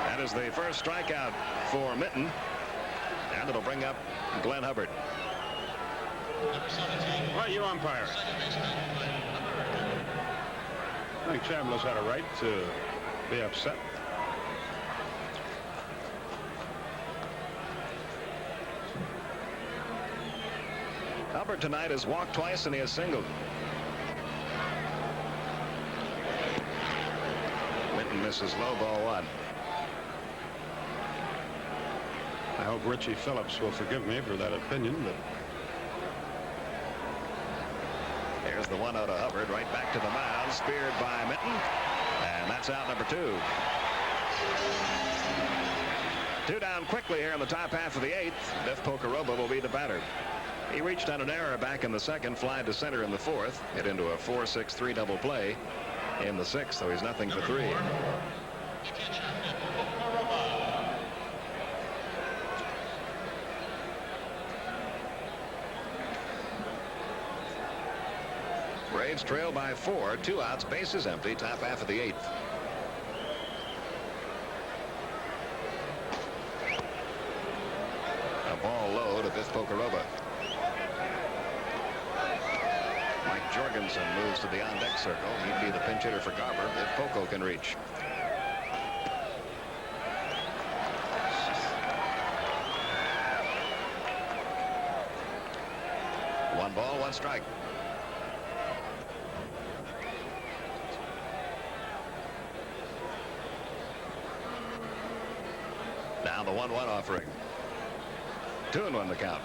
That is the first strikeout for Mitten, and it'll bring up Glenn Hubbard. Well, you umpire. I think Chambliss had a right to be upset. Hubbard tonight has walked twice and he has singled. misses low, ball one. I hope Richie Phillips will forgive me for that opinion, but There's the 1-0 to Hubbard, right back to the mound, speared by Minton, and that's out number 2. 2 down quickly here in the top half of the 8th. Biff Pocoroba will be the batter. He reached on an error back in the 2nd, fly to center in the 4th, hit into a 4-6-3 double play in the 6th, so he's nothing for 3. Braves trail by 4, 2 outs, bases empty, top half of the 8th. A ball low to Biff Pocoroba. Mike Jorgensen moves to the on-deck circle. He'd be the pinch hitter for Garber if Poco can reach. One ball, one strike. Now the 1-1 offering. 2-1 the count.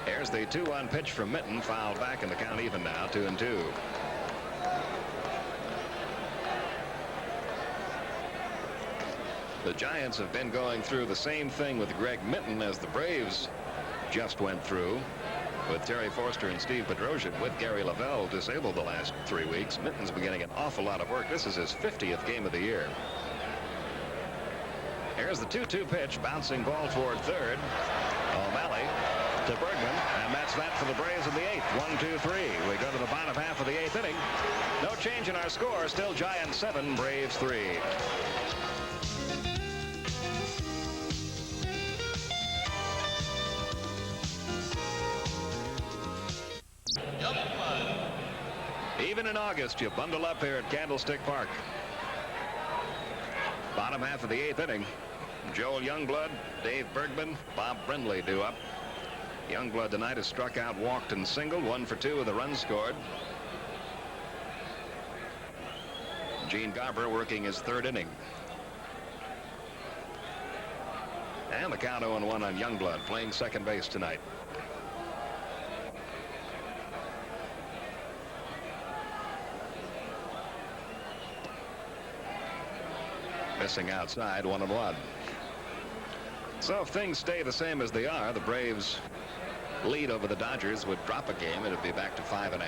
Here's the 2-1 pitch from Minton, fouled back, and the count even now, 2-2. The Giants have been going through the same thing with Greg Minton as the Braves just went through with Terry Forster and Steve Bedrosian. With Gary Lavelle disabled the last 3 weeks, Minton's been getting an awful lot of work. This is his 50th game of the year. Here's the 2-2 pitch, bouncing ball toward third. O'Malley to Bergman, and that's that for the Braves in the 8th. 1-2-3. We go to the bottom half of the 8th inning. No change in our score. Still Giants 7, Braves 3. Even in August, you bundle up here at Candlestick Park. Bottom half of the 8th inning. Joel Youngblood, Dave Bergman, Bob Brindley due up. Youngblood tonight has struck out, walked, and singled. 1 for 2 with a run scored. Gene Garber working his 3rd inning. And the count 0-1 on Youngblood, playing second base tonight. Missing outside, 1-1. So if things stay the same as they are, the Braves lead over the Dodgers would drop a game. It'd be back to 5.5.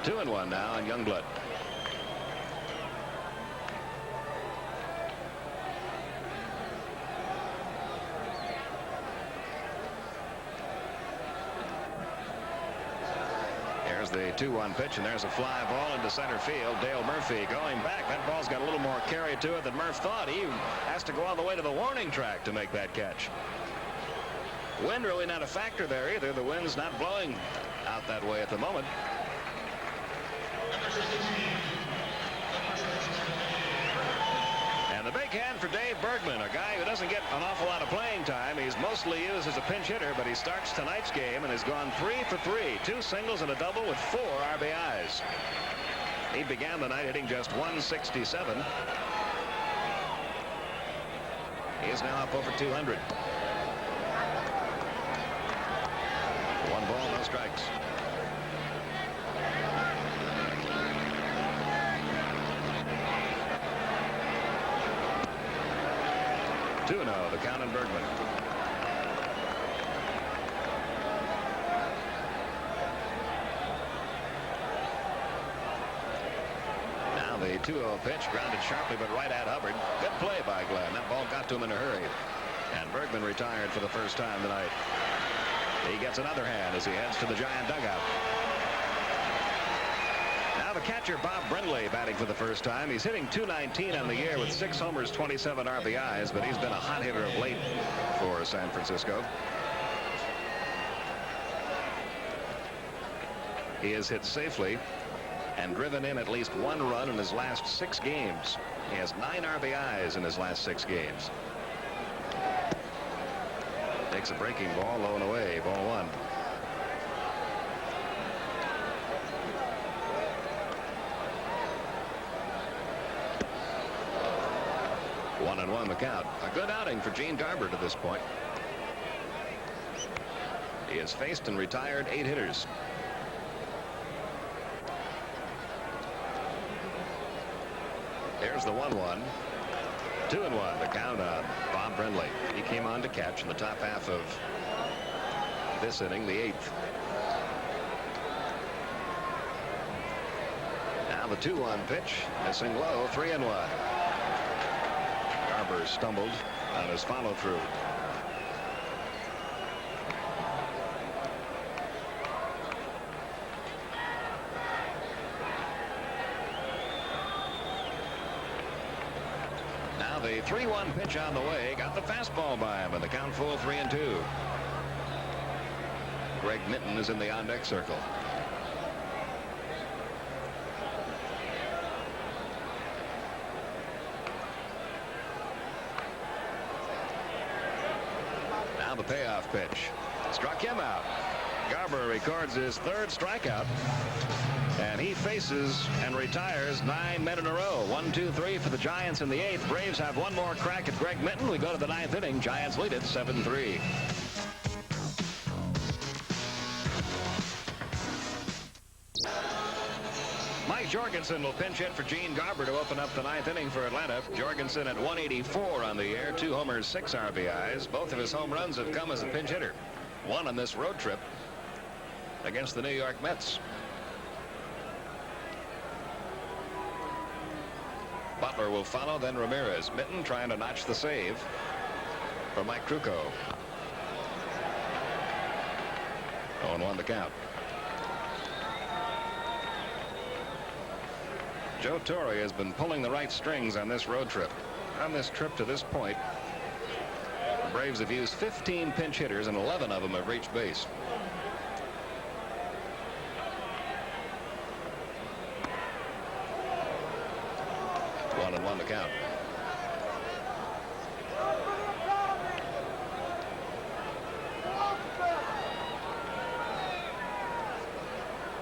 2-1 now on Youngblood. There's the 2-1 pitch, and there's a fly ball into center field. Dale Murphy going back. That ball's got a little more carry to it than Murph thought. He has to go all the way to the warning track to make that catch. Wind really not a factor there either. The wind's not blowing out that way at the moment. And the big hand for Dave Bergman, a guy who doesn't get an awful lot of playing time. He's mostly used as a pinch hitter, but he starts tonight's game and has gone 3 for 3. 2 singles and a double with 4 RBIs. He began the night hitting just 167. He is now up over 200. 1 ball, no strikes. The count on Bergman. Now the 2-0 pitch, grounded sharply but right at Hubbard. Good play by Glenn. That ball got to him in a hurry. And Bergman retired for the first time tonight. He gets another hand as he heads to the Giant dugout. Now the catcher, Bob Brindley, batting for the first time. He's hitting .219 on the year with 6 homers, 27 RBIs, but he's been a hot hitter of late for San Francisco. He has hit safely and driven in at least 1 run in his last 6 games. He has 9 RBIs in his last 6 games. Takes a breaking ball, low and away, ball 1. One and 1 the count. A good outing for Gene Garber to this point. He has faced and retired 8 hitters. Here's the 1-1. 2-1 the count on Bob Brenly. He came on to catch in the top half of this inning, the 8th. Now the 2-1 pitch, missing low, 3-1. Garber stumbled on his follow-through. Now the 3-1 pitch on the way, got the fastball by him, and the count full, 3-2. Greg Minton is in the on-deck circle. Now the payoff pitch. Struck him out. Garber records his 3rd strikeout. And he faces and retires 9 men in a row. 1, 2, 3 for the Giants in the 8th. Braves have 1 more crack at Greg Minton. We go to the 9th inning. Giants lead it 7-3. Mike Jorgensen will pinch hit for Gene Garber to open up the 9th inning for Atlanta. Jorgensen at 184 on the year, 2 homers, 6 RBIs. Both of his home runs have come as a pinch hitter. 1 on this road trip against the New York Mets. Butler will follow, then Ramirez. Minton trying to notch the save for Mike Krukow. 0-1 the count. Joe Torre has been pulling the right strings on this road trip. On this trip to this point, the Braves have used 15 pinch hitters, and 11 of them have reached base. One and 1 to count.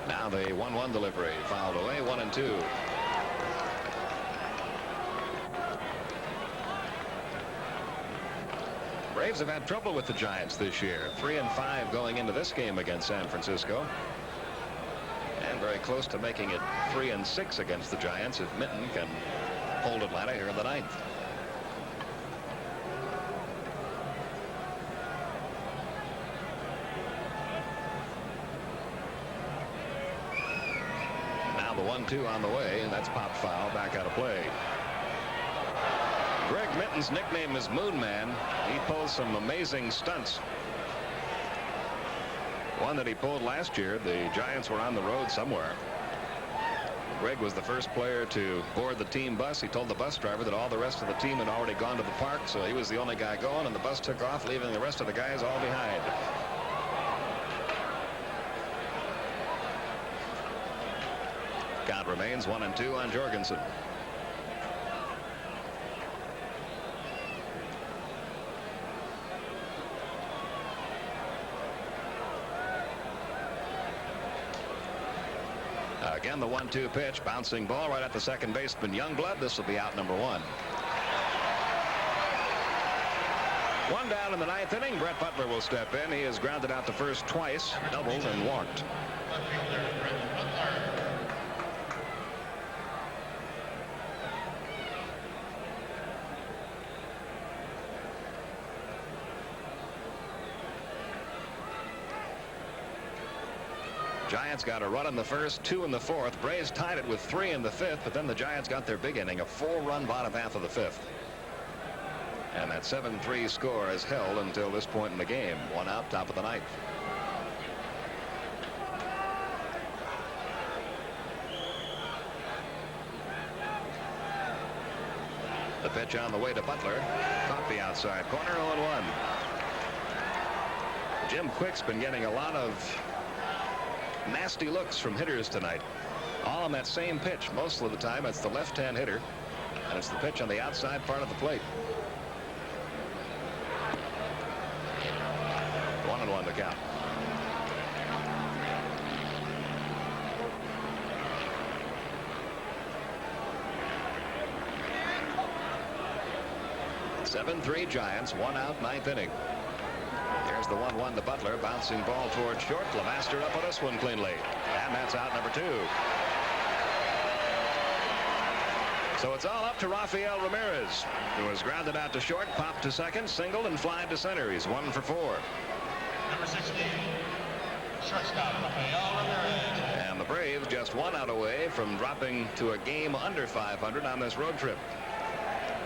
Now the 1-1 delivery, fouled away, 1-2. Braves have had trouble with the Giants this year. 3-5 going into this game against San Francisco. And very close to making it 3-6 against the Giants if Minton can hold Atlanta here in the 9th. Now the 1-2 on the way, and that's pop foul, back out of play. Greg Minton's nickname is Moon Man. He pulls some amazing stunts. One that he pulled last year. The Giants were on the road somewhere. Greg was the first player to board the team bus. He told the bus driver that all the rest of the team had already gone to the park, so he was the only guy going, and the bus took off, leaving the rest of the guys all behind. Count remains 1-2 on Jorgensen. Again, the 1-2 pitch, bouncing ball right at the second baseman Youngblood. This will be out number 1. 1 down in the 9th inning. Brett Butler will step in. He has grounded out to first twice, doubled and walked. Giants got a run in the first, 2 in the 4th. Braves tied it with 3 in the 5th, but then the Giants got their big inning, a 4-run bottom half of the 5th. And that 7-3 score is held until this point in the game. 1 out, top of the 9th. The pitch on the way to Butler. Caught the outside corner, 0-1. Jim Quick's been getting a lot of nasty looks from hitters tonight. all on that same pitch. Most of the time it's the left-hand hitter, and it's the pitch on the outside part of the plate. 1-1 the count. (7-3) Giants, 1 out, 9th inning. There's the 1-1 to Butler, bouncing ball towards short. Lemaster up on this one cleanly, and that's out number 2. So it's all up to Rafael Ramirez, who was grounded out to short, popped to second, singled, and flied to center. He's 1 for 4. Number 16, shortstop Rafael Ramirez. And the Braves just 1 out away from dropping to a game under 500 on this road trip.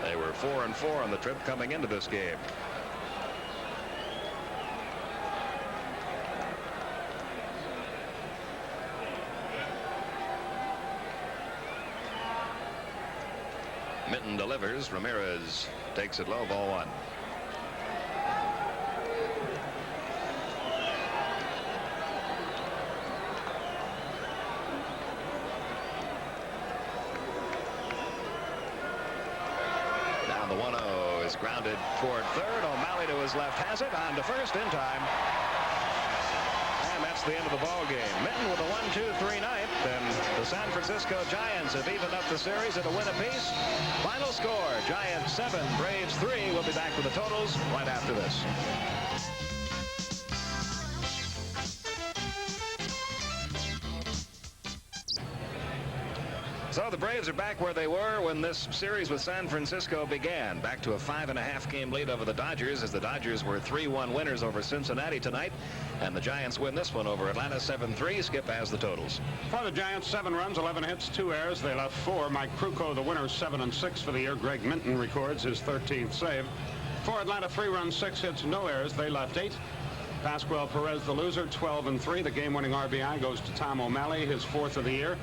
They were 4-4 on the trip coming into this game. Minton delivers. Ramirez takes it low, ball 1. Now the 1-0 is grounded toward third. O'Malley to his left has it on to first in time. And that's the end of the ball game. Minton with a 1-2-3 ninth, and the San Francisco Giants have evened up the series at a win apiece. Final score, Giants 7, Braves 3. We'll be back with the totals right after this. So the Braves are back where they were when this series with San Francisco began. Back to a 5.5 game lead over the Dodgers, as the Dodgers were 3-1 winners over Cincinnati tonight. And the Giants win this one over Atlanta 7-3. Skip has the totals. For the Giants, 7 runs, 11 hits, 2 errors. They left 4. Mike Krukow, the winner, 7-6 for the year. Greg Minton records his 13th save. For Atlanta, 3 runs, 6 hits, no errors. They left 8. Pascual Perez, the loser, 12-3. The game-winning RBI goes to Tom O'Malley, his 4th of the year.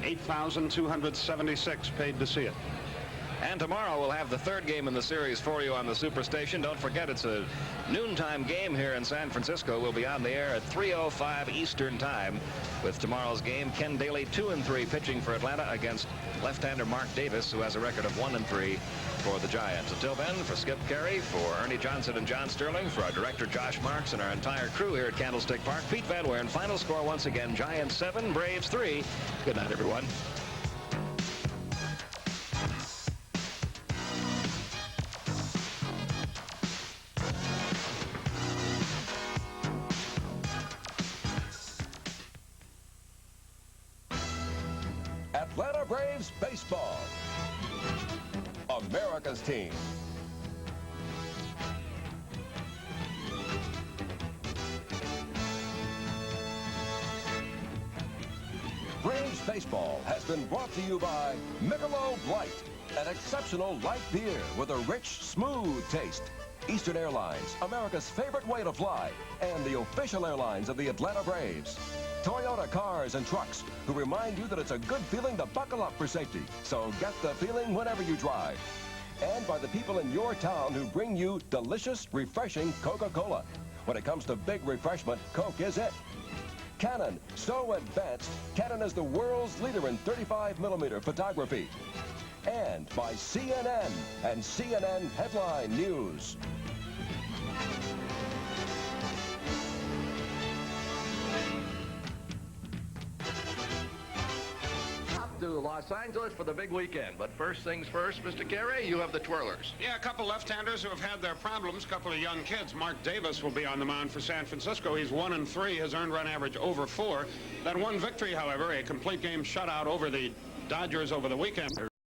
8,276 paid to see it. And tomorrow we'll have the 3rd game in the series for you on the Superstation. Don't forget, it's a noontime game here in San Francisco. We'll be on the air at 3:05 Eastern Time with tomorrow's game. Ken Daly, 2-3, pitching for Atlanta against left-hander Mark Davis, who has a record of 1-3 for the Giants. Until then, for Skip Carey, for Ernie Johnson and John Sterling, for our director Josh Marks, and our entire crew here at Candlestick Park, Pete Van Weeren. Final score once again, Giants 7, Braves 3. Good night, everyone. Atlanta Braves baseball. America's team. Braves baseball has been brought to you by Michelob Light, an exceptional light beer with a rich, smooth taste. Eastern Airlines, America's favorite way to fly, and the official airlines of the Atlanta Braves. Toyota Cars and Trucks, who remind you that it's a good feeling to buckle up for safety. So get the feeling whenever you drive. And by the people in your town who bring you delicious, refreshing Coca-Cola. When it comes to big refreshment, Coke is it. Canon, so advanced, Canon is the world's leader in 35mm photography. And by CNN and CNN Headline News. To Los Angeles for the big weekend. But first things first, Mr. Carey, you have the twirlers. Yeah, a couple left-handers who have had their problems, a couple of young kids. Mark Davis will be on the mound for San Francisco. He's 1-3, his earned run average over 4. That one victory, however, a complete game shutout over the Dodgers over the weekend.